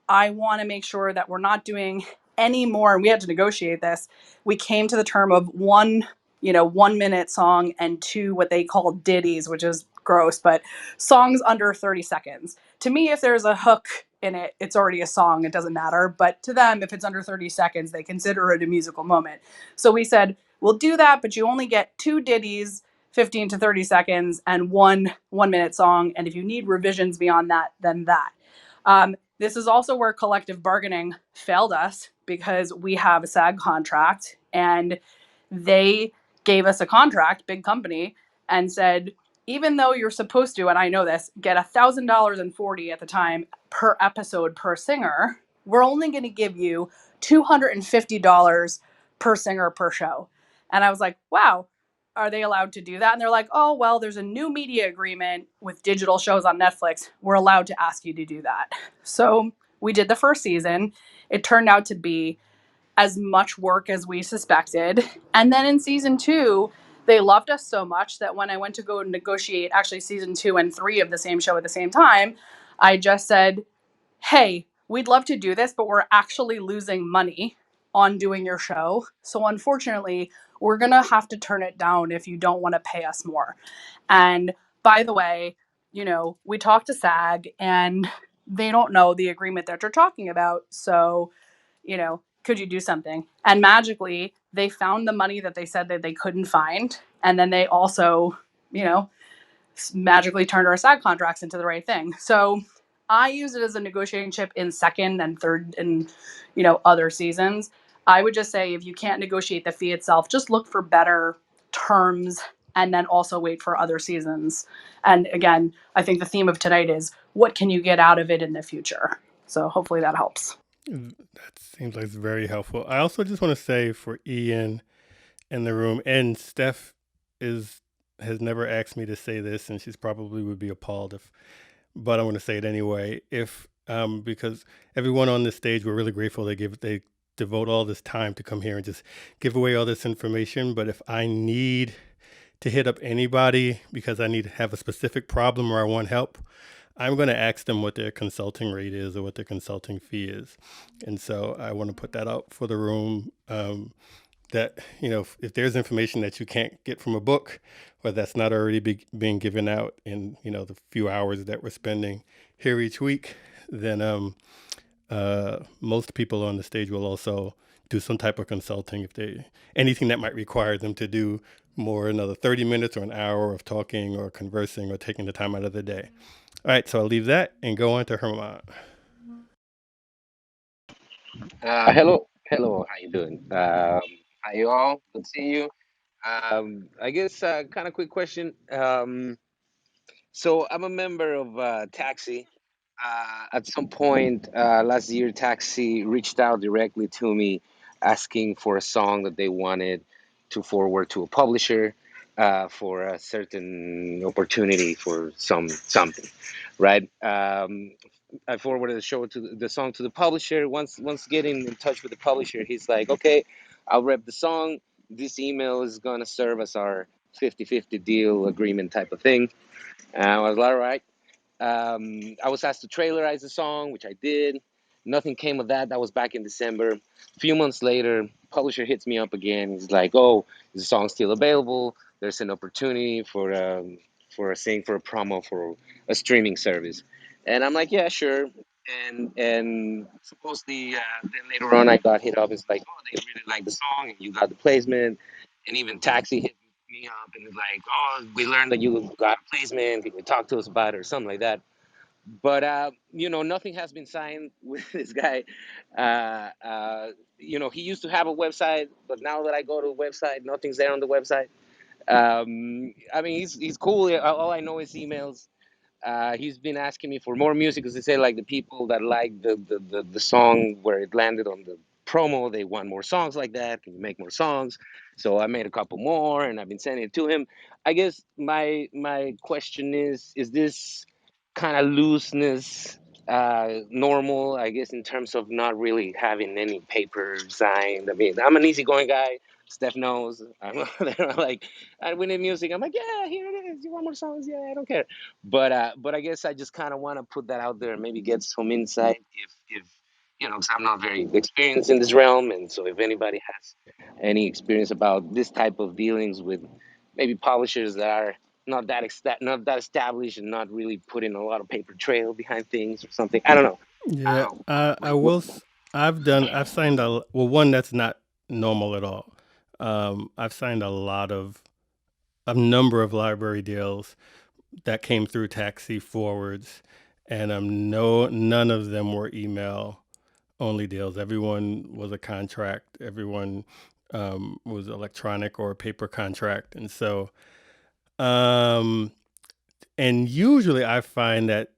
I want to make sure that we're not doing any more. And we had to negotiate this. We came to the term of 1-minute song and 2 what they call ditties, which is gross, but songs under 30 seconds. To me, if there's a hook in it, it's already a song. It doesn't matter. But to them, if it's under 30 seconds, they consider it a musical moment. So we said, we'll do that, but you only get 2 ditties, 15 to 30 seconds, and 1-minute song. And if you need revisions beyond that, then that. This is also where collective bargaining failed us because we have a SAG contract and they gave us a contract, big company, and said, even though you're supposed to, and I know this, get $1,000.40 at the time per episode per singer, we're only going to give you $250 per singer per show. And I was like, wow, are they allowed to do that? And they're like, oh, well, there's a new media agreement with digital shows on Netflix. We're allowed to ask you to do that. So we did the first season. It turned out to be as much work as we suspected. And then in season 2, they loved us so much that when I went to go negotiate actually season 2 and 3 of the same show at the same time, I just said, hey, we'd love to do this, but we're actually losing money on doing your show. So unfortunately, we're going to have to turn it down if you don't want to pay us more. And by the way, we talked to SAG and they don't know the agreement that you're talking about. So, could you do something? And magically, they found the money that they said that they couldn't find. And then they also, magically turned our SAG contracts into the right thing. So I use it as a negotiating chip in second and third and other seasons. I would just say if you can't negotiate the fee itself, just look for better terms and then also wait for other seasons. And again, I think the theme of tonight is what can you get out of it in the future? So hopefully that helps. That seems like it's very helpful. I also just want to say for Ian in the room, and Steph has never asked me to say this, and she's probably would be appalled if, but I'm going to say it anyway. If because everyone on this stage, we're really grateful they devote all this time to come here and just give away all this information. But if I need to hit up anybody because I need to have a specific problem or I want help, I'm going to ask them what their consulting rate is or what their consulting fee is. And so I want to put that out for the room. That if there's information that you can't get from a book or that's not already being given out in the few hours that we're spending here each week, then most people on the stage will also do some type of consulting if anything that might require them to do more another 30 minutes or an hour of talking or conversing or taking the time out of the day. All right, so I'll leave that and go on to Herman. Hello, how you doing? Hi you all, good to see you. I guess kind of quick question. So I'm a member of Taxi. At some point last year, Taxi reached out directly to me, asking for a song that they wanted to forward to a publisher for a certain opportunity for something, right? I forwarded the song to the publisher. Once getting in touch with the publisher, he's like, okay, I'll rep the song. This email is gonna serve as our 50-50 deal agreement type of thing. And I was like, all right. I was asked to trailerize the song, which I did. Nothing came of that. That was back in December. A few months later, publisher hits me up again. He's like, "Oh, is the song still available? There's an opportunity for a promo for a streaming service." And I'm like, "Yeah, sure." And supposedly, then later on, I got hit up. It's like, "Oh, they really like the song, and you got the placement." And even Taxi hit me up and it's like, "Oh, we learned that you got a placement. Can you talk to us about it or something like that?" But nothing has been signed with this guy. He used to have a website, but now that I go to the website, nothing's there on the website. I mean, he's cool. All I know is emails. He's been asking me for more music because they say like the people that like the song where it landed on the promo, they want more songs like that. Can you make more songs? So I made a couple more and I've been sending it to him. I guess my question is this kind of looseness normal, I guess, in terms of not really having any paper signed? I mean, I'm an easygoing guy. Steph knows. They're like, we need music. I'm like, yeah, here it is. You want more songs? Yeah, I don't care. But I guess I just kind of want to put that out there and maybe get some insight if because I'm not very experienced in this realm, and so if anybody has any experience about this type of dealings with maybe publishers that are not that established and not really putting a lot of paper trail behind things or something. I don't know. I Yeah, don't know. I Like, what, will. I've signed one that's not normal at all. I've signed a number of library deals that came through taxi forwards, and none of them were email only deals. Everyone was a contract. Everyone was electronic or a paper contract, and so um, and usually I find that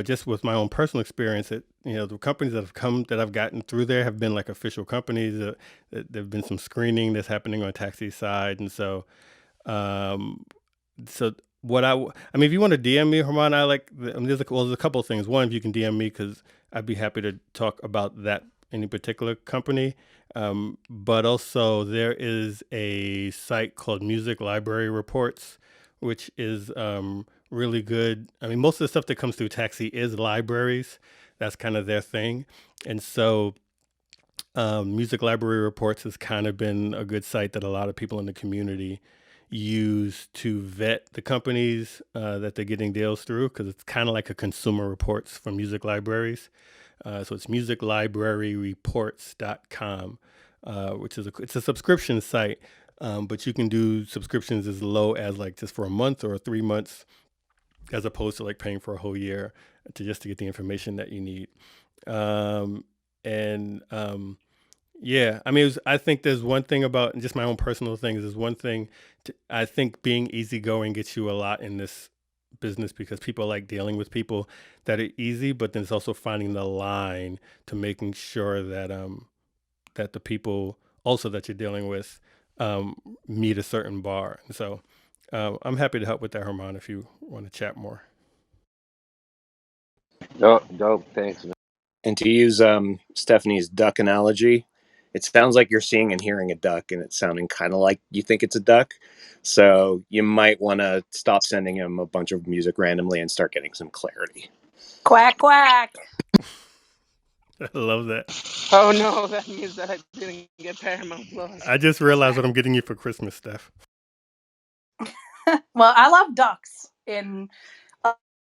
just with my own personal experience, the companies that have come that I've gotten through there have been like official companies. There've been some screening that's happening on taxi side, and um, so what I mean, if you want to DM me, Herman, there's a couple of things. One, if you can DM me, because I'd be happy to talk about that any particular company. But also there is a site called Music Library Reports, which is really good. I mean, most of the stuff that comes through Taxi is libraries. That's kind of their thing. And so Music Library Reports has kind of been a good site that a lot of people in the community use to vet the companies that they're getting deals through, because it's kind of like a Consumer Reports for music libraries. So it's musiclibraryreports.com, which is it's a subscription site, but you can do subscriptions as low as like just for a month or 3 months, as opposed to like paying for a whole year to get the information that you need. And yeah, I mean, I think there's one thing about just my own personal things. There's one thing I think being easygoing gets you a lot in this business, because people like dealing with people that are easy, but then it's also finding the line to making sure that that the people also that you're dealing with meet a certain bar. And so I'm happy to help with that, Herman, if you want to chat more. Dope. Thanks, man. And to use Stephanie's duck analogy, it sounds like you're seeing and hearing a duck, and it's sounding kind of like you think it's a duck. So you might want to stop sending him a bunch of music randomly and start getting some clarity. Quack, quack. I love that. Oh no, that means that I didn't get Paramount Plus. I just realized what I'm getting you for Christmas, Steph. Well, I love ducks in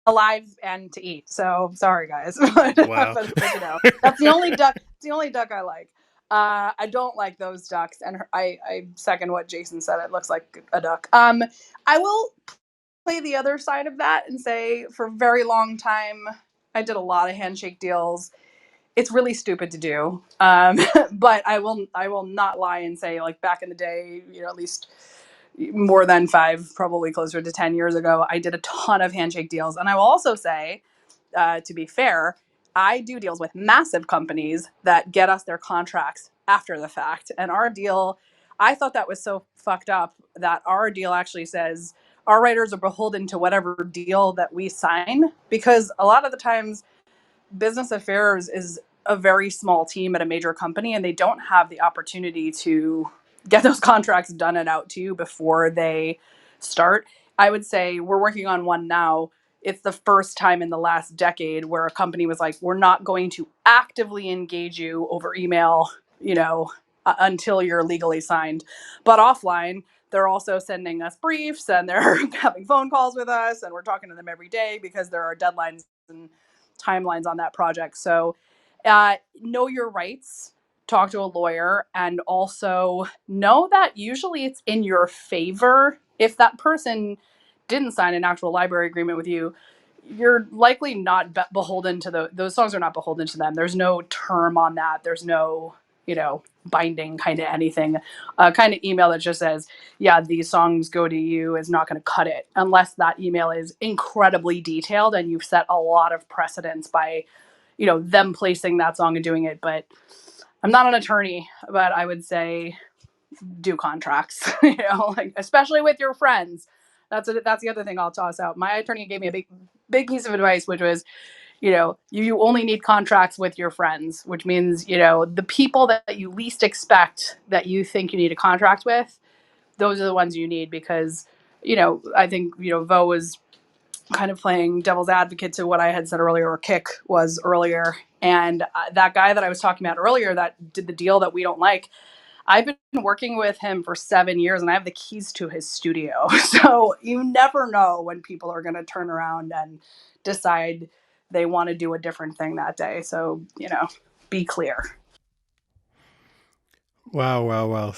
alive and to eat. So sorry, guys. Wow. But, that's the only duck. It's the only duck I like. I don't like those ducks, and I second what Jason said. It looks like a duck. I will play the other side of that and say, for a very long time, I did a lot of handshake deals. It's really stupid to do, but I will not lie and say, like, back in the day, at least more than 5, probably closer to 10 years ago, I did a ton of handshake deals. And I will also say, to be fair, I do deals with massive companies that get us their contracts after the fact. And our deal, I thought that was so fucked up that our deal actually says our writers are beholden to whatever deal that we sign, because a lot of the times business affairs is a very small team at a major company, and they don't have the opportunity to get those contracts done and out to you before they start. I would say we're working on one now. It's the first time in the last decade where a company was like, we're not going to actively engage you over email, until you're legally signed. But offline, they're also sending us briefs, and they're having phone calls with us, and we're talking to them every day because there are deadlines and timelines on that project. So know your rights, talk to a lawyer, and also know that usually it's in your favor. If that person didn't sign an actual library agreement with you, you're likely not beholden to those songs are not beholden to them. There's no term on that. There's no, binding kind of anything. Kind of email that just says, yeah, these songs go to you is not going to cut it, unless that email is incredibly detailed and you've set a lot of precedence by, them placing that song and doing it. But I'm not an attorney, but I would say do contracts, like, especially with your friends. That's the other thing I'll toss out. My attorney gave me a big piece of advice, which was, you only need contracts with your friends, which means, the people that you least expect that you think you need a contract with, those are the ones you need, because, I think, Vo was kind of playing devil's advocate to what I had said earlier, or Kick was earlier. And that guy that I was talking about earlier that did the deal that we don't like, I've been working with him for 7 years, and I have the keys to his studio. So you never know when people are going to turn around and decide they want to do a different thing that day. So, be clear. Wow.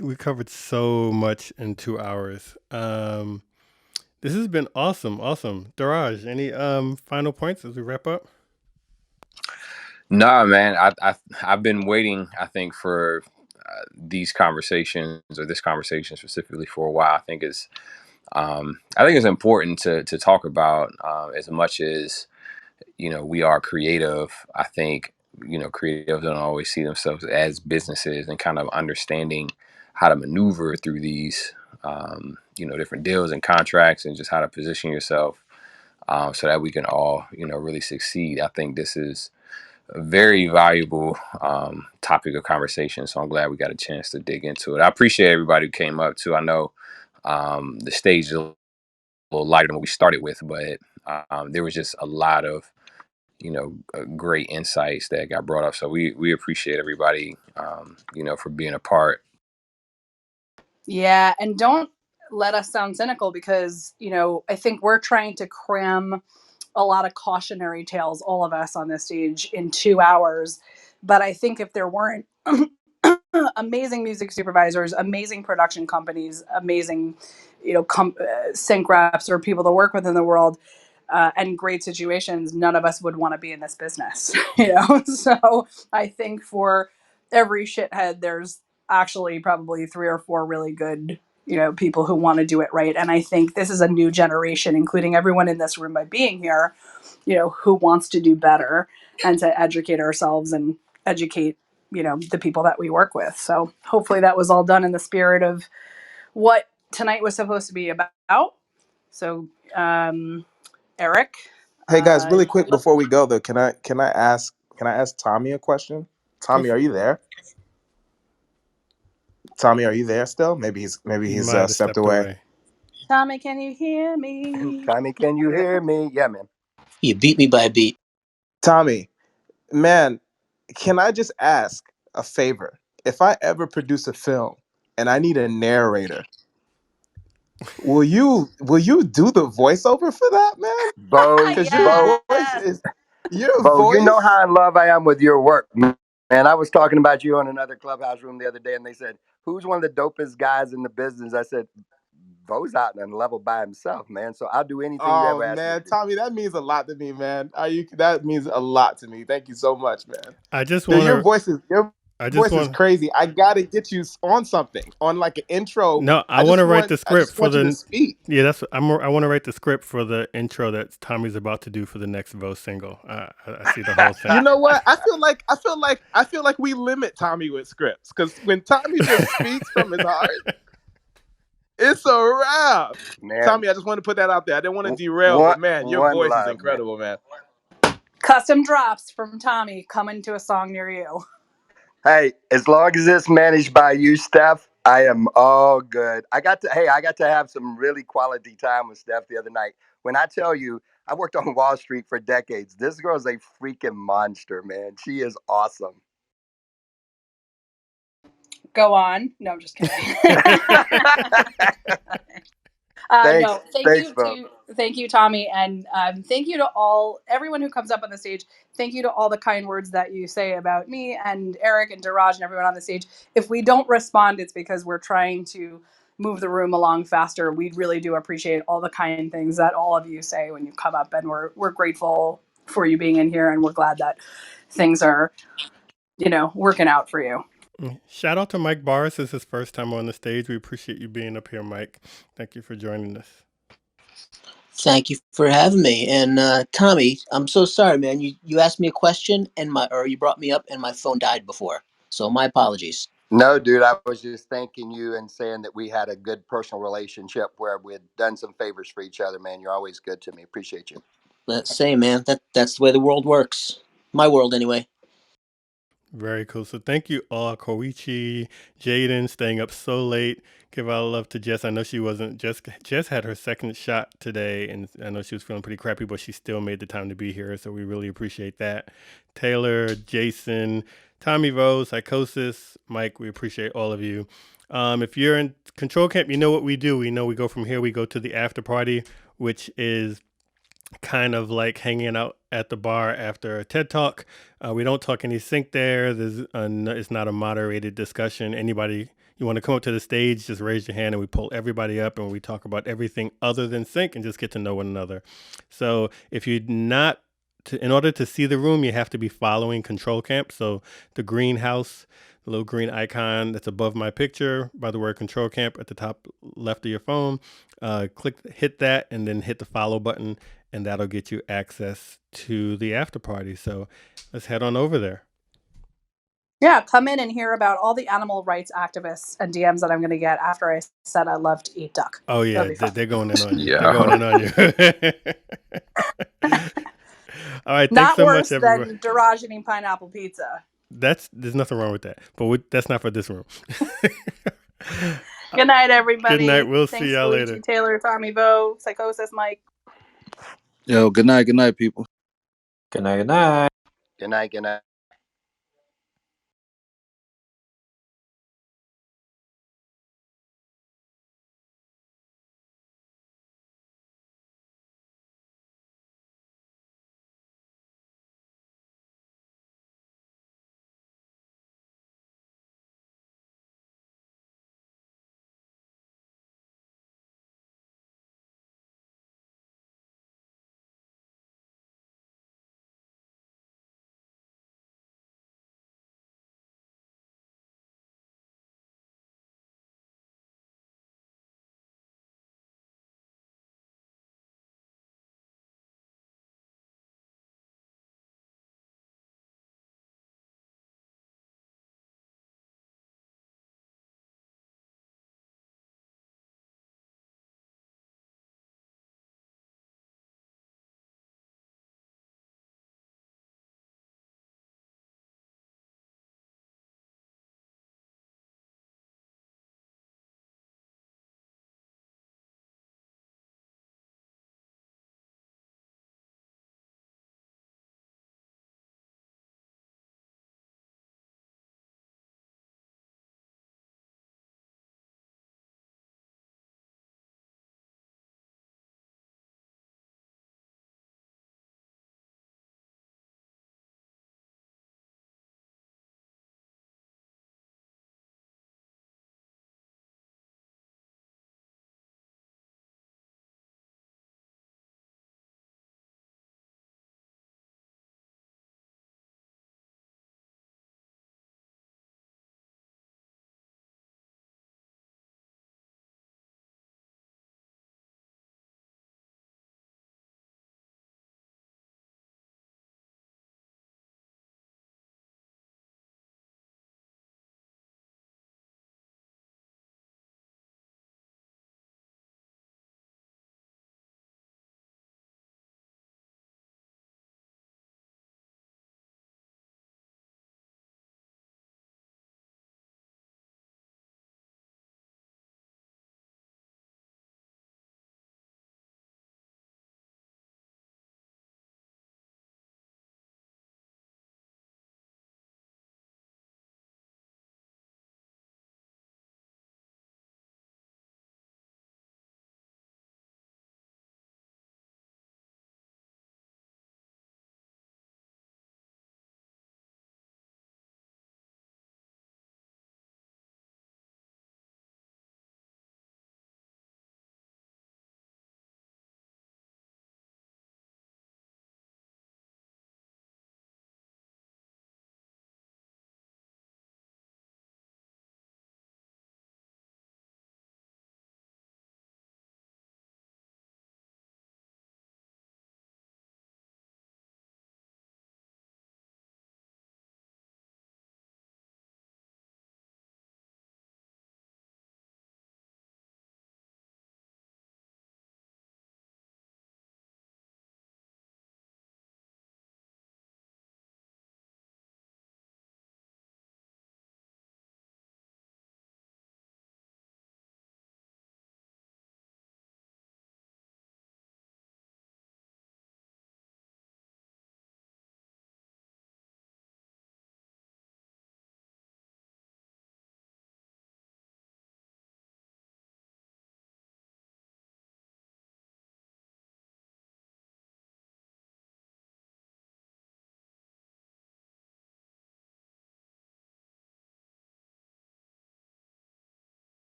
We covered so much in 2 hours. This has been awesome. Daraj, any final points as we wrap up? Nah, man. I've been waiting, I think, for these conversations, or this conversation specifically, for a while. I think it's important to talk about, as much as we are creative. I think, creatives don't always see themselves as businesses, and kind of understanding how to maneuver through these, different deals and contracts, and just how to position yourself, so that we can all, really succeed. I think this is a very valuable topic of conversation. So I'm glad we got a chance to dig into it. I appreciate everybody who came up too. I know the stage is a little lighter than what we started with, but there was just a lot of great insights that got brought up. So we appreciate everybody, for being a part. Yeah, and don't let us sound cynical, because I think we're trying to cram a lot of cautionary tales, all of us on this stage, in 2 hours. But I think if there weren't amazing music supervisors, amazing production companies, amazing, sync reps or people to work with in the world, and great situations, none of us would want to be in this business. So I think for every shithead, there's actually probably 3 or 4 really good, people who want to do it right. And I think this is a new generation, including everyone in this room by being here, who wants to do better and to educate ourselves and educate, the people that we work with. So hopefully that was all done in the spirit of what tonight was supposed to be about. So, Eric, Hey guys, really you quick before we go though, can I ask Tommy a question? Go Tommy, are for you there? Tommy, are you there still? Maybe He he's might have stepped stepped away. away. Tommy, can you hear me? Tommy, can you hear me? Yeah, man. You beat me by a beat. Tommy, man, can I just ask a favor? If I ever produce a film and I need a narrator, will you do the voiceover for that, man? Bo, Because your Bo, voice Yes. is your Bo, you know voice. how in love I am with your work, man. I was talking about you on another clubhouse room the other day, and they said, "Who's one of the dopest guys in the business?" I said, "Bo's out on a level by himself, man. So I'll do anything you Oh ever ask me to man, do." Tommy, that means a lot to me, man. That means a lot to me. Thank you so much, man. I just Dude, want your to. voice is your I just voice is want. crazy. I gotta get you on something, on like an intro. No, I I want just to write want the I script just for want you to the. speak. Yeah, I want to write the script for the intro that Tommy's about to do for the next Vogue single. I see the whole You thing. know what? I feel like we limit Tommy with scripts because when Tommy just speaks from his heart, it's a wrap. Man, Tommy, I just want to put that out there. I didn't want to derail, one but man, your one voice is love, man. incredible, man. Custom drops from Tommy coming to a song near you. Hey, as long as it's managed by you, Steph, I am all good. I got to have some really quality time with Steph the other night. When I tell you, I worked on Wall Street for decades. This girl is a freaking monster, man. She is awesome. Go on. No, I'm just kidding. Thanks, No, thank thanks, you Bo. thank you, Tommy, and thank you to everyone who comes up on the stage. Thank you to all the kind words that you say about me and Eric and Daraj and everyone on the stage. If we don't respond, it's because we're trying to move the room along faster. We really do appreciate all the kind things that all of you say when you come up, and we're grateful for you being in here, and we're glad that things are, working out for you. Shout out to Mike Barris. This is his first time on the stage. We appreciate you being up here, Mike. Thank you for joining us. Thank you for having me. And Tommy, I'm so sorry, man. You asked me a question or you brought me up and my phone died before. So my apologies. No, dude, I was just thanking you and saying that we had a good personal relationship where we had done some favors for each other, man. You're always good to me. Appreciate you. Let's say, man, that's the way the world works. My world, anyway. Very cool. So thank you all, Koichi, Jaden, staying up so late. Give our love to Jess. I know she wasn't Jess had her second shot today, and I know she was feeling pretty crappy, but she still made the time to be here. So we really appreciate that. Taylor, Jason, Tommy Rose, Psychosis, Mike, we appreciate all of you. If you're in Control Camp, you know what we do. We know we go from here, we go to the after party, which is kind of like hanging out at the bar after a TED Talk. We don't talk any sync there. It's not a moderated discussion. Anybody you want to come up to the stage, just raise your hand and we pull everybody up and we talk about everything other than sync and just get to know one another. So if you're not, in order to see the room, you have to be following Control Camp. So the greenhouse, the little green icon that's above my picture by the word Control Camp at the top left of your phone, hit that and then hit the follow button and that'll get you access to the after party. So let's head on over there. Yeah, come in and hear about all the animal rights activists and DMs that I'm going to get after I said I love to eat duck. Oh yeah, That'll be fun. they're going in on you. Yeah. They're going in on you. All right, thanks Not so worse much, everyone. than Daraj eating pineapple pizza. There's nothing wrong with that, but that's not for this room. Good night, everybody. Good night. We'll Thanks, see y'all Luigi, later. Taylor, Tommy, Vo, Psychosis, Mike. Yo, good night, people. Good night. Good night. Good night. Good night.